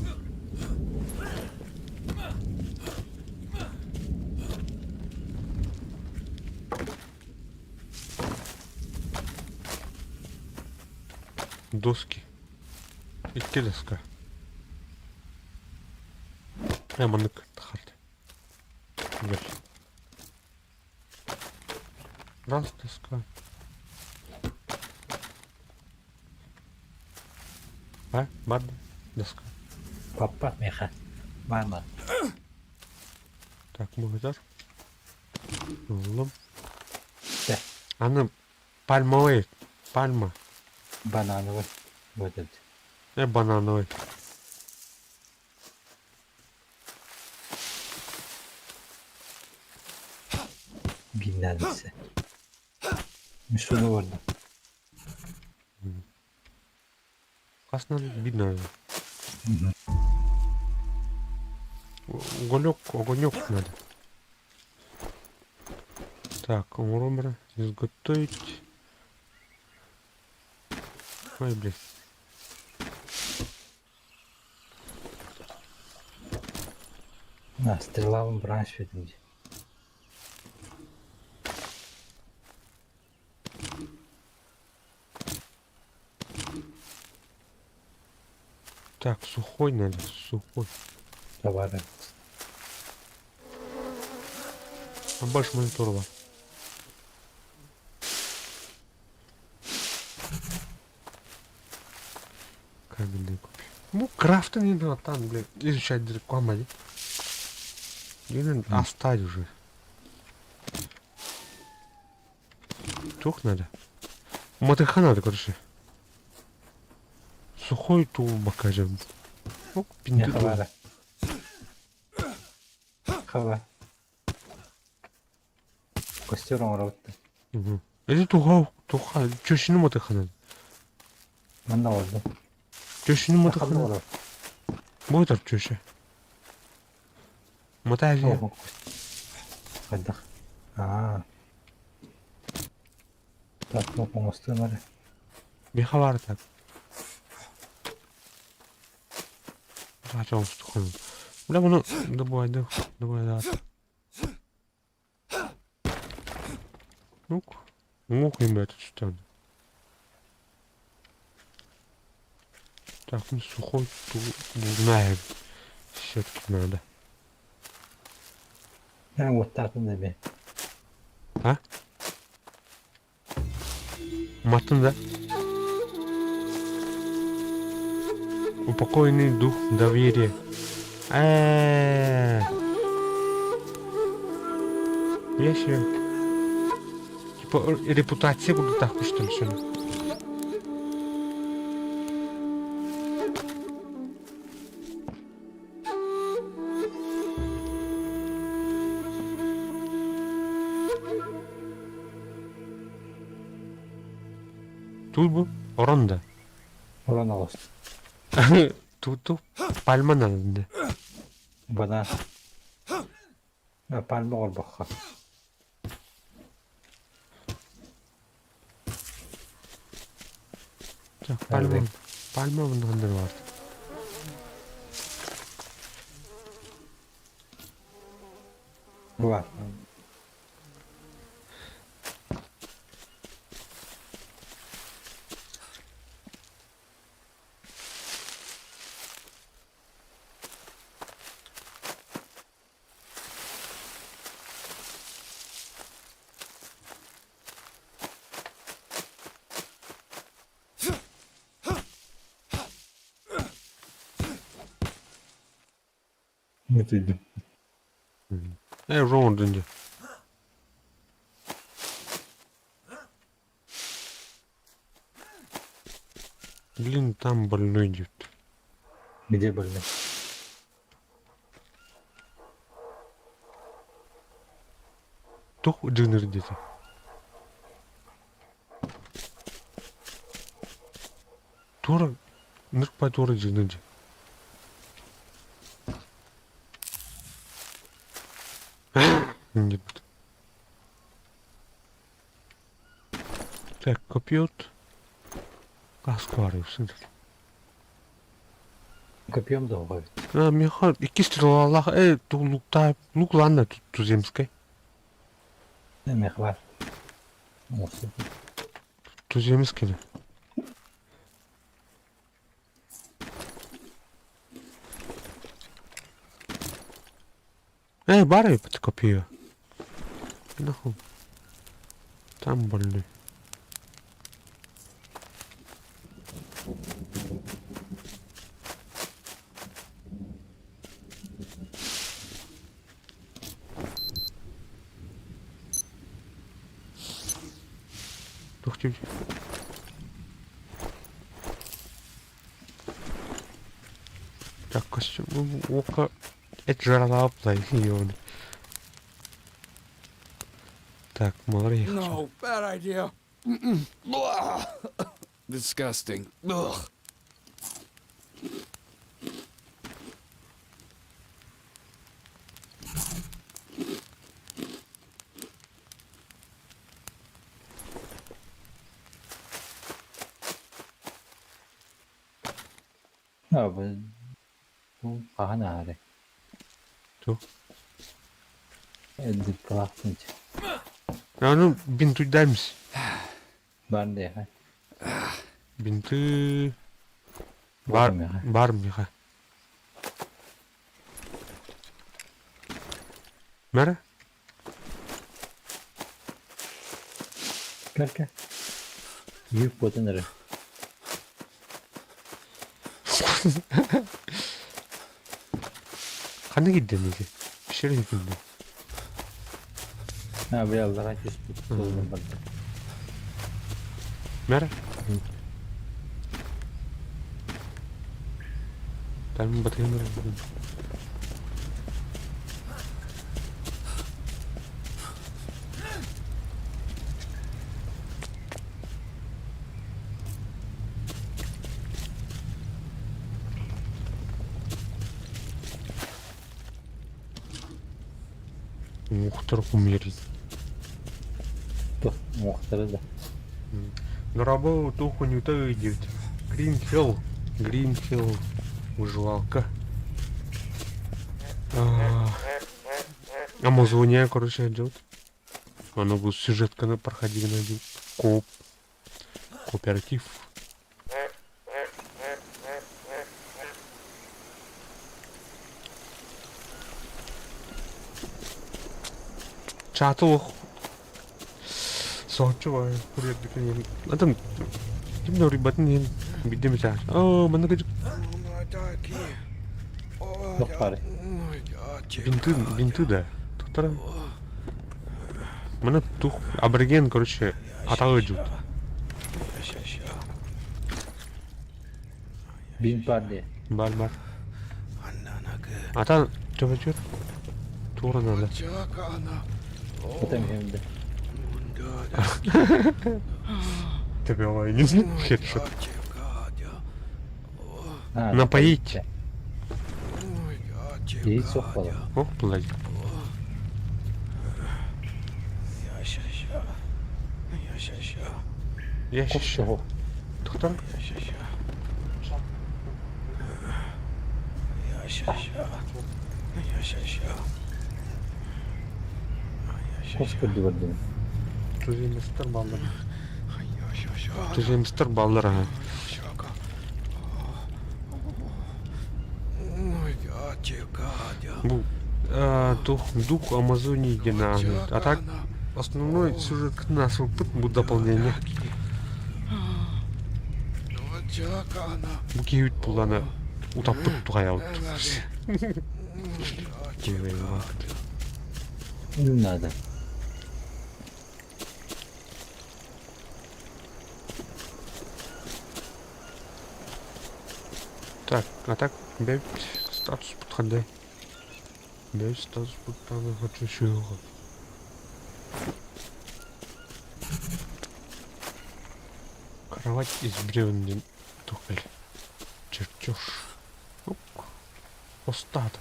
Доски. Икки доска. Мынык тахарт. Гel. Раз доска. Бар доска. Папа, меха. Мама. Так, мыгызар. Oğlum. De. Ana palmovый. Пальма. Банановый. Вот это. Банановый. Binlercesi. Şunu vurdu. Классно видно. Огонек надо. Так, умромра изготовить. Ой, блин. На, стрела в бранш видите. Так, сухой надо, сухой. Товары. А больше монитор var. Кабельный купи. Ну, крафта не надо там, блин, изучать рекламу. Или оставь уже. Çok надо. Мотыха надо, короче. Сухой ту bakacağım. Ну, Ne пинды. havara. Hava. Костер оралды. Угу. Это туха. Чөшінің мотыха надо. Мында орды. Чөшінің мотыха Хада надо. оралды. Бой тарп чөші. Мотази. Хайдах. Так, ну помосты надо. Беха var так. Açalım tutalım. Bile bunu добывайdık. Ну-ка. Мухаем этот стан. Так, ну сухой знаем. Все-таки надо. Вот так надо be. А? Матын да? Упокойный дух доверия. Я себе. Типа репутация буду так что ли сегодня. Тут bu oranda. Урон алысты. Тут пальма надо. Бана. Пальма орбаққа. Так, пальма bundan var. Var. Ne duydum? Уже он дынде. Блин, там больной идет. Где больно? Тух джинер где-то. тура ныркпай тура жерден же. Нет. Так, копьет. Каскарый, Копьем добавить. А, Михаил, и кистрила Аллах, ту лукта, лук ладно, тут туземской. Мехвар. Olsun. Туземской. Барай под копье. Нахуй. Там больной. Ух ты. Так, костюм. Око. Это жарова плохие. Так, смотри. No, bad idea. Blah. Disgusting. Ugh. Bu bahane hali. Что? Dikkatli. А ну, бинты дамся. Ben de ha. Бинты. Var mı ya? Бар Миха. Мера? Gel. Büyük botanları. Қандай gidiyorsun Ege? Bir şey yapayım ben. Ha biraz daha küs tutuldum ben. Мера? Там батарея разбудим. Muhtar умерить. Dur, muhtarı da. На работу хуйню-то идет. Гринхилл. Гринхилл. Выживалка. Амазония, короче, идет. Она будет сюжетка на проходить найдет. Кооператив. Чатал. Сочуваю. Привет, бикини. А там... Kim de oraya batın diyelim. Bildi mi sen? Bana gıcık. Yok bari. Бинты, да. Туктара. Mana тух абориген, короче, атаğı идет. Bin pardi. Бар. Ата, чё? Тура надо. Потом hem de. Тебе лайнин. Хедшот. Ha, Напоить. İyi sokmalı. О, блядь. Я Çok щас. soğuk. Туктар. Koskoca gördüm. Tuzemistер балдар. Tuzemistер балдар. Bu дух Амазонии генеральный. А так основной сюжет нашего путь будет дополнение. Bu keyif bulanı utapıp tuhaya oldu. Nerede? Так, а так, бэйб статус подходи. Бэйб статус подходи, хочу чего. Кровать из бревен. тухали. Чертеж. Ук. Остаток.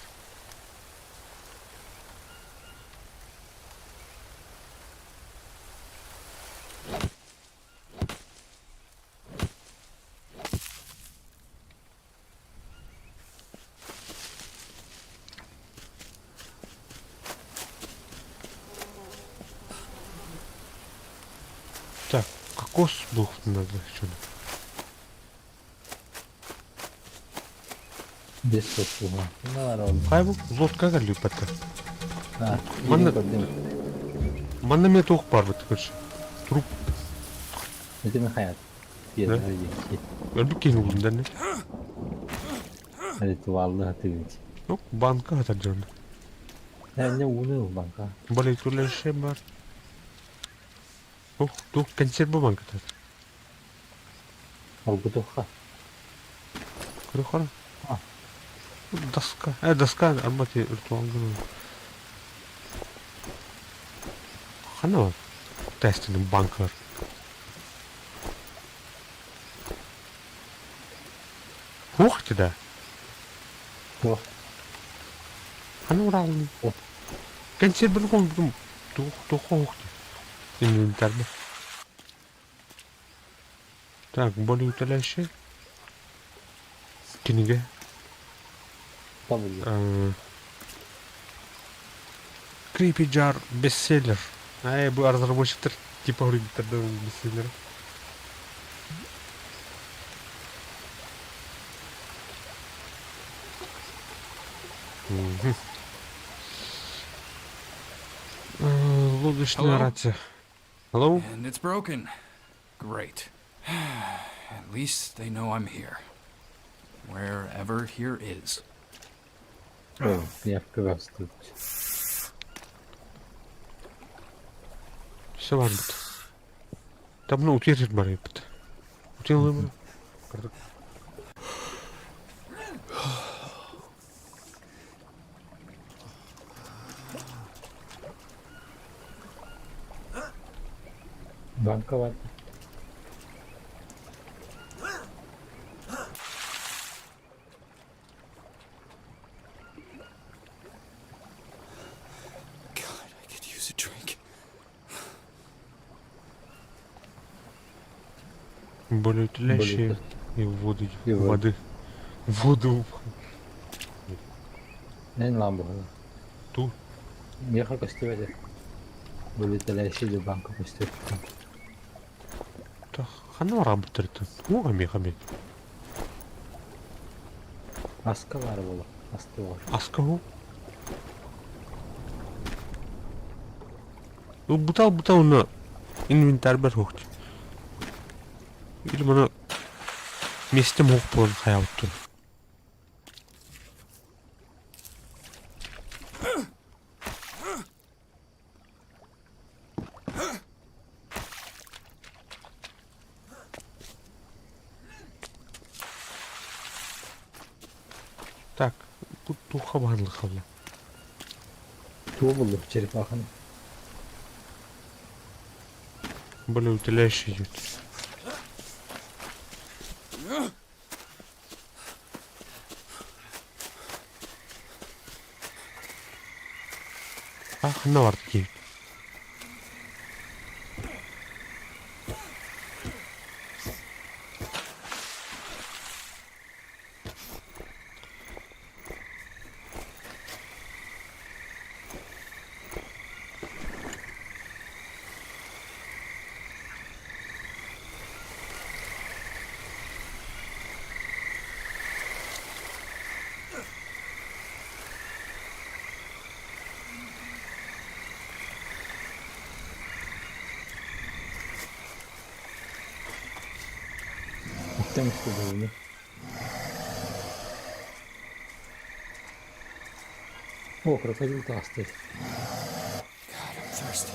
Так, кокос бух надо что-то. Без сотуга. Народ. Хай bu лодкага липата. Ha, Bana- iyi gördüm. Bana met ох бар бит көрші. Труп. Это мой хаят. Нет, Да? подожди. Ölüp kendi bulundan ne? Это vallahi hatırlıyorum. Yok banka atar canım. Ne unut banka. Böyle türlü şey var. Oh, dur konserve banka atar. Al bu toka. Kırık var. Ah. Daska. Daska armati ritual günü. Хана var. Testinin banklar. Hoogte daar. Yok. Хана уралны. О. Консерве gewoon toch hoogte. Inventar be. Так, более утоляющие. Книга. Tabii. Creepy Jar bestseller. Bu разработчиктер типа оригинального бестселлера. Лодочная Hello? рация. Hello? And it's broken. Great. At least they know I'm here. Wherever here is. Я в красную. Все var bit. Tam ne uçuyor bari bit. Uçuyor mu? Banka var. God, I could use a drink. Более утоляющие и воду. И воду. Воду. Ne lan bu? Ту. Yaha gösteriyor. Böyle telaşıyla banka gösteriyor. Так, хана работает. Ну, ами. Aska var bu. Aska var. Аскаву. Ну, бутал на инвентарь бар хоогч. Или мана месте мог болон хаявтын. Так, тут туха барлық хавла. Tuğ bulduk черепаханы. Более утоляющий идет. Ах, на вартки. Gittim işte böyle. О, крокодил толстый. God, I'm thirsty.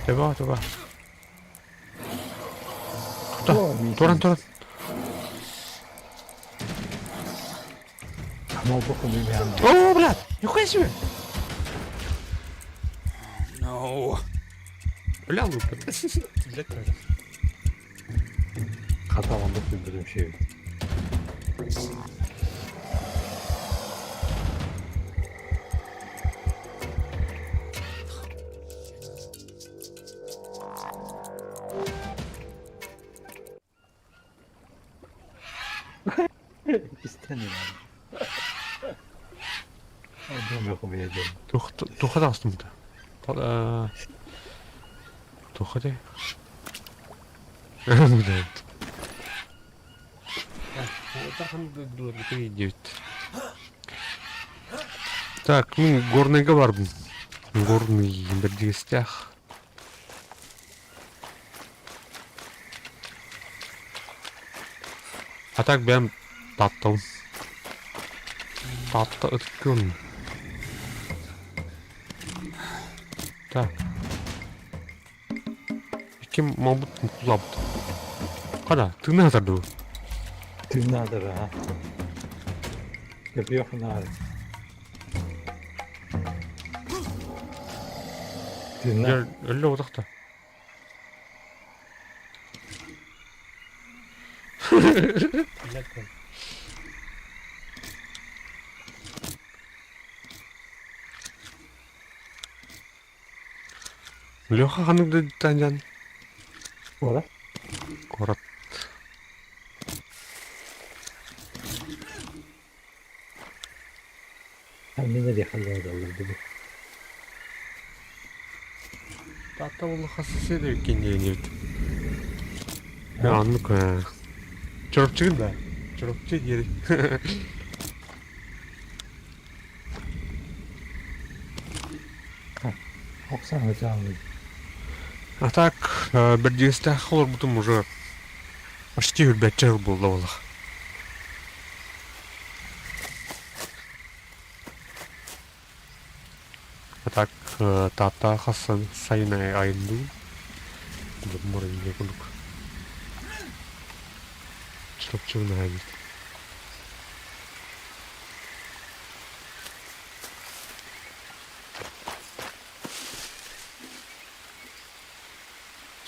Теба. О, Туран. Ama bakın bir yan. О, блядь, нихуя себе! No. Öyle aldım. Katalandık bir şey. İstemiyorum. Adam okumayacağım. Тоқта астымда. Тоқта де. Блядь. Так, мен горныйға бардым. Горный бір дегістях. А так бәм таттым. Татты үткін. Так. Ким мабут kullandı. Kada, tığ ne atardı bu? Tırnadır ha. Yapıyor falan. Tırnak. Ya öyle odakta. Леха ханымды танжан. Ora. Город. Hem ne diye halde olurdu bu. Тата бол хассе де кине нэрд. Я аннык. Чорчиг да. Чорчиг яри. Оксана hocam. А так, бір дегісті ақылыр бұтым уже почти үлбәтчі жыл болды олық. А так, тата қасан сайынай айынду. Бұл мұрын не күлік. Чырып-чырын айын.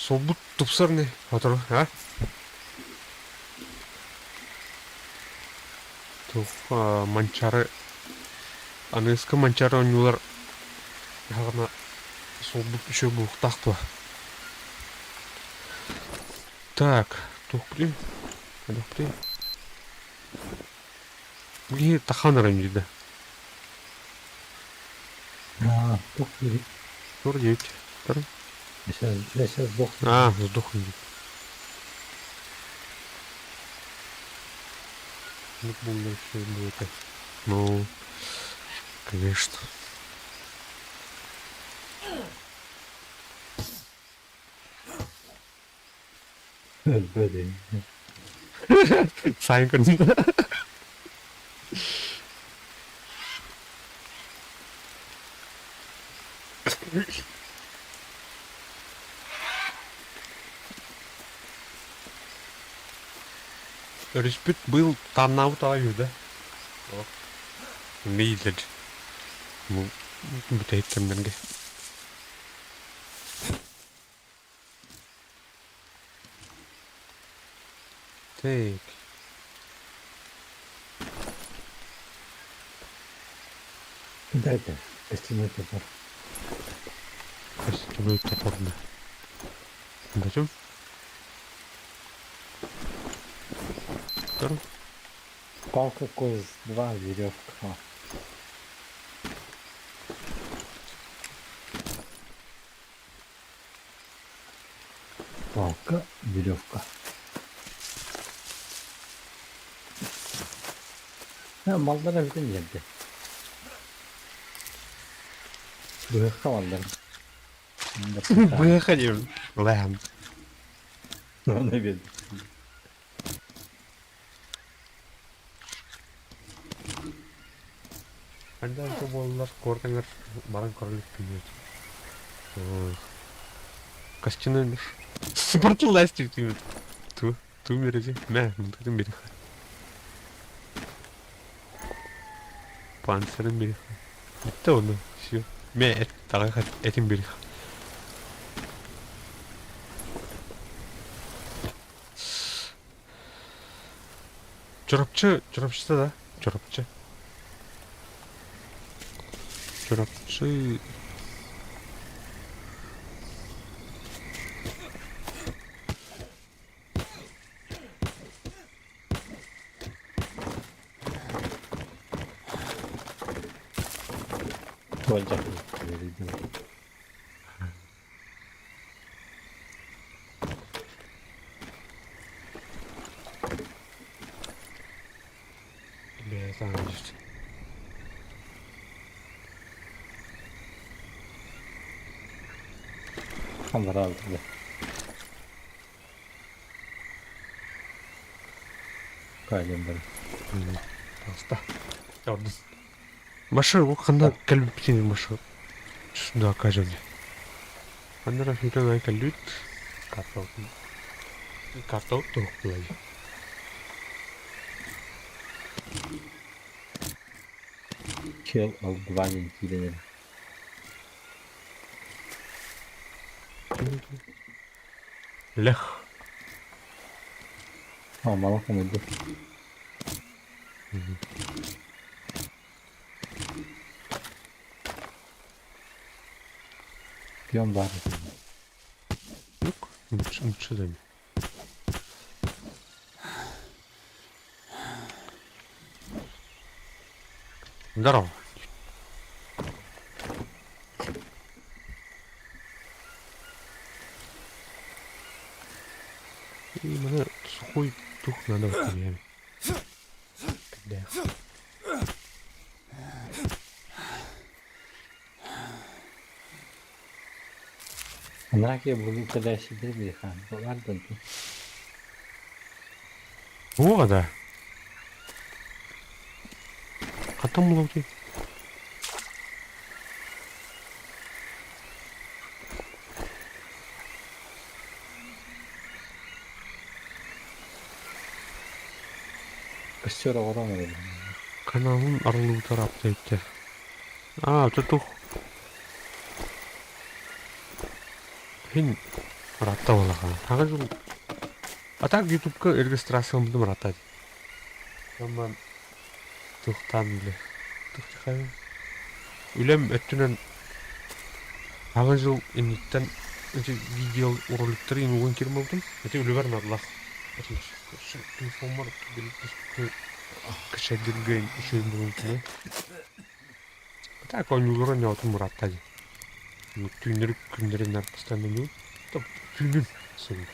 Сол бұт тұпсыр не? Отыр, а? Тух, манчары... Аныңызғы манчары ойнулар... Яғына... Сол бұт үші бұқтақты. Так, тух білем. Адық білем. Бұлі тақаныр өңдейді. Тух білем. Тұр дейт. Тұрым. Я сейчас сдох. Сдохнет. Ну, помню, что это. Ну, конечно. Böyle. Saygın. Респект был там на утаю, да? Мейлер. Ну, бітейт кімдерге. Так. Дайте. Костяной топор. Костяной топор, да. Зачем? Второй. Палка коз 2, веревка. Палка, веревка. Mallara bütün geldi. Bırak malları. Выходим. Ладно. Ona bir. Anda itu bollar korkanlar barang korlik punya. Костяной нож. Спорту ластик ты. Ту мерзи. Мә, мынтыдын бери. Панцирын бери. Бітті оны. Все. Мә, тағы этим бери. Чорапчы да. Чорапчы. Olacak. Бесаң işte. Kamera aldı. Kaydım ben. Таста. Жордон. Машина оққанда кәлбіп біткен машина. Шында кажем. Андара фитон кәлбит. Картау тоқ бұлай. Kill aldı vanin kilenir. Лех. Mama koydu. Piyon var. Yok. Мчи да ми. Здорово. И мне сухой дух надо в это время. Когда? Anaki bunu telaşidir bir han. Var da. О, да. А там логи. Kışçora oramıyor. Kanalın aralığı tarafta etti. Tutuq. Хин рата болған. Тағы жыл. Так YouTube-ка регистрациямды рата. Аман тұқтан біле. Тұқтықай. Үлем өттінен тағы жыл инеттен видео роликтері инуғын керім болдым. Өте үлі бәрін адылақ. Телефонмар кішәділген үшеуін болған кіне. Так ойнуларын яутын рата. Түйінірік күндерін арпыстан меню. Топ, түйінін сен.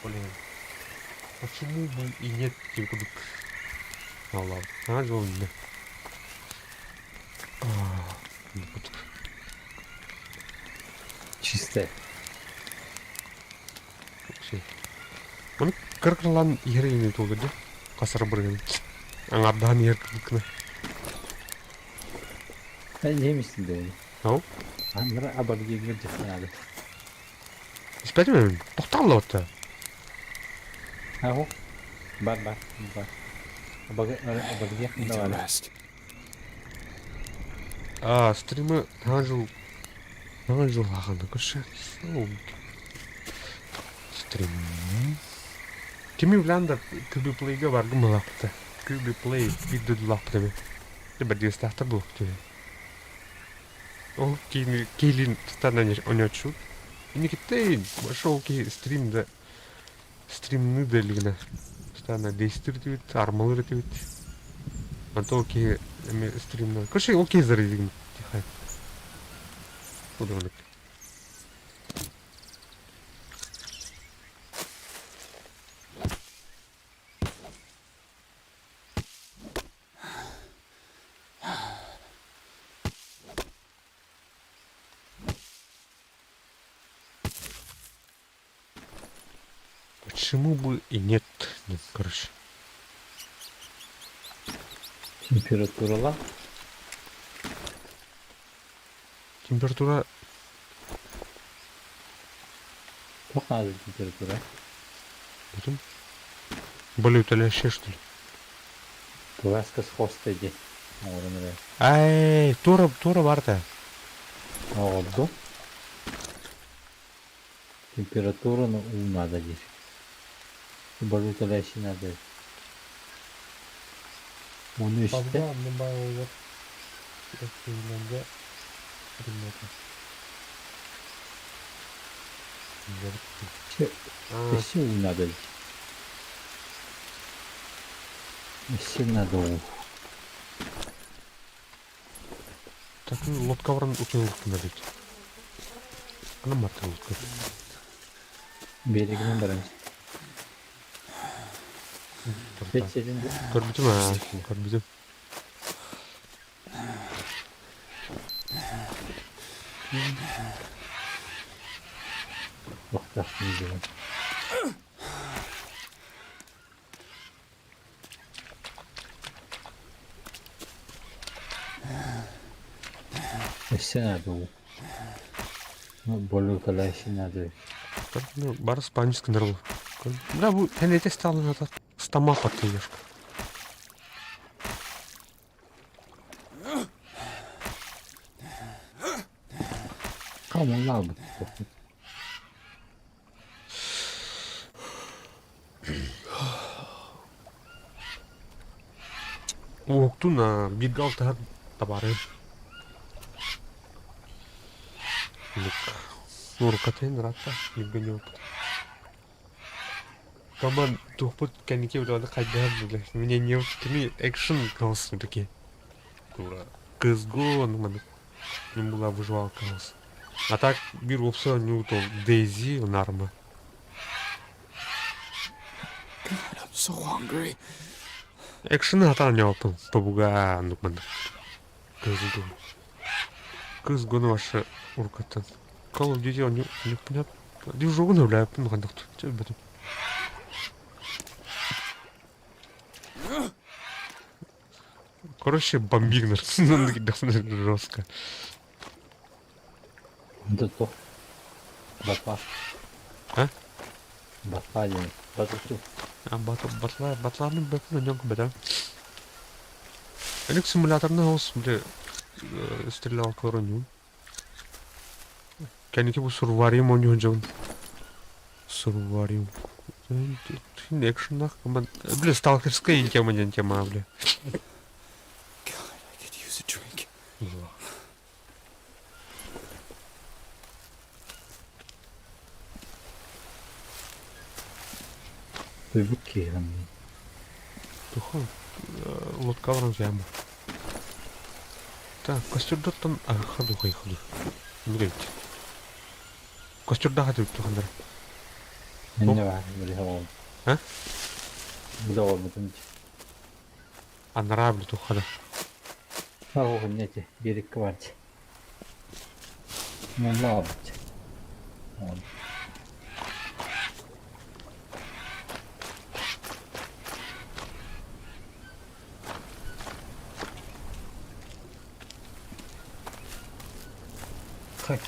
Блин. Почему бы и нет типа ладно. Жол не. Чисто. Şey. Onu kırkırlan yere iniyor oldu da. Kasar bırgın. Аңардан yer kırkını. Ben yemişsin de. Ау? Anlara abadiye gidecek herhalde. İspetmem. Toxtallı otta. Ha o. Бар. Abadiye Need de to var. rest. Стримы жаңа жыл ағаны көрші. Стрим. Кеми біләнді Кубиплейге барғым лапты. Кубиплей видео лапты бе. Бір дестақтыр бұл өкті. Ол кейлін тұтанан ойнатшы. Ені кеттейін. Башы ол кей стримді делігіні. Тұтана дейстір дейт, армалыр дейт. Антол кей стримді. Көрші ол кей зары дейгін. Тихай. Удовлек. Почему бы и нет? Нет, короче. Температурала. Температура Çok az температура. Потом более утоляющая, что ли? Кваска с хостеди. Орыныры. Ай, тура барда. Oldu. Температураны надо здесь. Более утоляющий надо. Onu Fazla işte annem bayağı olur. Eskilerinde bilmiyorum. eşi oynadı. Eşi надо. Takım лодка баран укелуктunda дейт. Анан мартын лодка. Берегінен барамыз. Бет жерінде. Көрбүтүм көрбүтүм. Тоқтасын деген. Eşi надо. Болюкалар eşi надо. Барыс по-английски нырыл. Бля, бу тенете стал назад. Стома подтыешь. Камон bu. Октуна бирге алтар табары. Нуркатен рата бирге опыт. Команд тухпут кенеке улады кайдаар деле. Мне не уткими экшен калсын таки. Тура. Кызго нуманы. Не была выживалка калсы. А так бир опса нютол Дейзи нарма. God, I'm so hungry. Экшен хатар не опыл. Побуга нуманы. Кызго. Кызго ваше уркатан. Call of Duty он не понятно. Дижогун являет ну кандакт. Че бету. Короче, бомбигнер. Ну, такие жестко. Это то. Батла. А? Батла değil. Батла. А батларның бәкі нөң бәді. Әлік симуляторны ауыз біле стрелял көріню. Кәнеке бұл сурвариум ойнуын жауын. Сурвариум. Түйін экшеннақ. Біле сталкерская тема тема, біле. God, I could use a drink. Выки. Тухон. Лодка вран яму. Так, костюрдаттан... ходу. Не гейте. Костюрда ходу, тухандар. Ne var böyle hava? Ha? Bu da olmadı. Анарабли тухада. Ha o ne ki? Bir iki var. Ne oldu?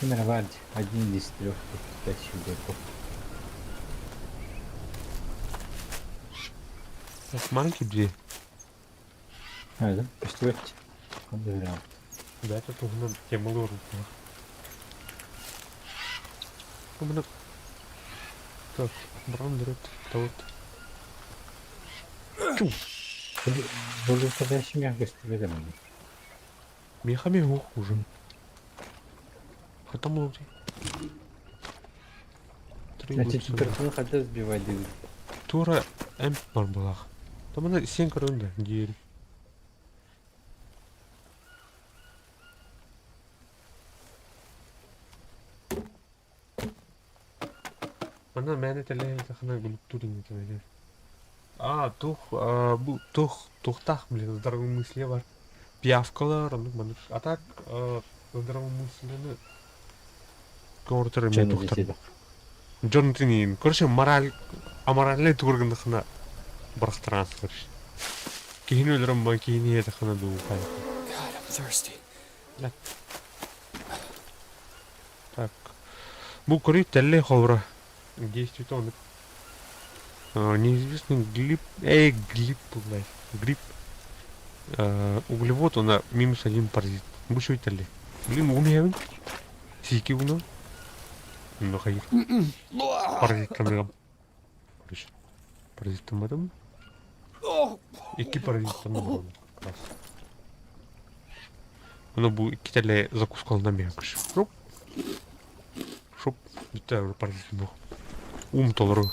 Камера варди. Один из трех. Пять чудаков. Маленький бди. Да? Постойте. Вариант. Да, это тухна темалы руку. Умна. Так, бран дырет. Тавот. Burada arkadaşım ya gösterelim. Мехами его хуже. Хотя молоді. Значит, температуру хотя сбивать. Тура әмп бар болақ. Там ана сен көрінді, дейін. Ана мәні тәлі қана гүлік турин екен. Бұл тұқтақ, блин, здоровый мысли бар. Пиявкалар, а так, здоровый мыслені көртірі мен тұқтар. Джонатин, короче, аморальный тургындықына бұрақтыран, короче. Кейін өлірім ба, кейін еді қана ду қай. God, I'm thirsty. Так. Бұл көрей тәлі қауыра. Действует он. Неизвестный глип. Глип, блядь. Гриб. Углевод, он -1 паразит. Бұл шой тәлі. Блин, умеем. Сики уна. Ну, хайыр. Паразит камерам. Короче. Паразит тамадам. Iki паразит тамадам. раз. Ну, bu iki tane закускалынан беріңкіш. Шоп. Шоп. Бүйтті әуір паразитім бұл. Ум толыру.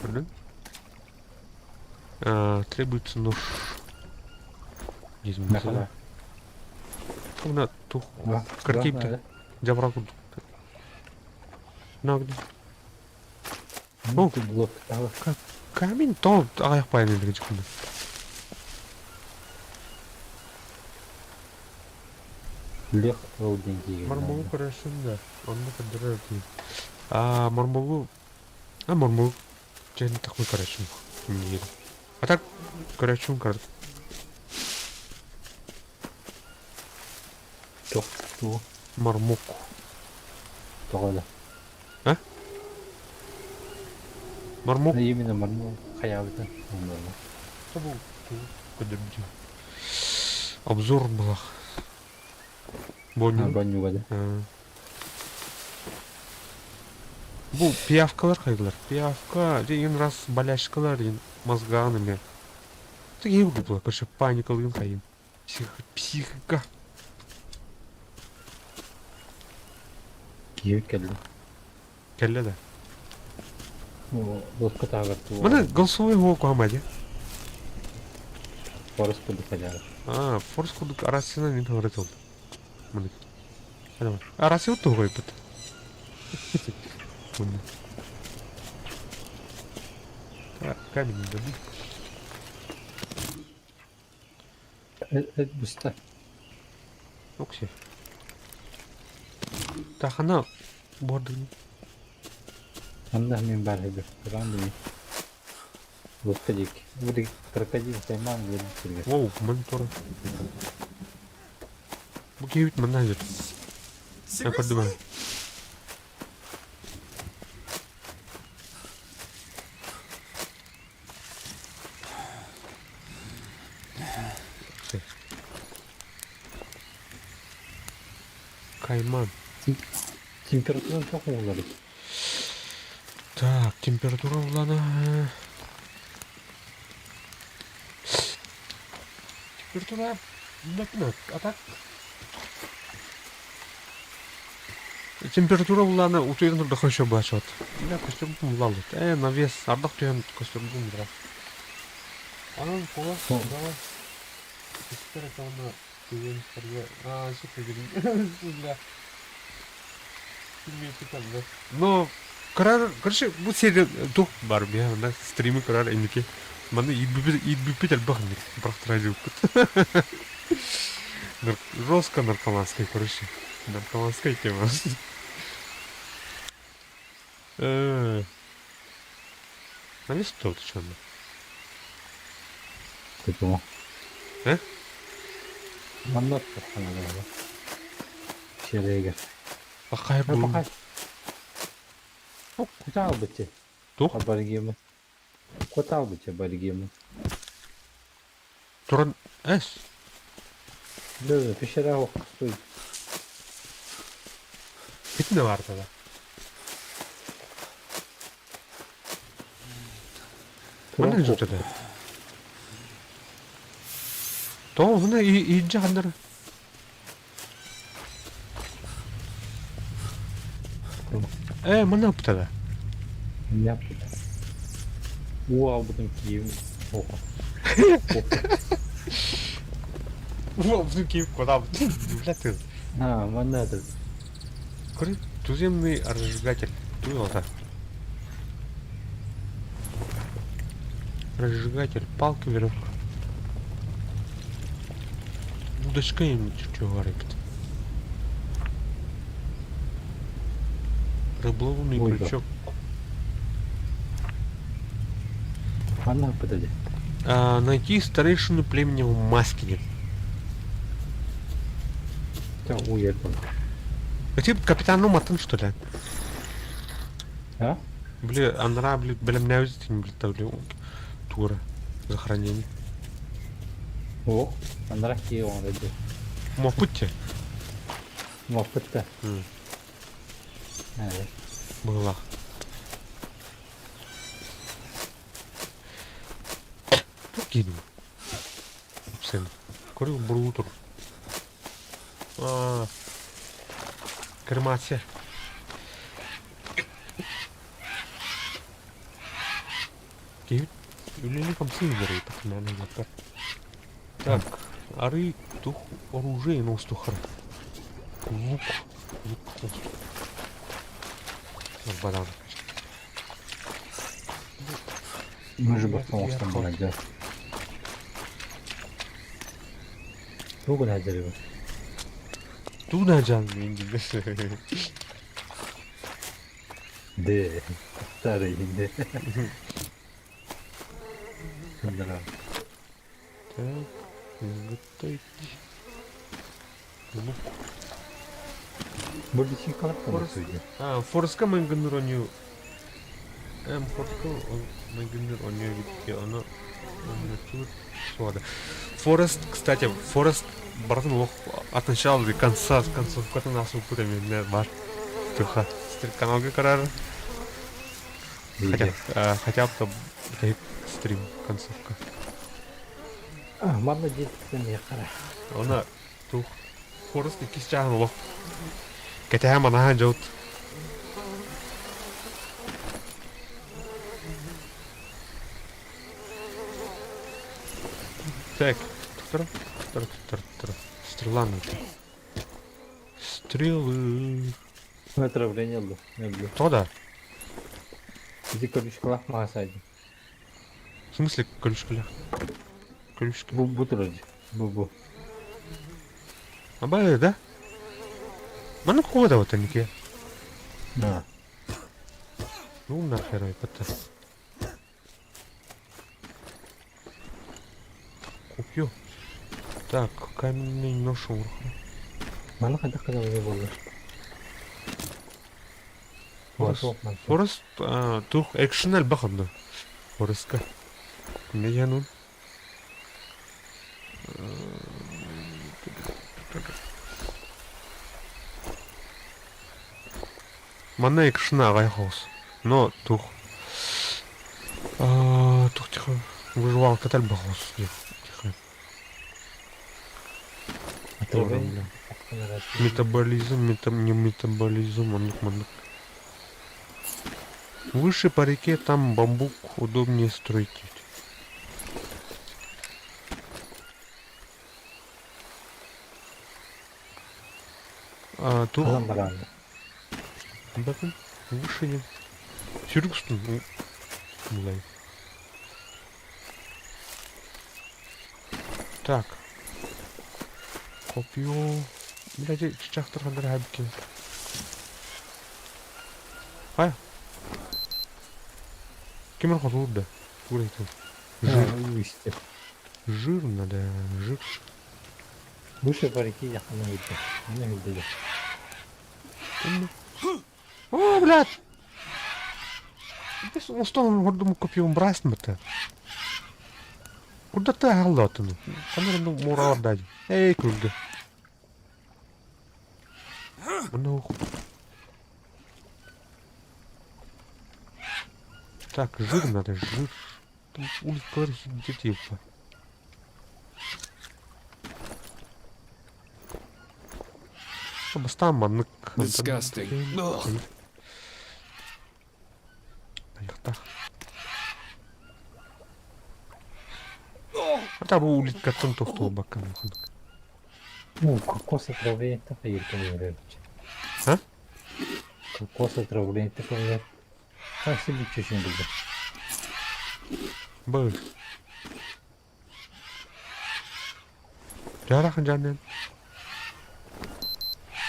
Көрдің? Требуется нож. Gezim mesela. Бuna тух. Кіркейіпті. Жабырақ ұлды. Мына где? Ну, ты блок. Давай. Камень тол аяқ байын ендігі жүкінді. Лех олденький. Мармолу көрәшінде. Онды кірдірі өтейін. Мармолу... Мармолу... Және тақмай көрәшім. Мені еді. А так көрәшім көрдік. Жоқ, ту. Мармок. Тоғады. А? Мармок. Именно мармок. Хаябыды. Бұл көдірді. Обзор бұлақ. Боню. Боню да. Бұл пиявкалар қайдылар. Пиявка деген раз боляшкалар деген мозганы мен. Тіге бұл бұла. Көрші паникалығын қайын. Психика. Киевик келді. Келді да. Досқа тағырту. Мұны голосовой ол қоймады. Форс күдік қажағы. Форс күдік арасына мен тағырет олды. Мұны. Арасы өтті ғой бұд. Мұны. Камень дады. Бұста. Оксе. Тахана бордың. Анда мен бар еді. Бұранды мен. Досқа дек. Бұды крокодил тайман көрді түрге. Оу, мұны торы. Бұл кеуіт мұнда жүр. Я подумаю. Кайман. Температура çok mu olur? Так, температура уланы. Температура накнак, а так? Температура уланы утырын тұрды қойшы башот. Я костюм улалыт. Навес, ардақ түйен костюм бұлдыра. Анан қола, давай. Истер атауына түйеністерге. Шықы но короче bu серия дух бар бия анда стримы көрөр эндике мана идбипит албахни брахтражу жестко наркоманская короче наркоманская тема навес тот что Почему? Мандат қана да. Шерегер. Пақай бұл. Пақай. Құтал бітте. Тух? Баргемі. Құтал бітте баргемі. Тұрын әс. Да, пешера оқ стой. Бітіне бар тада. Мұны жүр тада. То, мұны үйінже қандары. Мұны бұтады. Не yaptı? Уау, бұдың киеві. Опа. Бұдың кейіп қода бұтады. Манады. Көрі, туземный разжигатель. Туйлата. Разжигатель, палка, веревка. Удочка им чуть-чуть говорит. Рыболовный Ой, да. крючок. Она, подожди. Найти старейшину племени в Маскине. Уехал. Типа капитану Матан, что ли? А? Бля, она, бля, меня взять, бля, тавли тура захоронение. О, она рахи он ради. Мопутте. Мопытта. Была. Тут кинул. Сын. Көрі бұру тұр. Кремация. Кейт, үлелі комсың берей, так, мәні жаттар. Так, ары тух оружие ностухар. Лук. Барбадан. Мы же бахнулся на радио. Руку на дерево. Туда жан менде. Де. Старый, де. Да. Так, готовить. Лук. Burada şey kalıp mı söyledi? Forest'ka мен гыныр оню. Forest'ка мен гыныр оню битке оны чуть сода. Forest, кстати, Forest бартын лох от начала до конца, с концовка нас упутами бар. Туха. Каналга карар. Хотя бы стрим концовка. Мама детство не кара. Она тух Forest ikisi çağın lох. Кетеһе манаһа жаут. Так, стрела надо. Стрелы. Отравление было. То да. Иди колючка махасайди. В смысле колючка? Колючка. Bu turacı. Bu. Абай, да? Mana куда вот они ке? Да. Ну нахер это. Купил. Так, каменный нож урха. Mana kadar kadar ne olur? Forest тух экшенал бахадна. Forestка. Не янун. Мана экшена гайхос. Но тух. Тух тихо. Выживал каталь бахос. Тихо. Отравление. Метаболизм, не метаболизм, манук. Выше по реке там бамбук удобнее строить. Тух. Bakın выше не. Сюркстун. Мулай. Так. Копию. Блядь, чахтар хандар хабки. Ай. Кемер холодда. Курайте. Жир надо, жир. Выше по реке я не видел. Не видел. О, блядь! Біз ұстауын ғырдым көпеуін бұрайсын бұты. Куда ты ағылдатыны? Қанырынды мұралар дәді. Эй, күлді. Мұны оқу. Так, жир надо, жир. Там улиткалар хиндетей ба. Бастан маннык. Disgusting. Ugh. Аяқтақ. Ата бұл улиткаттың тоқтуы баққан. Ну, кокос отравление так и не вряд. А? Кокос отравление так и вряд. Как себе чуть-чуть было. Бұл. Жарақын жаннен.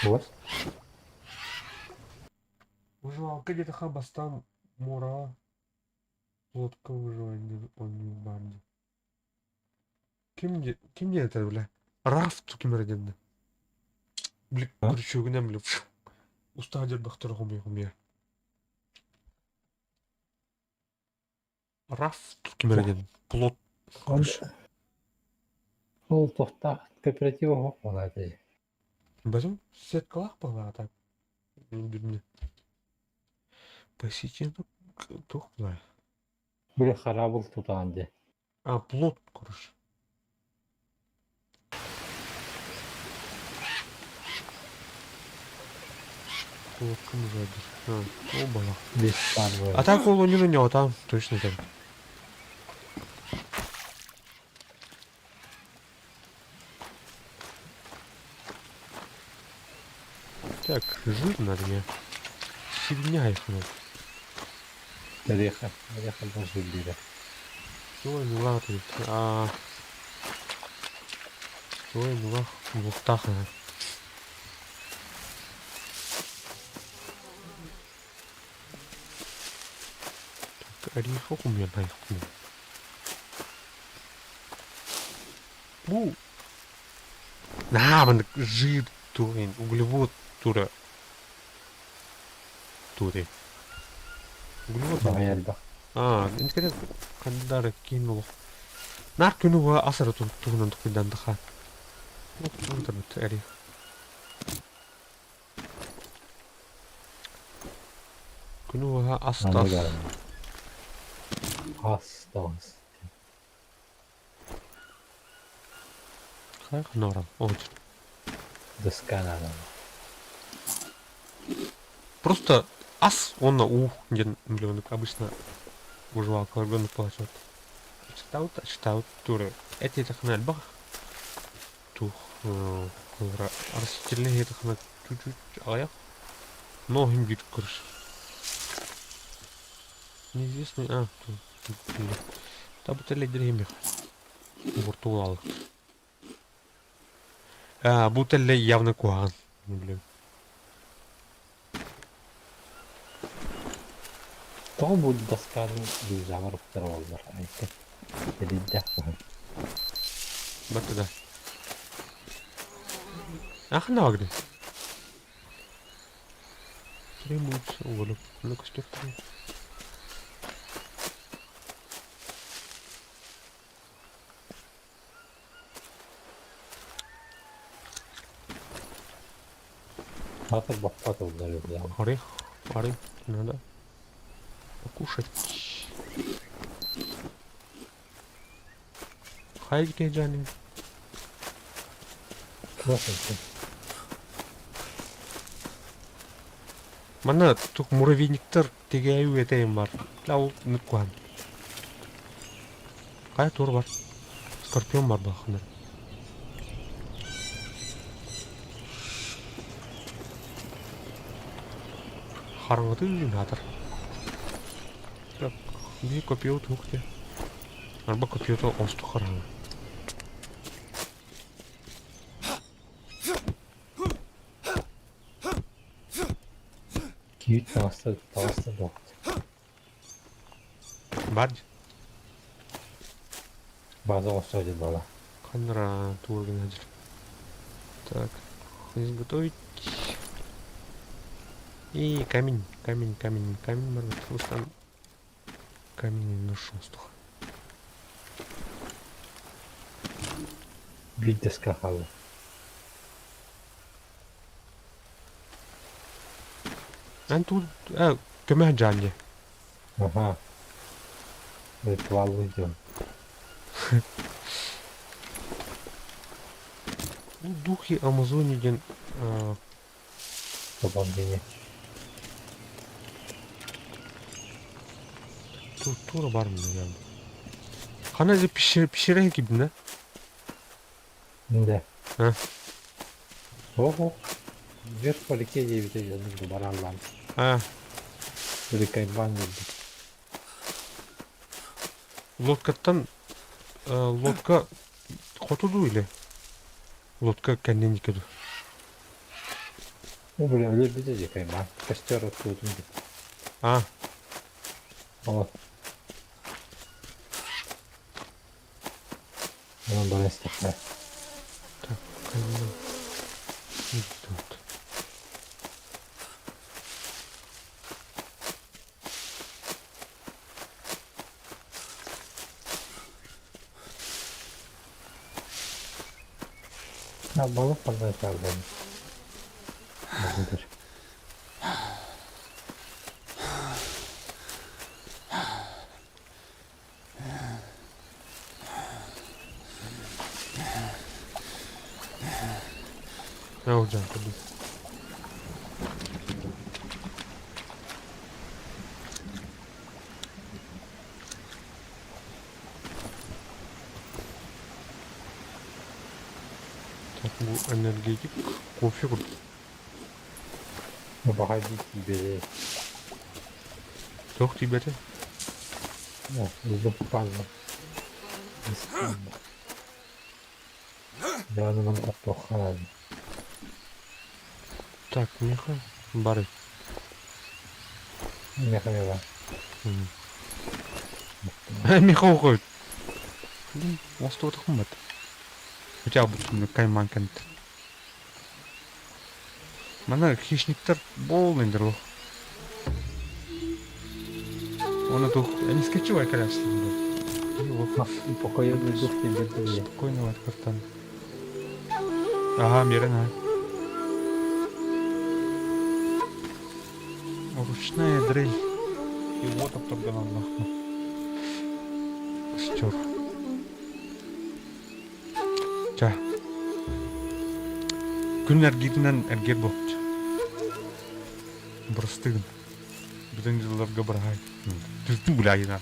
Вот. Выживалка где-то хабастан мура. Лодка выживания он не в банде. Кем не это, бля? Рафт кем родинда? Бля, крючугнем, бля. Устадер бахтер хуми. Рафт кем родинда? Плот. Ол тоқта кооператива оқмады әдейі. Бәзім сеткалақ бала так. Білмей. Посетен тоқ былай. Böyle harabıl tutan de. Плот, короче. О, кім жадыр? О, бала. Бес тан А böyle. так ол не отам, точно там. Так, жирно мне. Сильняй, ну. Реха должен бiri. Ой, ну ладно. Ой, ну ладно. Вот так. Орехов у меня найхну. Мын жир турин, углевод тура. Туре. Углевод. Mayalda. Енді керек қандары кинул. Нар күні ва асыры туғынан тұқидан дыға. Отыр бұт орех. Күні ва астас. Astas. Қай қанорам? Отыр. Досконально. Просто ас, он на где миллионок обычно уживал ребенок плачет. Читал туры. Эти так на альбах. Тух, растительные это на чуть-чуть аяк. Но им бит курс. Неизвестный, там это лидерами. Виртуал. Будто ли явно куан. Блин. То bu doskani düzamı rıptır olur. Ayke. Elinde. Баты да. Ах, нагры. Требуется уволок. Ну-ка, что ты? Hatır bakpat olur ya. Орех, надо покушать. Хайки Джани. Nasıl? Mana тук муравейниктер тегею етейм бар. Лау ныккуан. Кай тур бар. Скорпион бар бахыныр. Хараңғыты үйін атыр. Bir kopio tukte. Arba kopio to ostu хараңғы. Kiyut tavasta doğdu. Бар. Bazı olsaydı bala. Камера турген әдір. Так, изготовить. И камень бар. Просто камень нашел стух. Bir deska halı. Тут, көмек жанде. Aha. Ritual diyorum. Духи Амазониден. Babam beni. Тура бар мында yani. Қана же пішіре кебін, да? Ne? Ha. Oho. Bir polike diye bir şey yazıldı bana Allah'ım. Bir kayban oldu. Лодкаттан лодка хотуду или лодка кәннен екеді? Bu böyle öyle bir şey kayban. Kastör oturdum. Ama. Bunun bana istekler. Так, кәннен. Тут. Ya balık fazla çağırdım. Nedir? Ne olacak tabii. Так, bu энергетик. Кофе кур. Ну, погоди, тебе. Тох тебе-то. Да, запал. Я на нам отпахал. Так, Миха, бары. Не хрена. Миха уходит. Блин, у вас что-то хумат. У тебя будет кайман кент. Мана хищниктер полный дорог. Он это... Я не скачивай, конечно. Покоенный дух тебе дали. Спокойно, вот картан. Ага, мирно. Ручная дрель. И вот оттуда нахуй. Стер. Ча. Күн әргетінен әргер бопты. Бұрыстығын. Біздің жылларға бірағай. Түзді бұлайына.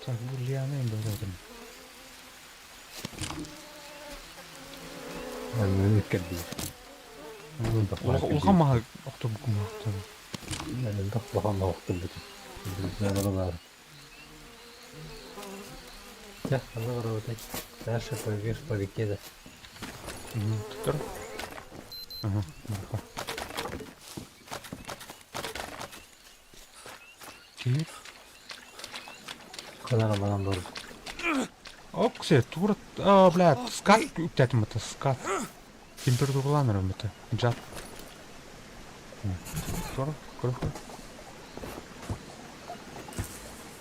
Так, бұл лияны енді ұрадым. Мемлекет değil. Олға маға оқты бүкім оқты. Yani bakma vakti bütün. Bizden oralar. Ya, Allah oralar. Дальше побежишь по реке, да. Тұттыр. Ага, бұрқа. Кейіп. Куда нам было? Оп, ксе, тура... блядь, скат үттәтім это, скат. Температураланырым это, джат. Тура, күріқі.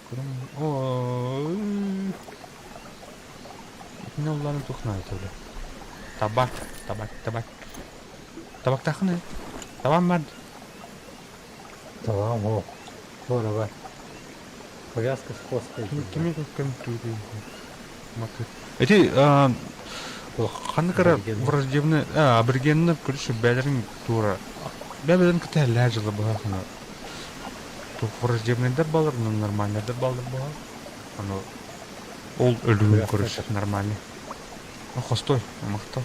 Күрім... Ооо... Не уланы тұқнайды, бля. Табак, табак, табак. Табак тақыны. Табан бар. Tamam o. Sonra bak. Повязка с хвостой. Кеме көккем түйді. Эти, қандықара враждебні, абіргенні күріші бәдірін тура. Бәбеден кіті әлі жылы бұға. Враждебнендер балыр, нормальнердер балыр бұға. Ол өлігін күріші нормальный. Хостой, мақтал.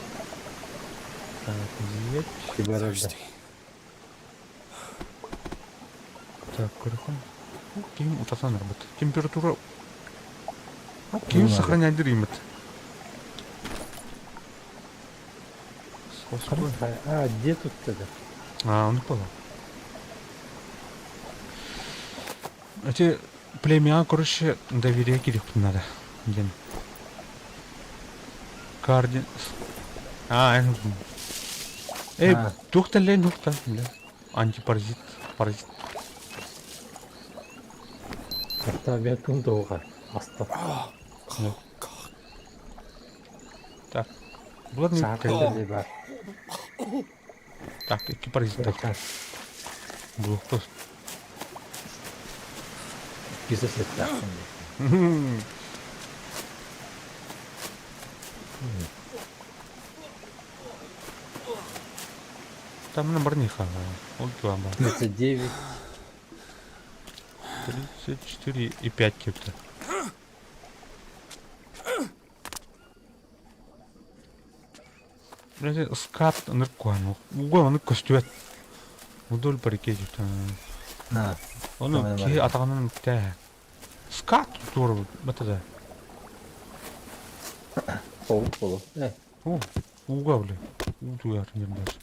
Thirsty. Так, көріқан. Кейін ұтасан әрбіт. Температура... Кейін сохраняйдыр емет. А, где тут это? Он понял. Эти племя, короче, доверие керек надо. Ген. Кардин... это... Тухта лень, тухта. Антипаразит. Паразит. Hatta bir yakın doğar. Hasta. Так. Ладно, Saatinde var. Так, iki parazit tak. Bu kız. Güzel setler. Там номер не хава. Вот два бар. 39. 34 и 5 кепті. Блядь, скат ныркуан. Угой оны көстүет. Удол парике жепті. Ha. Оны ке атағанын тә. Скат тур бітеді. Soğuk dolu. О, уга, бля. Утуяр нердер.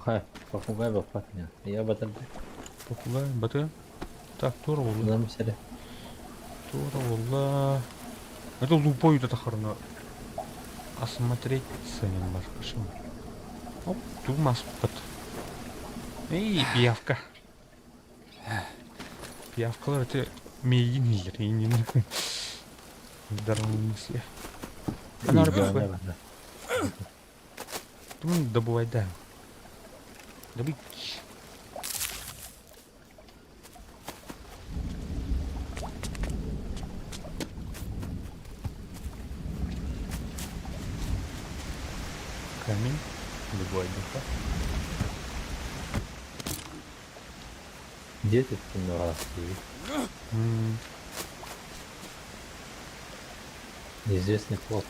Hay. Попугай бапат ya. Я батырды. Попугай, баты. Так, тура болу. Bundan mesele. Тура болу. Это лупой да тахарна. Осмотреть ценен бар. Кашым. Оп, тур маспат. Эй, пиявка. Пиявкалар это мейгин елер. Енен. Здоровый мысли. Она рыбка. Ну, добывай, да. Добыть. Камень. Любой духа. Где ты ну раз неизвестный плод.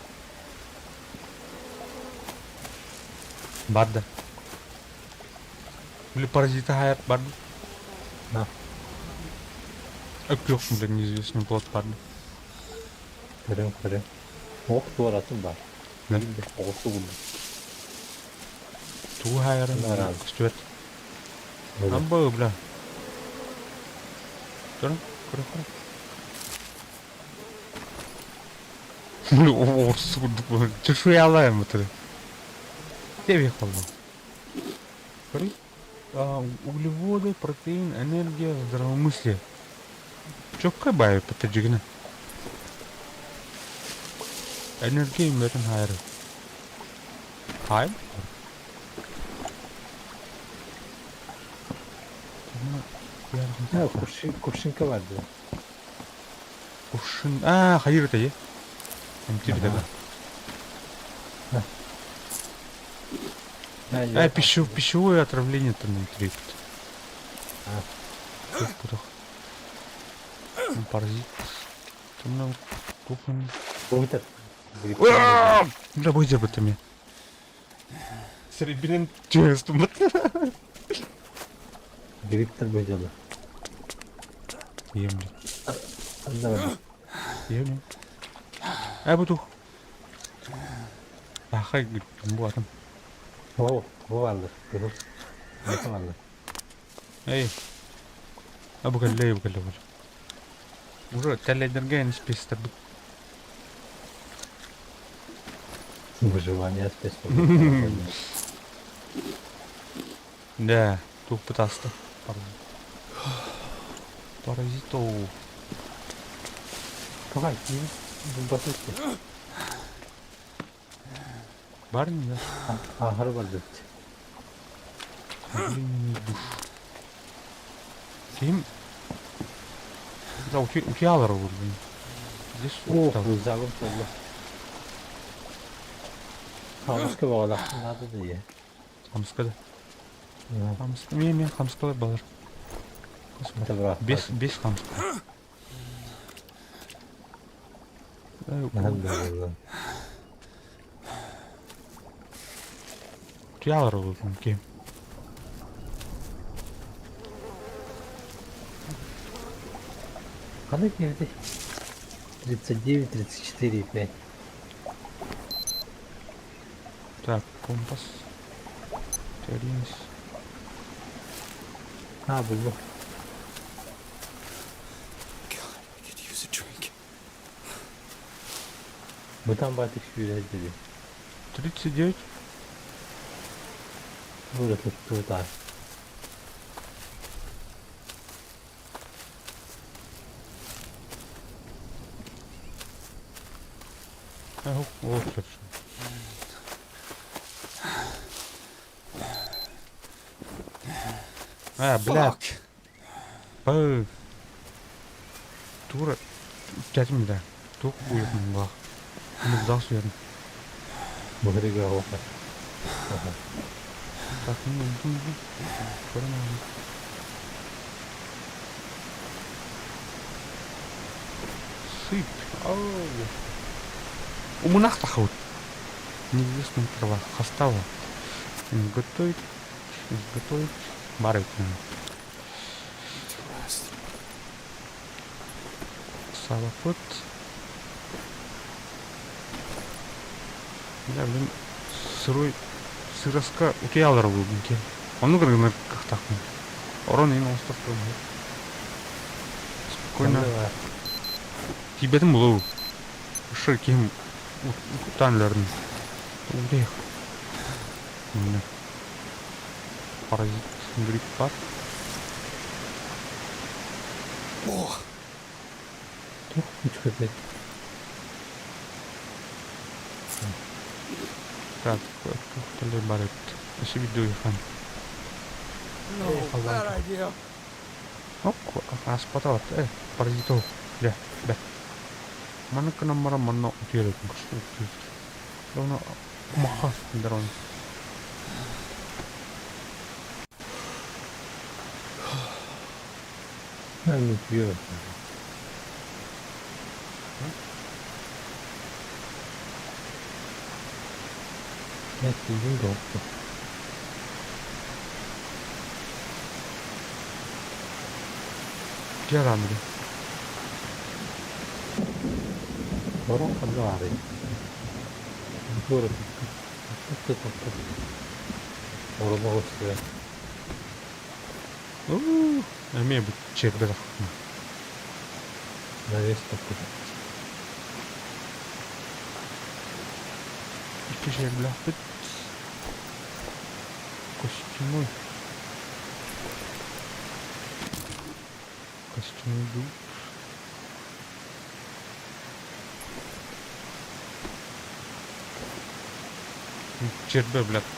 Барды. Или паразиты хайр барды. На. Yok mu da неизвестный плод барды. Көрем. Оқ туаратын бар. Ne? Енді оқты болды. Ту хайрын. Наран. Стюарт. Амбо, бля. Көрім. Орсы күрдік. Чешуй алайым бұтыры. Тебе қалды. Көрі? Углеводы, протеин, энергия, здравомыслие. Чокка бай патаджигіні. Энергия мерін хайры. Хайм? Куршинка vardı. Kurşun... hayır da ye. Emti bir de ben. Пищевое отравление там внутри. Там паразит. Там на кухне. Будет. Да будь забытыми. Серебряным честом. Гриптер böyle. Yemli. Anlamadım. Yemli. Bu. Hayır bu adam. O vardı. Kırık. Ne vardı? Ey. Bu geldi. Уже телеэнергия список. Выживание спецпрограммы. Да, тут пытался. Паразитов. Давай, басықты. Барни, да? Ahır vardı. Блин, душ. Ким? Да, утиялар olur. Здесь Uzağım solda. Hamıska bağlı. Nerede diye. Хамскада. Хамска. Мен хамскалар балар. Это брат. Без хамска. Утиялар olur ким? Қандай келді? 39, 34, 5. Так, компас. Теринс. Бұл. God, I could use a drink. Бұдан батып шүйрез деді. 39. Burada tuttu da. Вот хорошо. Блядь. Тура. Дядьми, да. Тук уйдем, бах. Не сдался, я. Бұғырыға оқы. Так, сыпь. Умынақ тақауыт. Неизвестный трава. Хастава. Изготовить. Барыть. Салапот. Да, блин. Сыроска утиялар был, блин. Он говорит, как так. Орон ең осты қылды. Спокойно. Тибетім бұл оу. Ұшы кем ұтанлардың. Ұлдех. Паразит. Грипп бар. Тух, үч көпет. Так, кто-то барет. Еще видео хан. No, bad idea. Спотоват. Паразитов. Да. Mana kena marah mana utira. Давно маха дрон. не пьет. Нет, иди робко. Gel lan biri. Orang kembali. Buruk. Tutup. Orang mau sih. Эми bu çevre bak. Навес такой. İki şey bile bit. Костюмы. Костюмы идут. Чербе, блядь.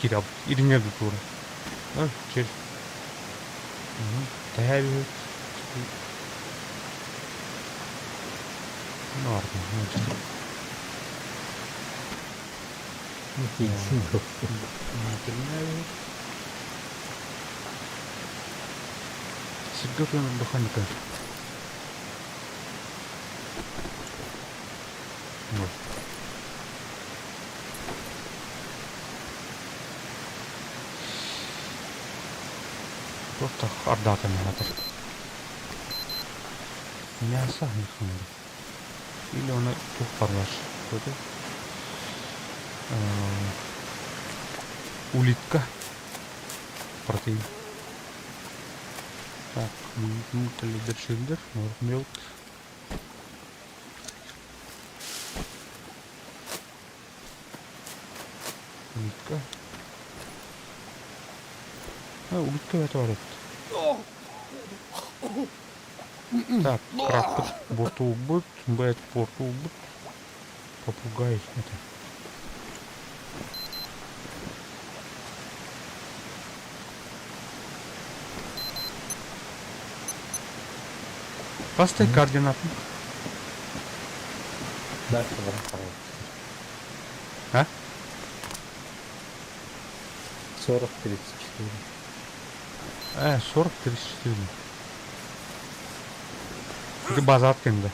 Кираб. Иринге тура. А, чер. Таяби. Норм. Сигурно механика. Вот. Просто хардатами надо. Мясо не хватит. Или он тут порваш. Улитка. Протеин. Так, лидер шильдер, мелк. Улитка. Улитка это варит. Так, краб борту убыт, бэт порту убыт. Попугай это. Поставь координаты. Дальше враховать. А? 40-34. 40-34. Это база откинда.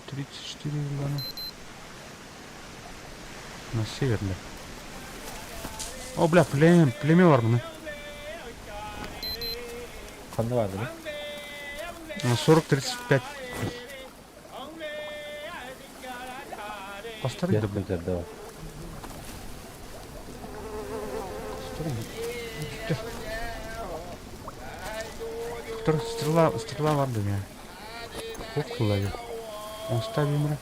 34 ладно. На север, бля. О, бля, племя var mı? Kanı vardı mı? 40-35. Постарый да, Где-то бля. где-то, да. Стрела vardı ya. Ok kullanıyor. Он ставим мра.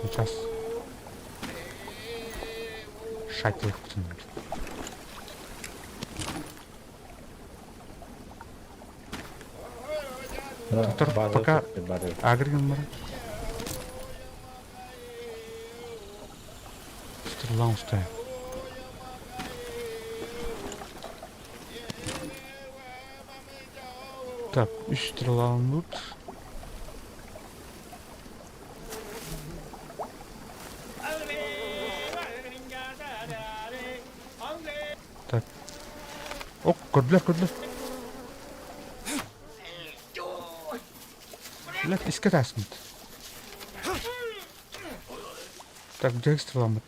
Сейчас. Шатил кто-нибудь. Тур, пока агреган мра. Стрела он ставит. Так, 3 стрела он тут. Так. О, gördüler. Блядь, искать асмит. Так, где экстраламет?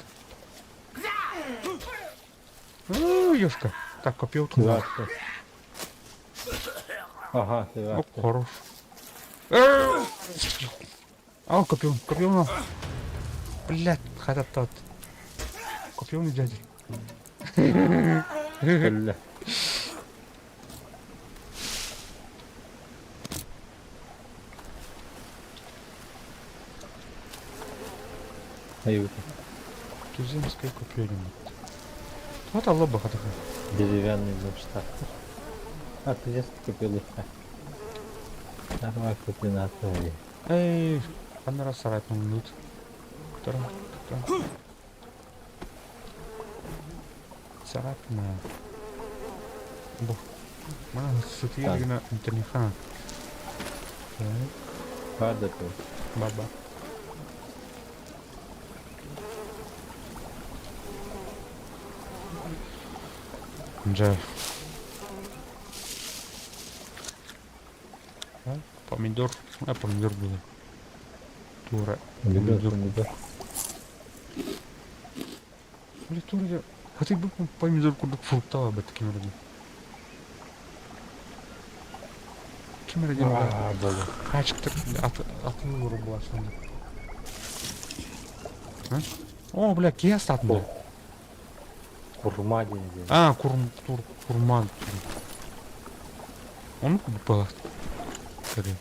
Ёшка. Так, копил туда. Ага, ты О, вахта. хорош. А, копил на. Блядь, хотят тот. Копил не дядя. Бля. Аюта. Туземское копье. Вот лоба хотя. Деревянный муштак. А, ты здесь купил их. Давай купи на твои. Эй, она рассарать минут. Кто? Царапина. Бог. Mana setia gina internetan. Ada tuh. Baba. Güzel. Ha, pomidor. Ha, pomidor bu. Tuğra. Помидор. Böyle tuğra. Hadi bu pomidor kurduk frukta var be kim öyle. Kim öyle diyor? Aa, böyle. Ha çıktık. Atını vurun bu aslında. Ha? O bля, kes atma. Kurma deneyeceğim. А, курман. Он был. Скорее.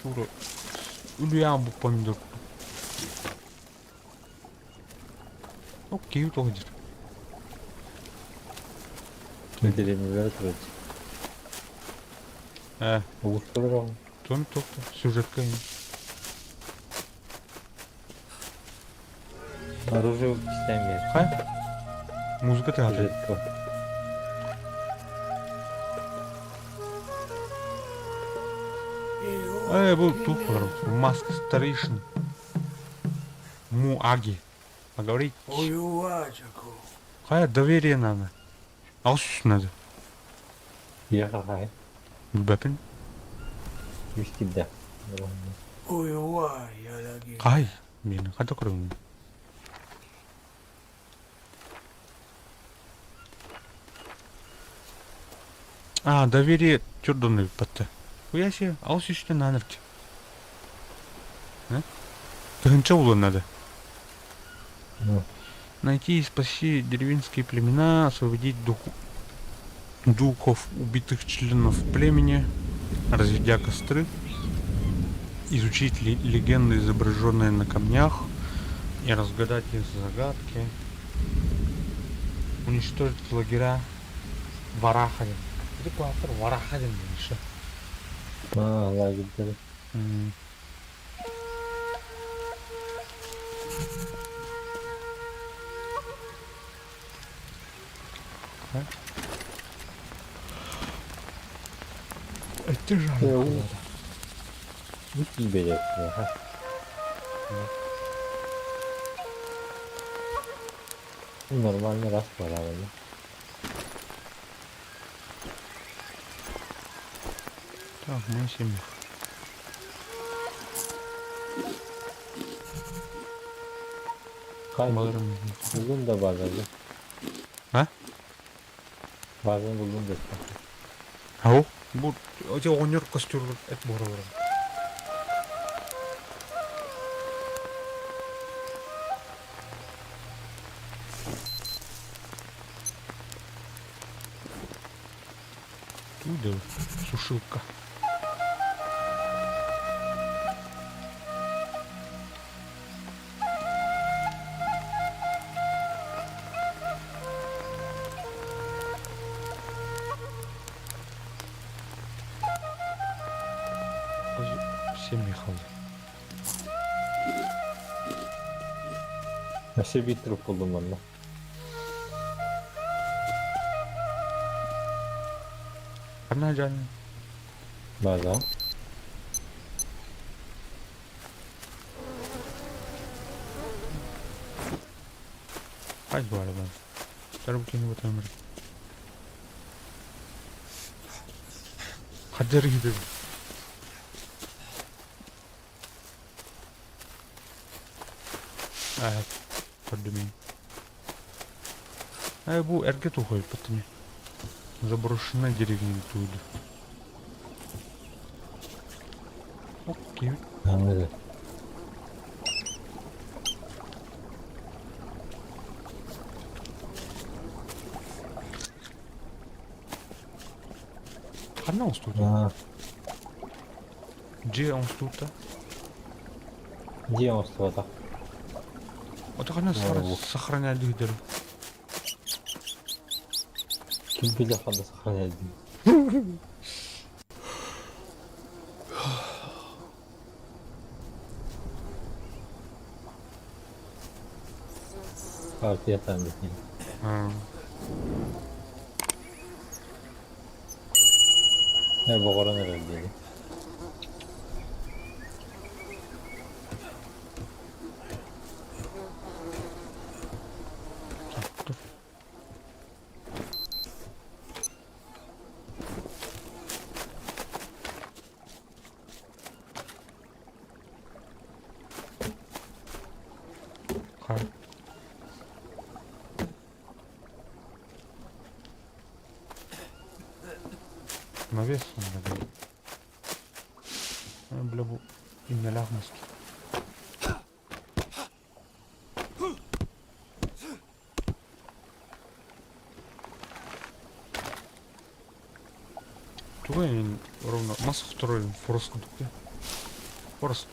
Тура. Ульям bu помидор. Окей, уходит. Неделями вертать. Улuştururum. Тон только сюжетка. Оружие istemiyor. Хай. Музыка ты ответь. Сюжетка. Bu тухлар. Маска старейшин. Муаги. Поговорить. Хай, доверие надо. Алсус надо. Я какая? Бэпин. Вискиде. Хай. Мені, хай докрив. А, доверие чудоный патта. Хуя себе, алсус не надо. Тыгынча улы надо. Найти и спасти деревенские племена, освободить духов убитых членов племени, разведя костры, изучить легенды, изображенные на камнях, и разгадать их загадки, уничтожить лагеря Варахадин. Это кластер Варахадин, еще. Лагерь. Это жаль. Виски берет. Нормально расправили. Так, мы семья. Kay Umarım. buldum da bazen. Ha? Bazen buldum da. Ау, bu öte oynuyor kostür et bora. Тут сушилка. Семьи халды. Nasıl bir trup buldum valla. Одна жаль. Bazen. Kaç bu arada? Dur bakayım bu tamir. Kader gibi. Evet. Подумай. Bu erkek уходит, потому заброшенная деревня тут. Окей. Anladım. Хана он тут. Где он тут? Где он что-то? Вот хана сохраняет лидер. Kim bilir hadi sahaya edin. Parti yatağında değil. Ne bu kadar nerede değil. навес надо. Бля, bu иннелахмас. Тугай ровно масса второй форс тугай. Форс.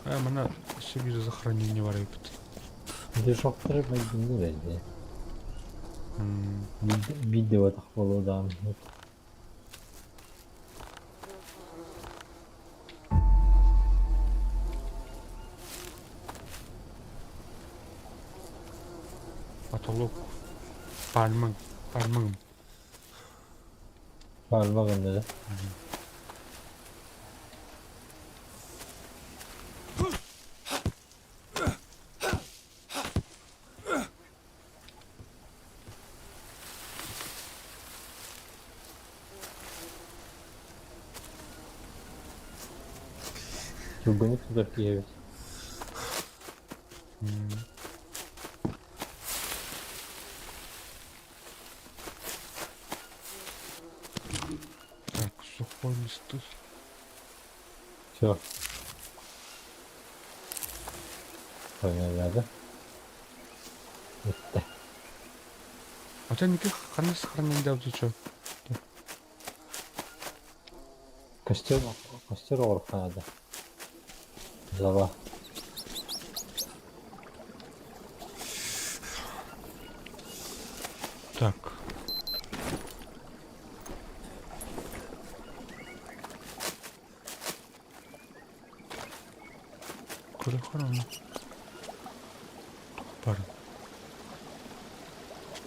Мана себе захоронение бар епт. Движоктары байдыңды бәлде. Видео тақ болудан. Потолок. Пальмың. Бармағында да. Чугуны туда киевит. Так, сухой листы. Все. Поняла, это. А у тебя никаких ханы сохранения да вот что? Костер орханада. Зала. Так. Куда храна? Парень.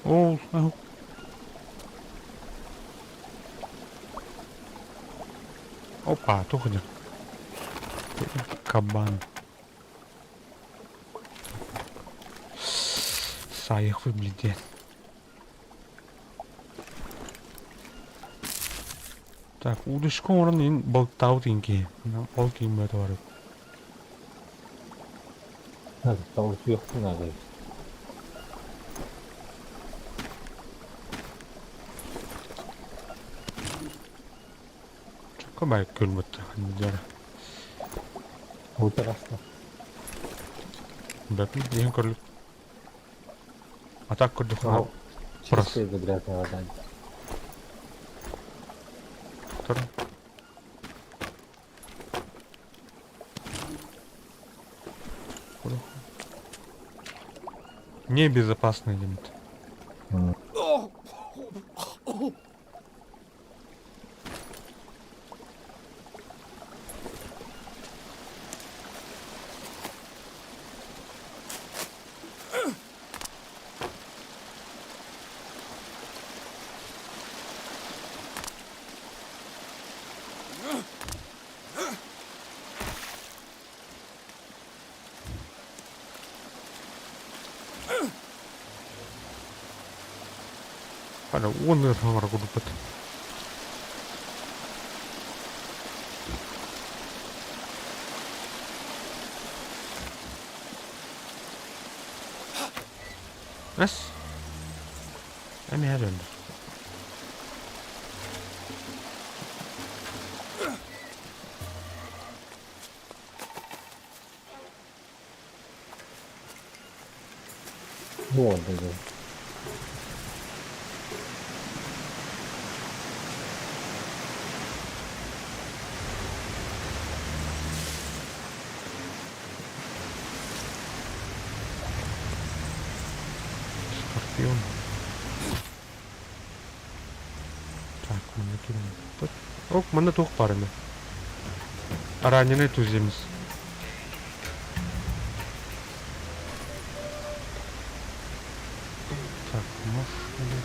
О, опа, туходи. Кабан. Саях выглядит. Так, удочком орнын балықтау дейінке. Ол кейін бәді бар. Надо, того сверху надо. Çok baik külmüttü. Hanıcara. Bu tarafta. Bakın, yiyin körlük. Atak kurduk. Чистая грязная вода. Тұрын. Небезопасный лимит. Pada uner hamar aku dapat. Yes. Ini ada. Вот, да. Скорпион. Так, mana turun. Oh, mana tuh parahnya? Раненый туземец. Так, машина.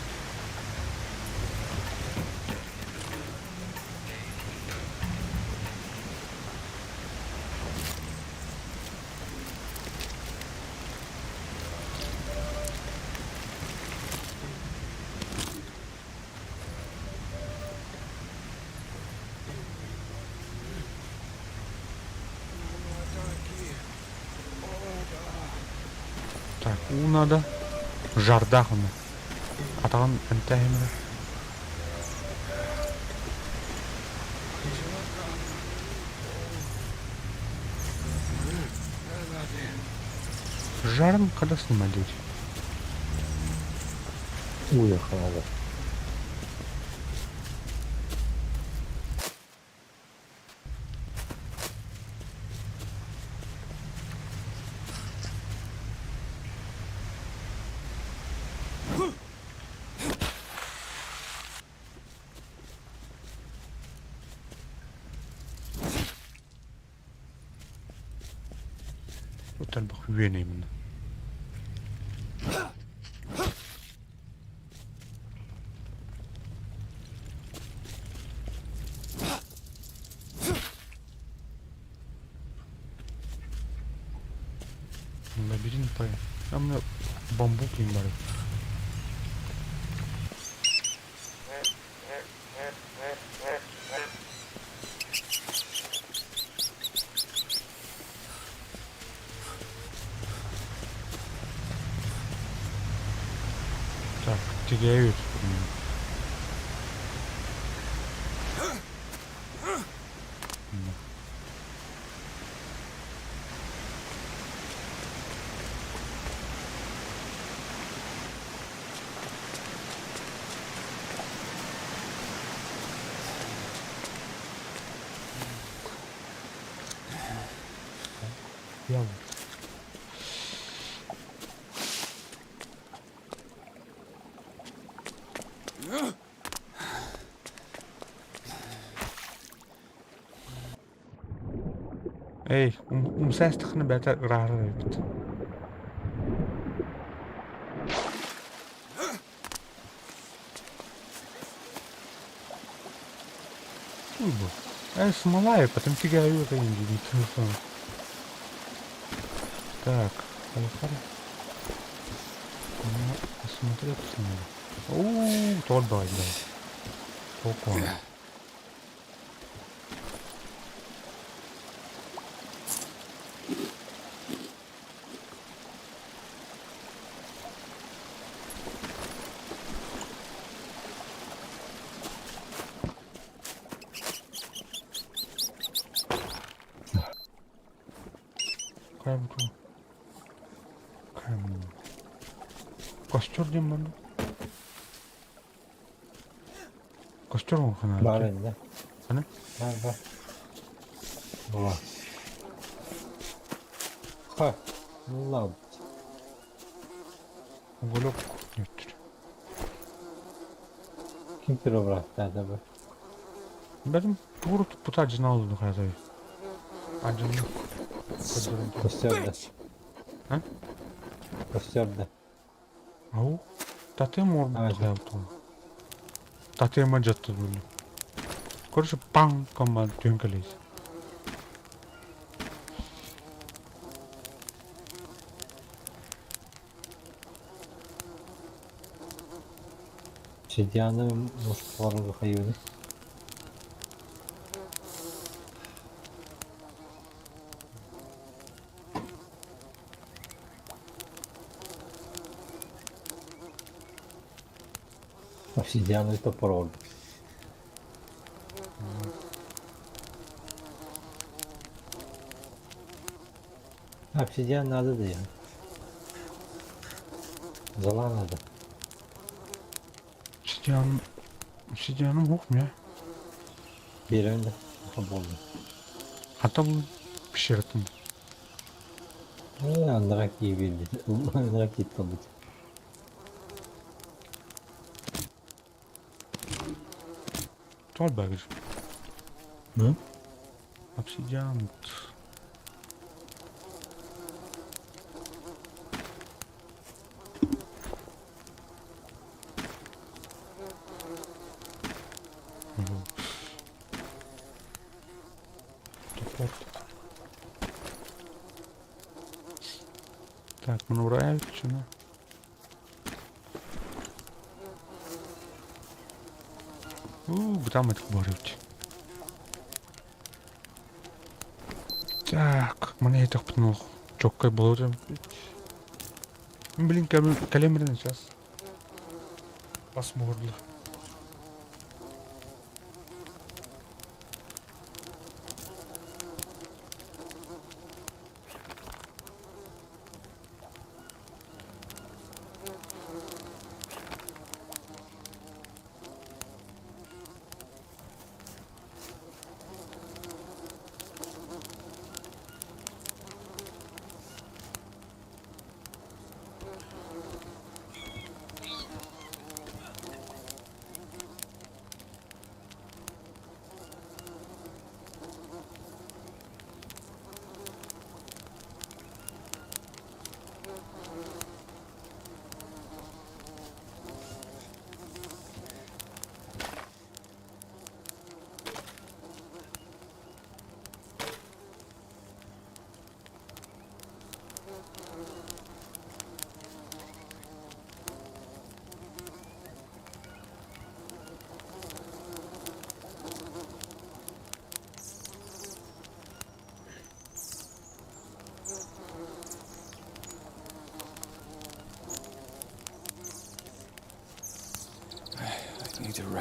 Так, у надо. Жардах он. Атаган энтехемре. жарым когда снимать будете? Уехала. Ötel bak üyeneyim. Лабиринт по... Там на бамбук им барып. Так, тягают. Yavrum. Ey, umsastıkını beter ırar evet. Что bu? Смолаю, потом тягаю это инди, телефон. Так, поехали. Ну, посмотреть надо. Ууу, тот бай, да. Опа. Кайбу. Костер дем ben. Kostör mu falan? Var elinde. Hani? Var. Var. Ha. Love. Golok götür. Kim kilo bıraktı acaba? Benim vurup bu tacını aldım kadar. Acım yok. Koşuyordu. Ha? Koşuyordu. Ау. Татем мор Ага. бутылку. Татем аджатты böyle. Короче, пам команд тюнкалис. Obsidian'ı muştuları hayvanı. Obsidian'ı topar oldu. Obsidian adı da ya. Zalan adı. Obsidianım yok mu ya? Bir önde. Kabul oldu. Hatta bunu pişirdim. Anlarak iyi bildi. Anlarak gitti oldu. Tol bagaj. Hı? Obsidian. Так, bunu buraya şunu. Там это говорить. Так, мне это пнул. Чоккой было. Блин, калимрин сейчас. Посмотрим.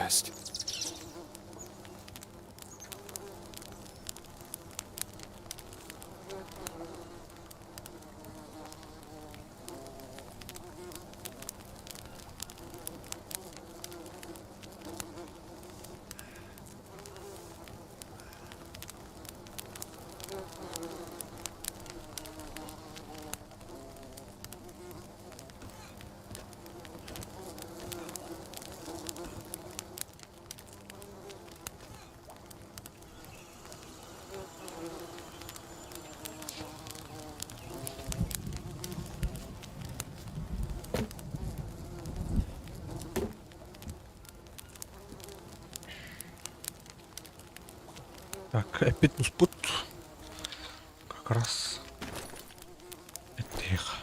rest. Так, Эпитус пут. Как раз. Это их.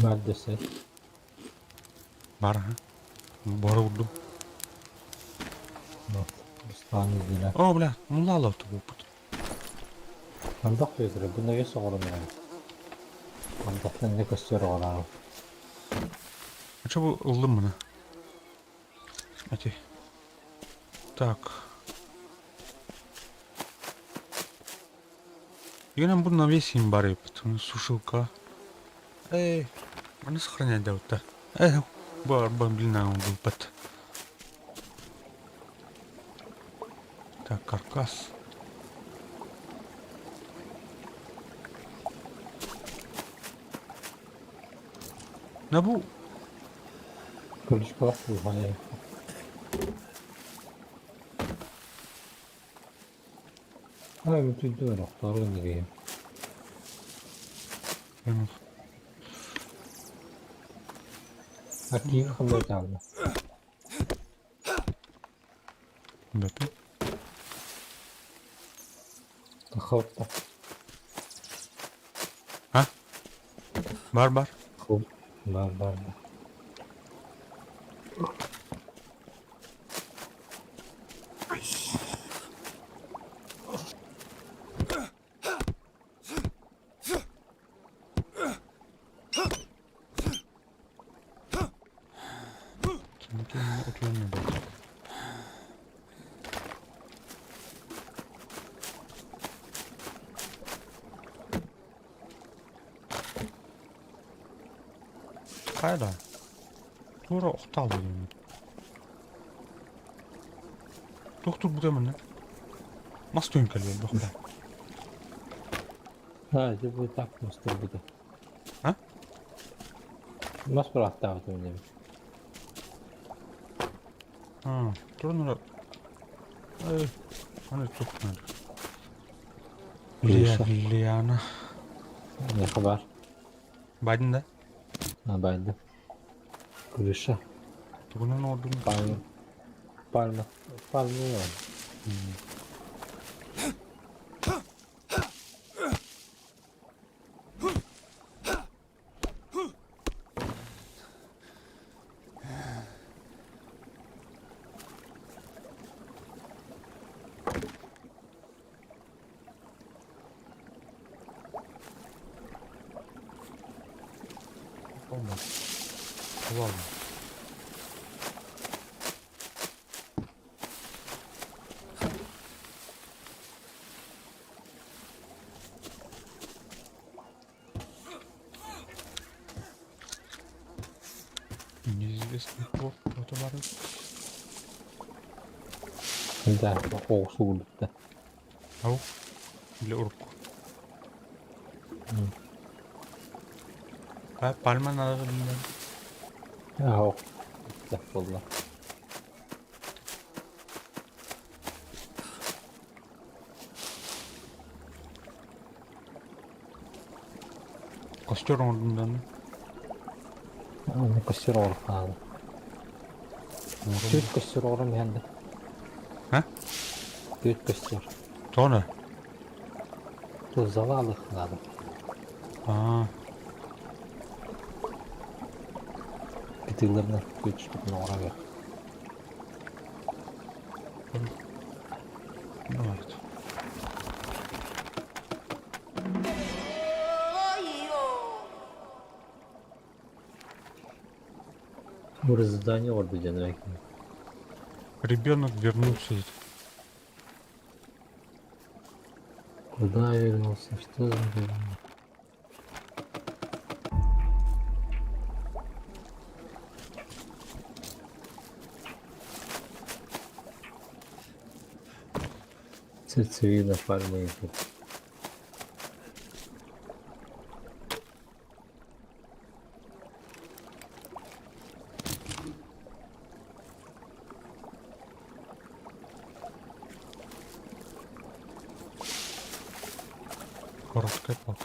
Neredesin? Бар, ha? Бора урду. Istan izine. О, бля, ну лало то опыт. Kandak götürüyor. Bu neye soğurum yani? Kandaktan ne gösteriyor ona? А чё вы лыманы? Эти. Так. Я нам буду навесим бары, потому сушилка. Эй, она сохраняет да вот-то. Блин, он был под. Так, каркас. Набу. Kılıç var bu hani. Ay bütün de noktaları nereye? Aki hamle çaldı. Бэпи. Takavta. А? Бар. Kul. Var. Sanki onu oturamıyor bak. Qayda? To'g'ri uqtaldi endi. Doktor bu mana. Masto'nkal yo'l doktor. Ha, bu tak mısır bu da. Ha? Nasıl bıraktı abi öyle? Ha, to'g'ri. Ey, ana tutmadı. Liana. Ne haber? Biden'da. Ha ben de. Gülüşe. Tug'unan ordun. Parma var. Olmaz. Var mı? Неизвестный порт, кто-то барык. Да, oğusu bulutta. Ау, или урку. Palma nada bilmem. Ha o. Da valla. Kostör ordundan. Ne kasır olur abi. Düt kasır olur mu hem de? Ha? Düt kasır. Sonra. Tu zavallı abi. Aa, Gidiyorlarına güç tutun oraya. ne var? Burası здание orada canım. Ребенок вернулся. Куда вернулся? Что за ребенок? Сердцевина фармы идет. Короткая палка.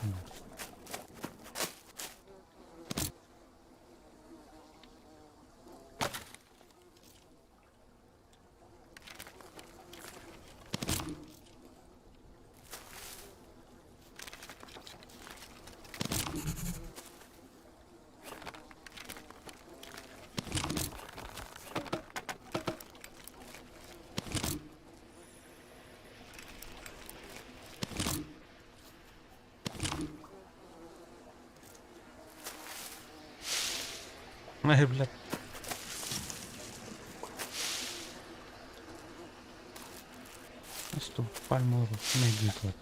Ай, блядь. Что пальму найди тут.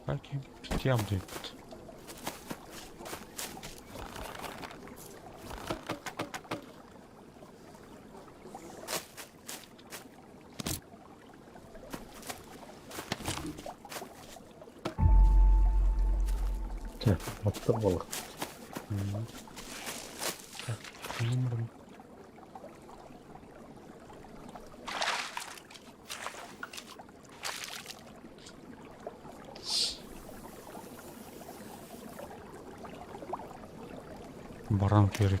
Belki ciddi update. Tüh, attı balık. Bilmiyorum. Баран керек.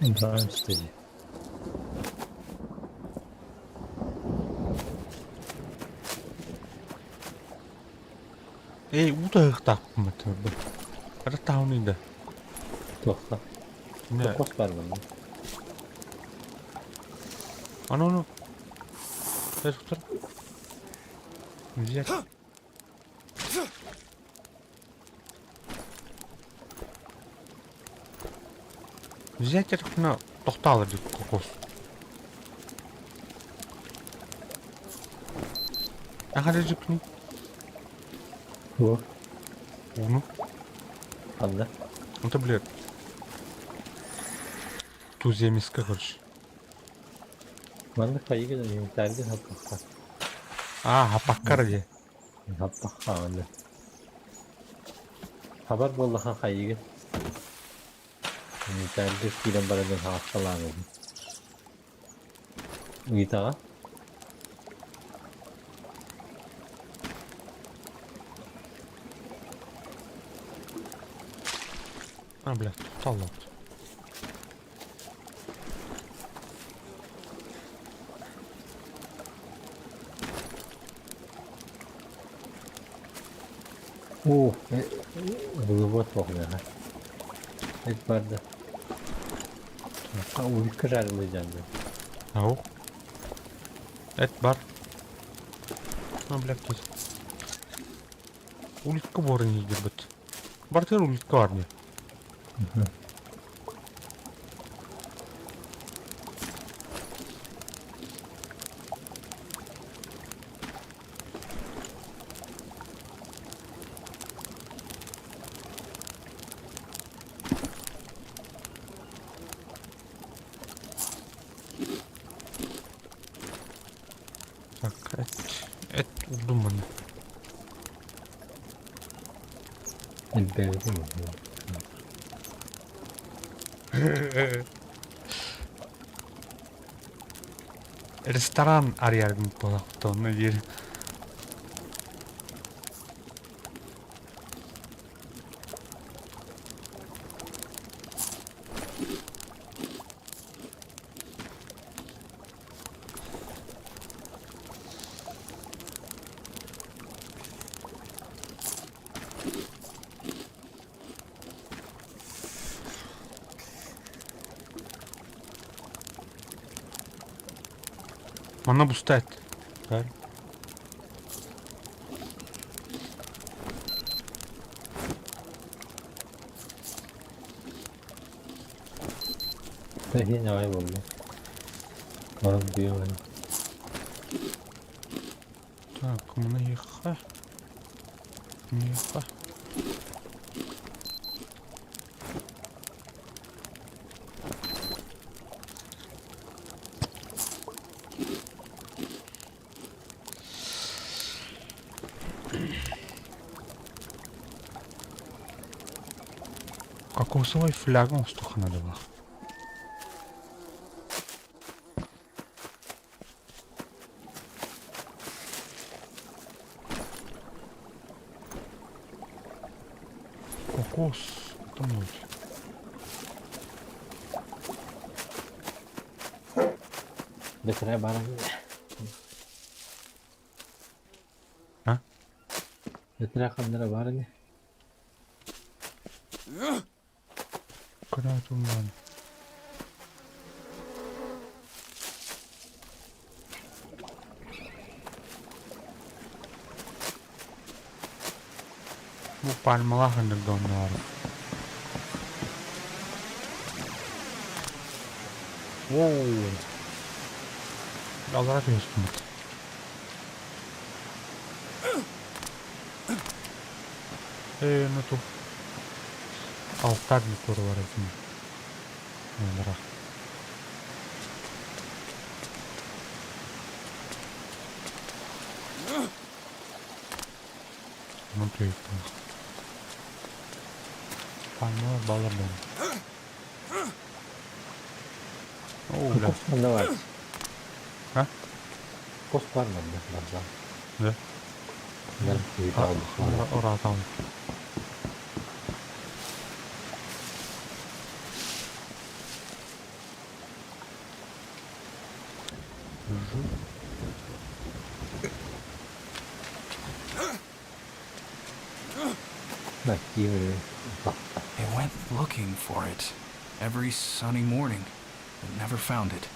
İbrahim istedi. Udah takma tabii. Ada tahun ini dah. Tokla. Ne? Tokos var bana. Ano. Saya tutar. Lihat. Lihat jadi kena total di kokos. Ada juga nih. Bu. Bunu. Anla. Это, блядь. Туземиска, короче. Ben de kayı gidiyorum. Derdi hapakka. Hapakkar diye. Hapakka anla. Haber bollaha kayı gid. Derdi filan baradan hastalanırım. Uyutağa. Блядь, талант. Vıvat bakıyor ha. Et vardı. Ha uyku ayrılacağım ben. Ау. Et бар. Блядь, есть. Улитка бар не ебет. Бартер улитка бар не. Так, et buldum bunu. Et verdi mi? Ресторан арьяргын болоқтоо жер. Она пустает. Да? Thế nói buồn đi. Còn tiêu này. Так, мыха. Мыха. Кокосовый флягон стуха надо было. Кокос. Это ночь. Được ra ba А? Được ra không ra ba đấy. Куда туман? Bu palmalar hanırda onlar. Wow. Allah yapıyorsun. Ну тут. Алтарь которого разум. Номера. Ну ты это. Пальма балабон. О, да. Kos var. Ha? Kos var mı burada? Да. Ben büyük aldım. Orada tam. Bak gibi. They went looking for it every sunny morning, but never found it.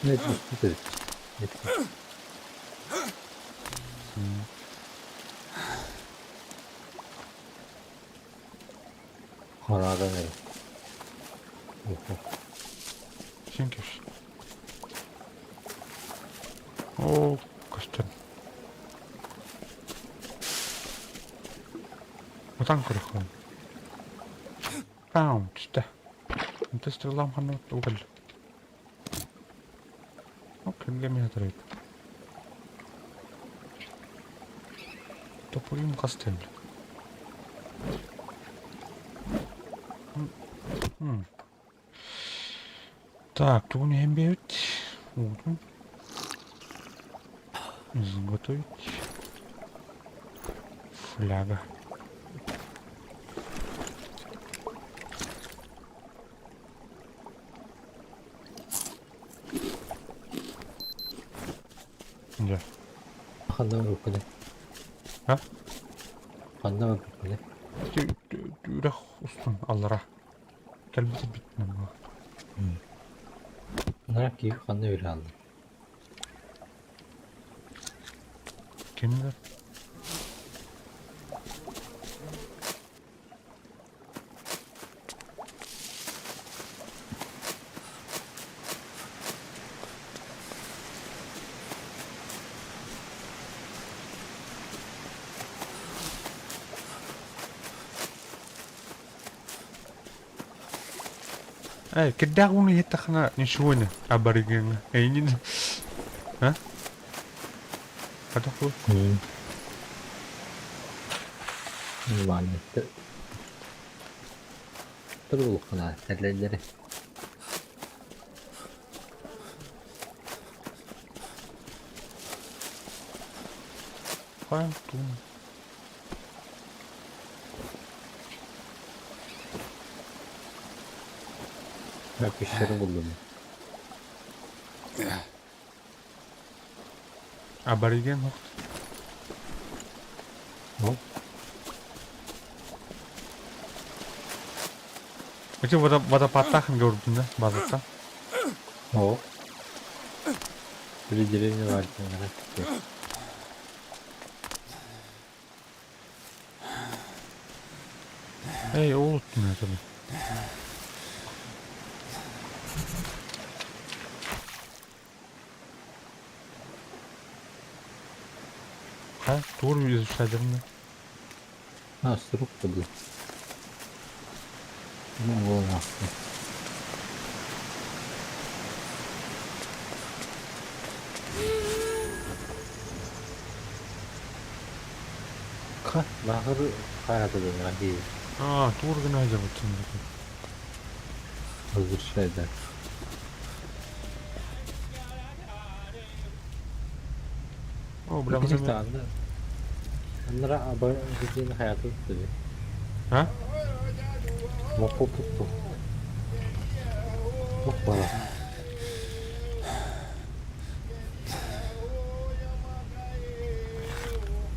Ne tutuyor? Harada ne? Шинкиш. О, костюм. Отан кырыхын. Паун, işte. Ты стрелам ханут уголь. Окей, для меня трейд. Топорим костель. Так, тут не бьют. Изготовить. Фляга. Да. Kanda mı böyle? Ha? Kanda mı böyle? Үрэх устун аллара. Кэлбэт битнэ. Bunlar gibi kanda öyle aldım. Kimler? Эй, кидагуны хитахна нишуны абаригэн. Эйнин. А? Hadi koy. Lanetti. Dur bulkuna telleri. Koyalım. Bak işleri buldum. Aborigen yok. Hop. Peki водопадтах gördün de balıkta. Hop. Birileri ne var ki merak ettim. Ey unuttum ya tabii. Ha, doğru bir yüzüşlerdim de. Ha sırık buldum. Ne olmaz. Lahır hayatı da hadi Aa, doğru gün acaba şimdi. hazır şeyler. O bırak Küçük onu. dağında. Onlara abone edeceğin hayatı tutuyor. Ha? Mokul tuttu. Çok para.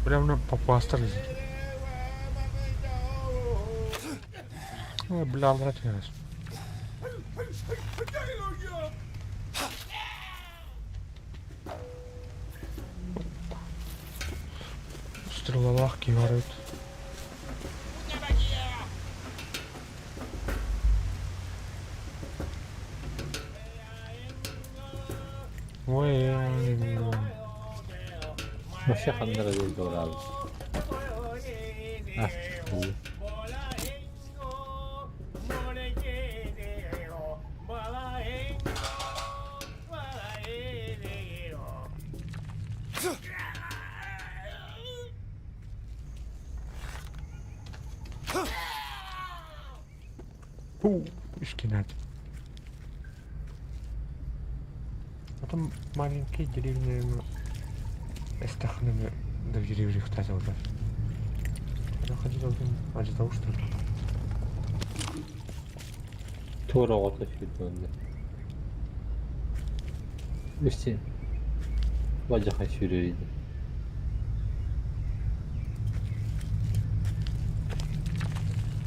Bırak onu papastırız. Ha, bilallara çekersin. Sıralamak gibi var evet. Vay. Başka hanlara değil doğru abi. Ah, iyi. Шкинать. Потом маленькие деревни эстахнами до деревьев хотел уже. Я ходил один, а для того, что ли? Tuğra ota şürdüğünde. İşte bacağa şürüydü.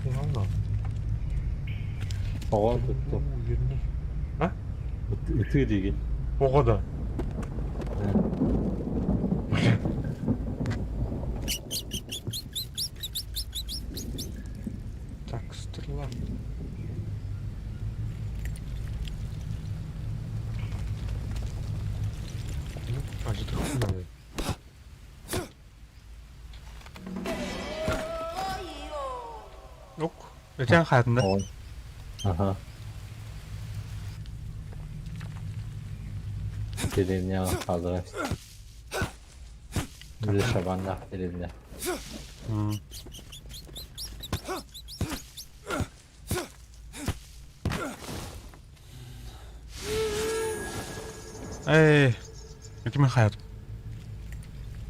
Valla. Hava tuttu. Yerini. Ha? Ütü değil. O kadar. Так, стрела. Ну, а что ты надо? Yok. Geçen hayatında. Hava. Aha. Derevne kaldıraç. Bir de şabanla derevne. Hmm. Kimin hayatım?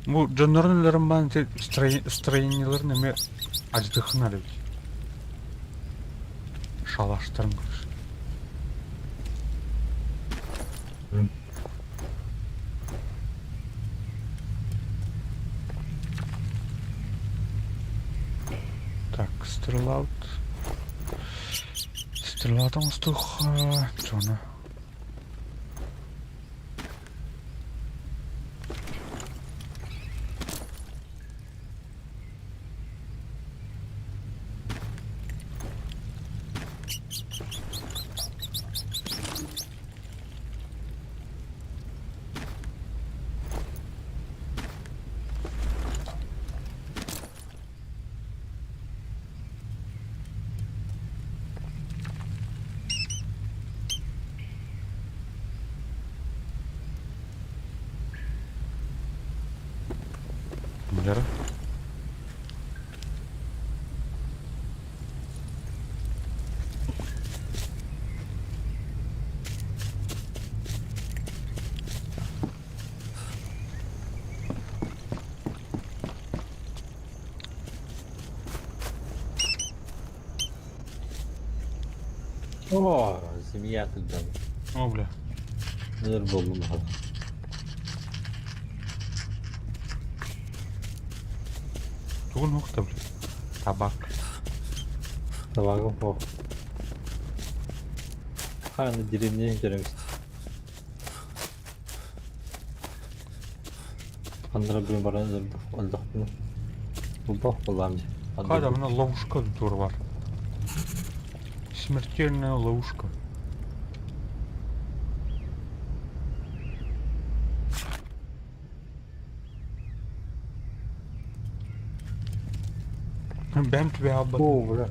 Bu canların ölürüm ben strenyaların eme acıdıkın hali bir. Şalaştırın kırış. Так, стрелаут. Стрелаутом стух. Чё она? yara. О, змія тут дали. О, бля. Neler buldum abi. Тугу нокта, бля. Табак. Tabağım o. Hani dilimliğe göremüştüm. Kandıra bir bana öldürdük. Öldük bunu. Bulduk Allah'ım. Када мына ловушка тур бар. Смертельная ловушка. Ben tübe abba. Oo bura.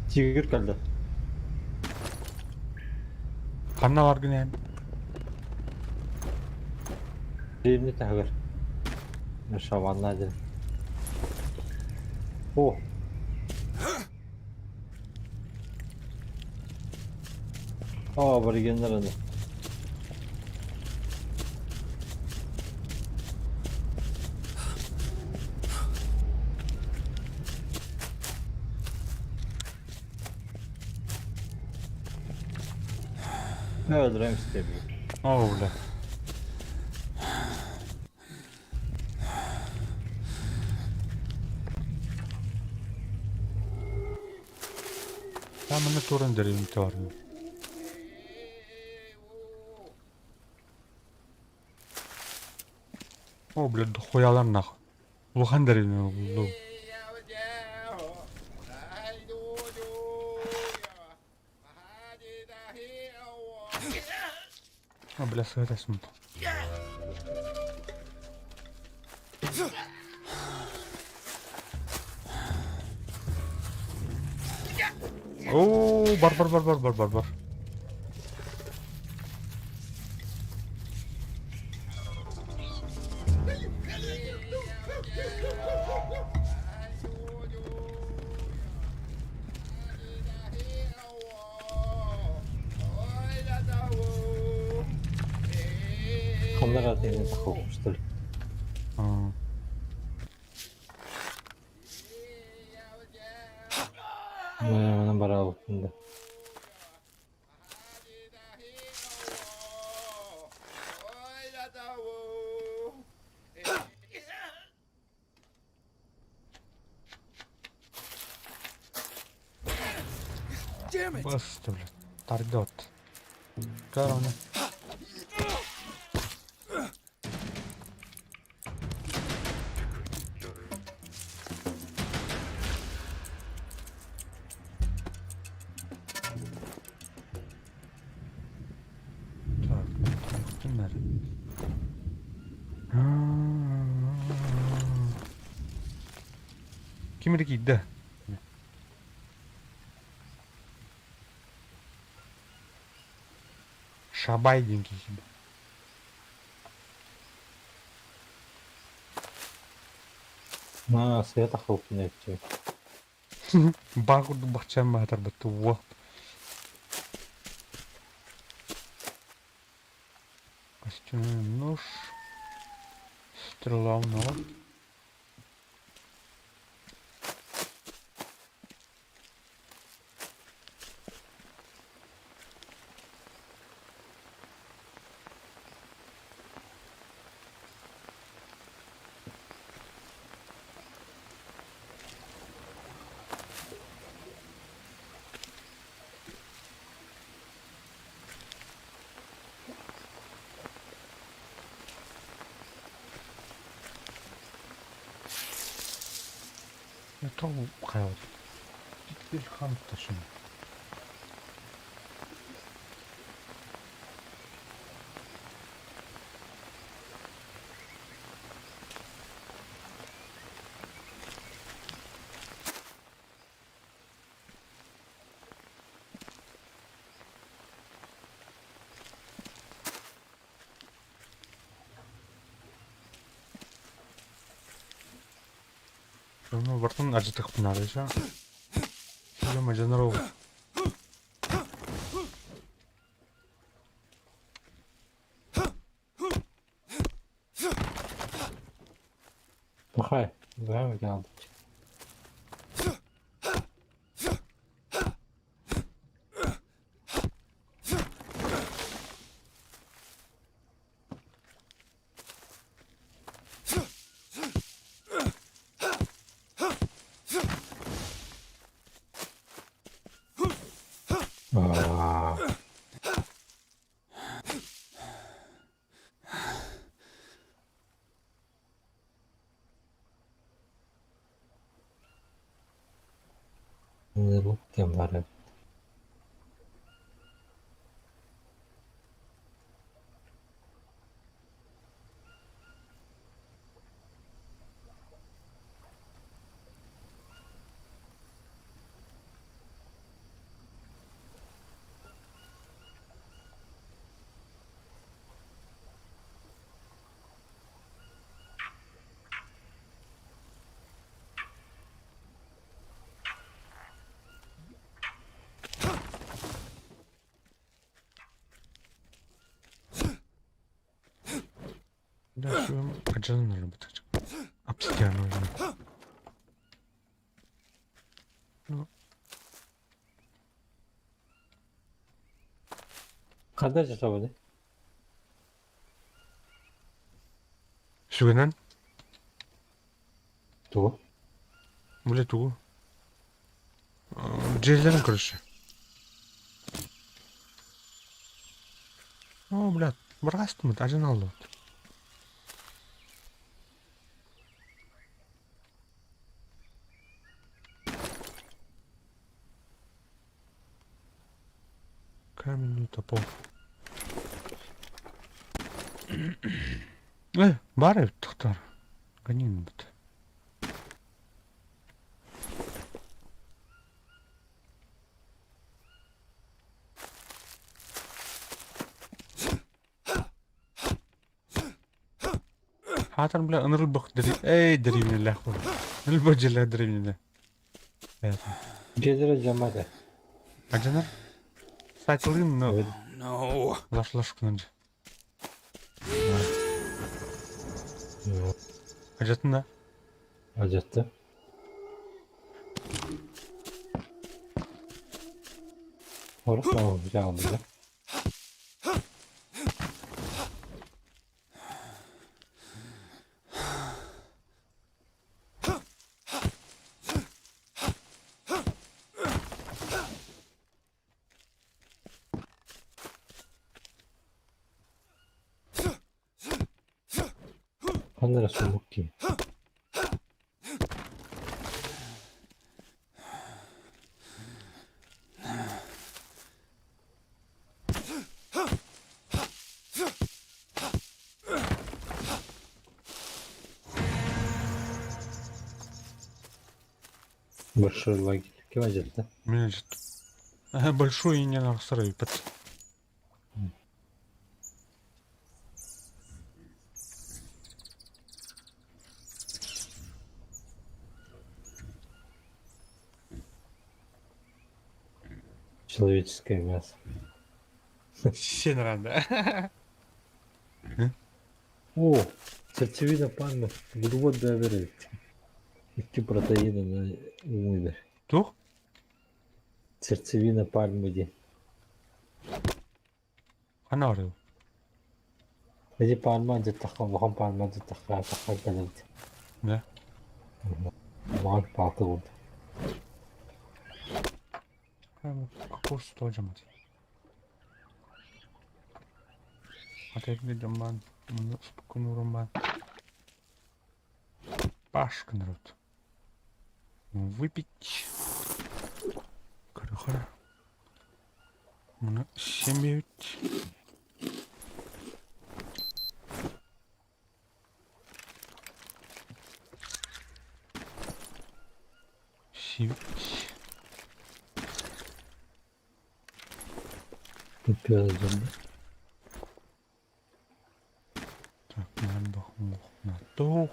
Tigir geldi. Kanna var gene. Dilimli tahgır. Şavanlı hadi. Oh. Aa bari gönder onu. Ne öldüreyim istemiyor. О, бля. Там мына туран деревенте бар. О, бля, дохуялар нахуй. Лухан деревне булду. А, бля, сыграйсың. О, бар. Kanlar atayım da kokmuştur. А, Bana bara altında. басты, бля. Торгот. Короче. Так, kimler? Kimlik iddia. Шабай деньги себе. Ha, suya takılıp ne edecek? Багуду бахчам батар бітті. О. Костюмный нож. Стрела у нас. Это хайват. Теперь хан ташим. Şunu vartan acıtık bunları ya. Şöyle macanar oldu. Bakay. Buraya mı geldik? Aa, ne bu var? Bir de şu macanar bitecek. Obsidian oyunu. Kadarca tabii. Şugenen Dur. böyle tuğu. Ceylerin kırışı. О, блядь, брастмы, один алло. Каменный топор. Бары туктар. Ганин бит. حاضر بلا نربخ دري اي دري من الله خو البجل دري من الله Cezire cemaate. اجنر سايكلين نو Evet. No. لاش كنج Yok. اجتنا Acıttı. Orası mı olacak bize? 하늘에 소목기. Большой лагерь. Кем acıttı? меня ждет большой и не насрывает. Человеческое мясо. Все нравится. О, сердцевина пальмы. Глубоко доверяет. İki proteini umuydu. Тух? Сердцевина пальмы diye. Ana arıyor. Эти пальмы acıttık. Bakın pальмы acıttık. Takar gelirdi. Ne? Var baltı oldu. Какой стоим? Ateşli camban, bunu спокойно ben. Пашка народ. Выпить. Кара-кара. Bunu семеют. Сивить. Yapıyoruz onu. Так, надо на то.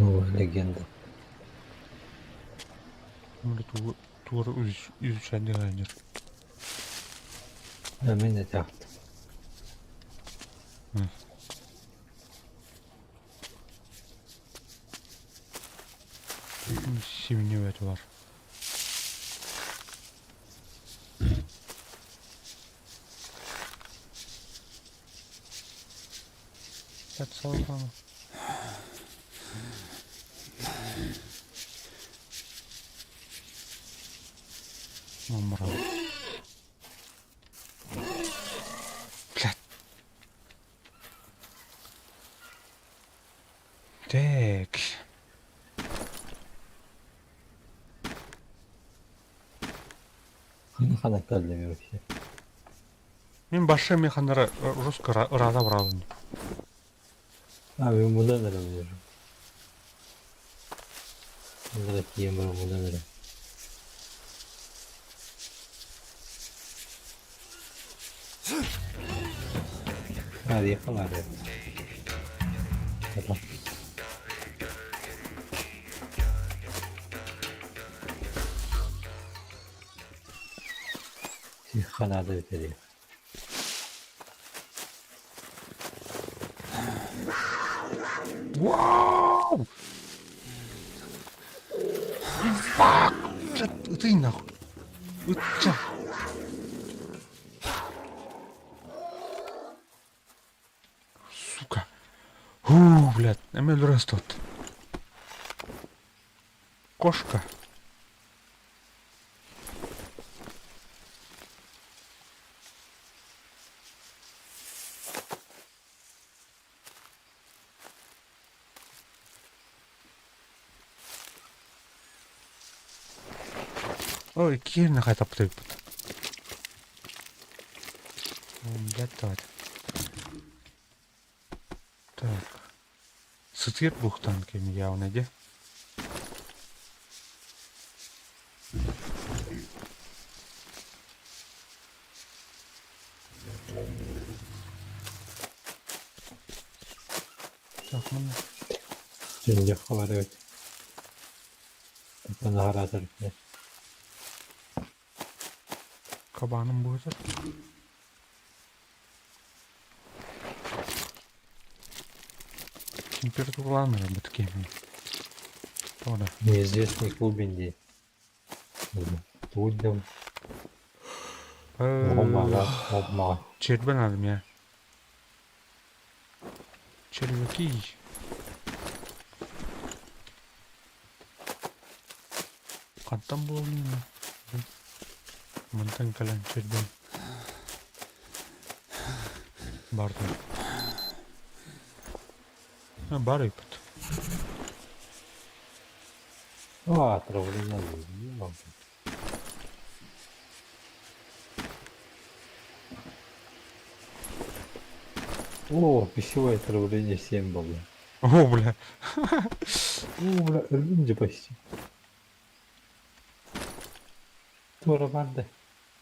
Новая легенда. Мында тура үзүчәндер айнер. А мен де тақты. Сивине өтü var. That's all from. Номер. Блядь. Так. Қана кәлдеме вообще. Мен башы механары русска рада бұралын. А, мен мұндан әрі өнерім. Мұндан кейін бұрын мұндан әрі. Hadi yakala hadi. Tamam. Kanada bitiriyor. Вау! Фак! Ты нахуй! Утя! Сука! Блядь, Эмиль растут. Кошка. Ой, кирна қайта птып. Блядь, так. Сытыр бухтан кем явно, де? Так, мына. Şimdi havalı öt. Bana haratır. Кабаным будет. Температураны біткенмен. Ода. Неизвестный глубинде. Будем. Обмага. Чербен алдым я. Червяки. Қаттан болуын. Мынтан калан чербен. Барды. Бар ипот. А, отравление. О, пищевое отравление 7 было. О, бля. О, бля, ölünce почти. Тура барды.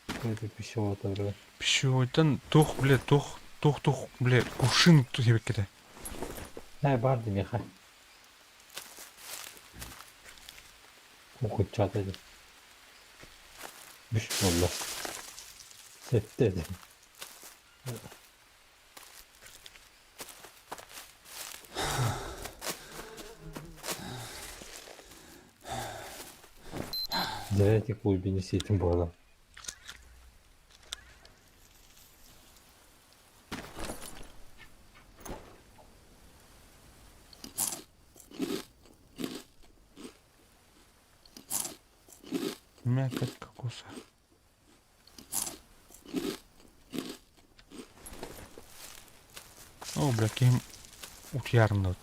Это пищевое отравление. Пищевойдан тух, бля, тух, бля, кувшин тебе кетті. Барды меха. Оқыт жатады. Бүш болды. Сеттеді. Зря глубине сетим было. Мякоть кокоса. О, бля, кем утярнут.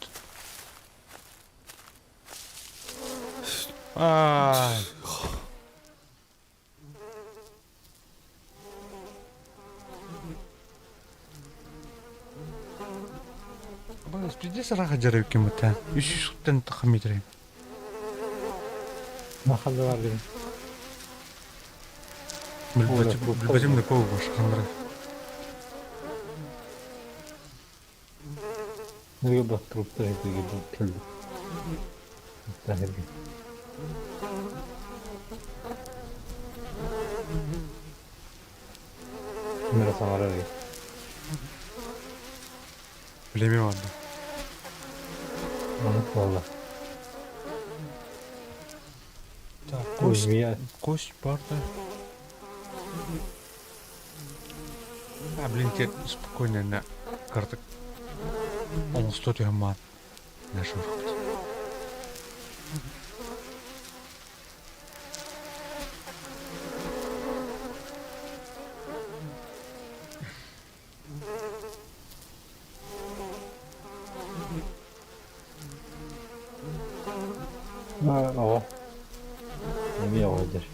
Ай. Бля, спиздец раха жарып кем-то. 300 тен тахмитрем. Нахалды бар дедім. Білбәтімді көу башқандыры. Неге бірақ тұрып тұр, неге бірақ келді. Так. Камера самарары. Білемем анда. Анық болды. Так, Змея. кость бар да. А, блин, тебе спокойно на картах. Он стоит мат. Наш выход. Ого. Змея ойдыр.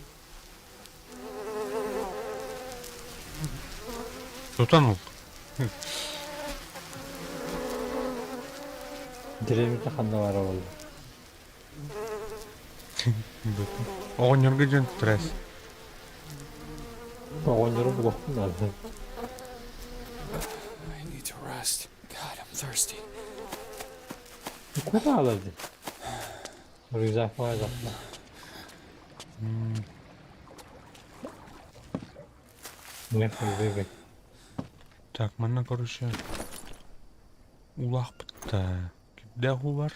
Утонул. Деревімді қанда бара болды. Оған ерге жөн тұрас. Оған жүріп бұлықтың ады. I need to rest. God, I'm thirsty. Куда алады? Рюкзак var zaten. Ne bebek. Так, мене, короче, улах бітті. Дегу бар.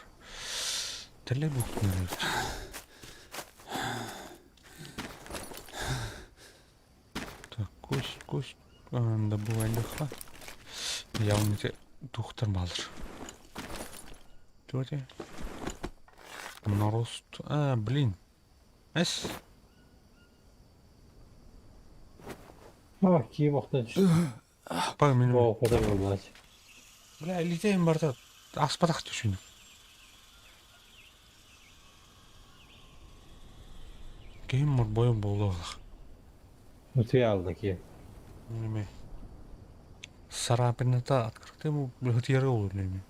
Тіле бұқтын әректі. Так, кость. Анда бұл әліға. Я уныте тухтар балыр. Төте. Нарост. Блин. Әс. Киім оқтан düştü. Бағы менің. O kadar oldu. Бля, летейін барда. Аспадақ түшін. Кейін мұр бойым болды олақ. Ütüye aldı ki. Неме. Сарапината открытый ему блюдеры улыблями.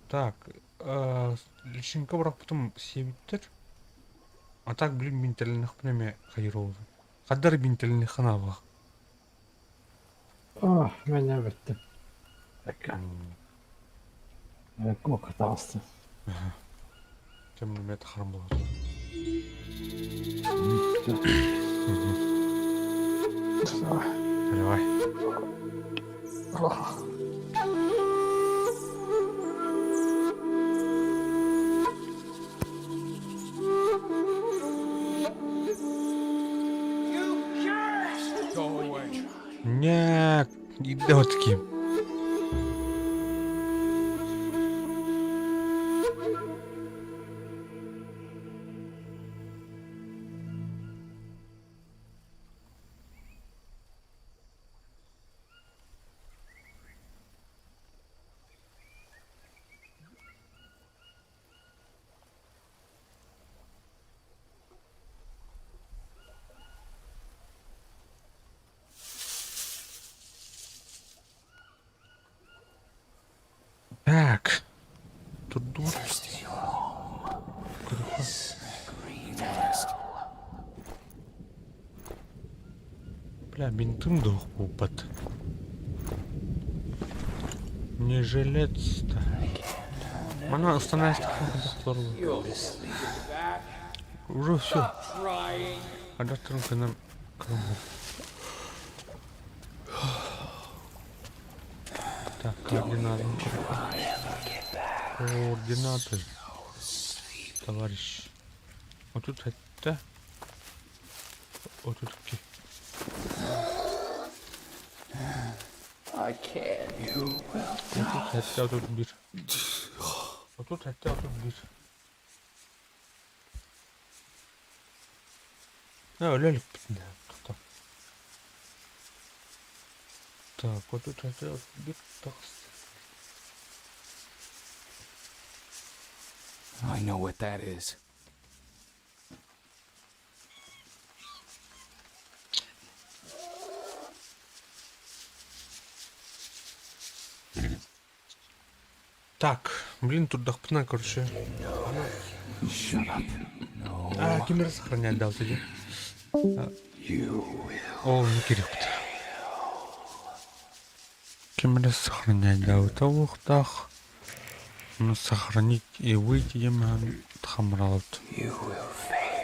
Так, личинка бірақ потом себіттер. А так, блин, бинтелініх пінеме қайыр олды. Қаддар бинтелініх қана бақ. Ben ne bittim. Dakika. Evet, o kadar astı. Кем неме тақарым болады. Давай. Нет, идиотки. Так. Тут дур. Бля, бинтым дух упад. Не жилец-то. Она остановится. Уже все. А доктор к нам. Так, координаты. Координаты. Товарищ. Вот тут это. Вот тут такие. Вот тут это, вот тут бир. Вот тут это, вот тут бир. Өлелік бітінде. Так, вот тут это, вот тут бир. I know what that is. Так, блин, тут дохпна, короче. Кемер сохранять дал сиди. О, не керек. Кемер сохранять дал. Тавух, тах. сохранить и выйти яман хамралт. You will fail.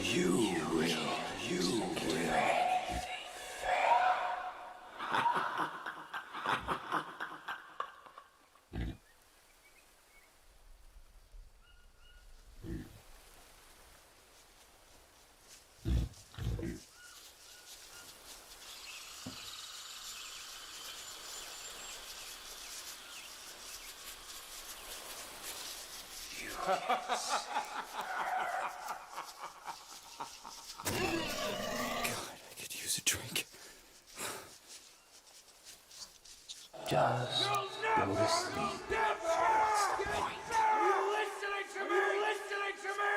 You will anything fail. God, I could use a drink. Just go to sleep. What's the point? Are you listening to me? Are you listening to me?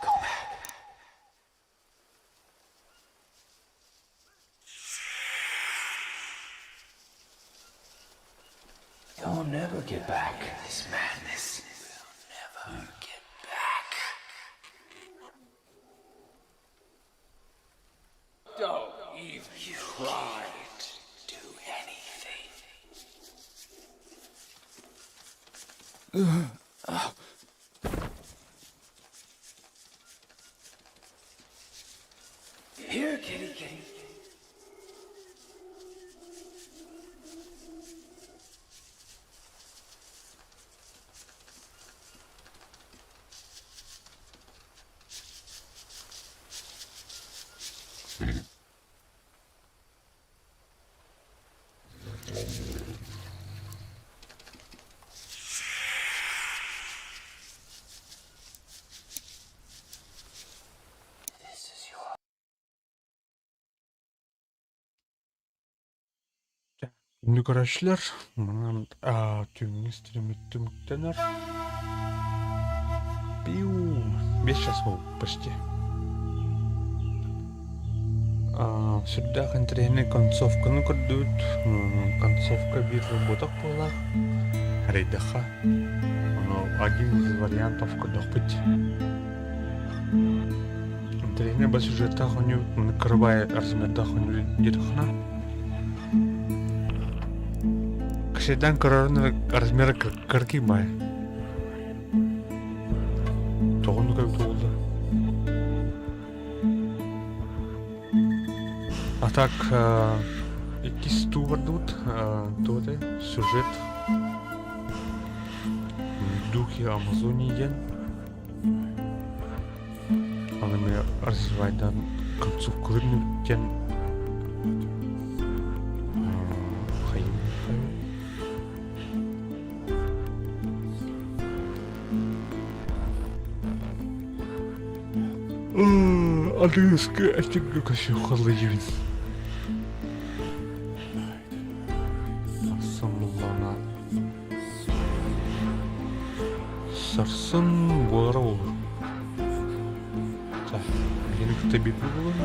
Go back. You'll never get back. This madness will never get back. Don't even try. Do anything. Here, kitty, kitty. This is your Şimdi görüşler. Bunun tümünü streamittimiktenler. Пиу. 5 час oldu почти. Сюда контрольный концовканы көрдүт. Концовка бир работак болак. Рейдаха. Один из вариантов куда быть. Интерьерный по сюжету хоню накрывает размерда хоню дирхна. Кшедан корорный размер кырки бай. Тоғын как долго. А так iki стувар тут, тоде сюжет. Духи Амазонии. Анаме развивайдан концовкаларын үткен хайым. Адыска ачыгы кашыхалы жибин. Самулана. Сарсын болары olur. Birlikte bir bulun.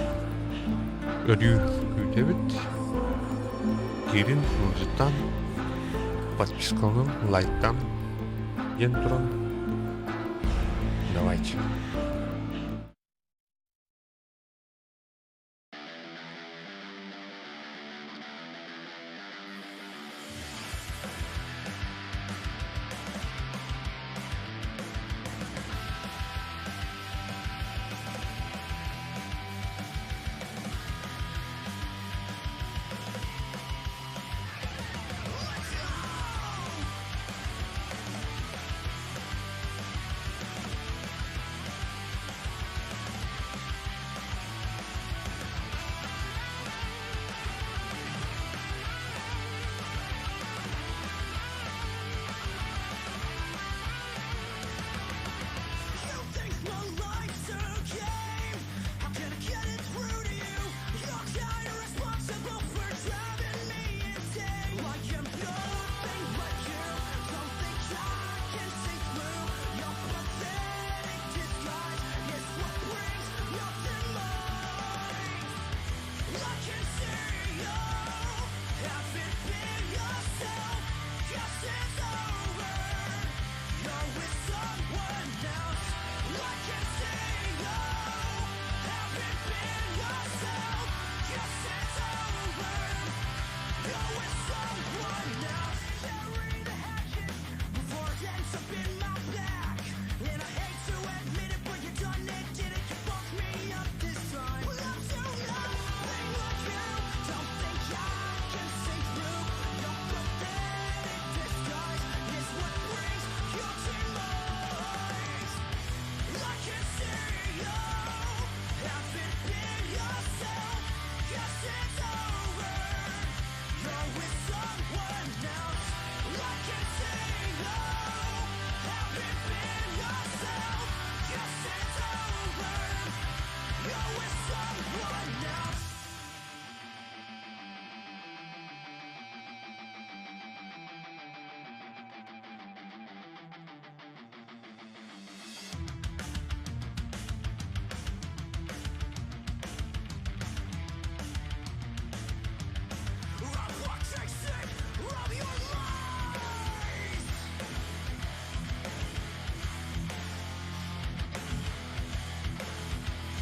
Örüyü ödebit. Girin mıcıttan. Подпискалым, лайктан. Ен туран. Давайте.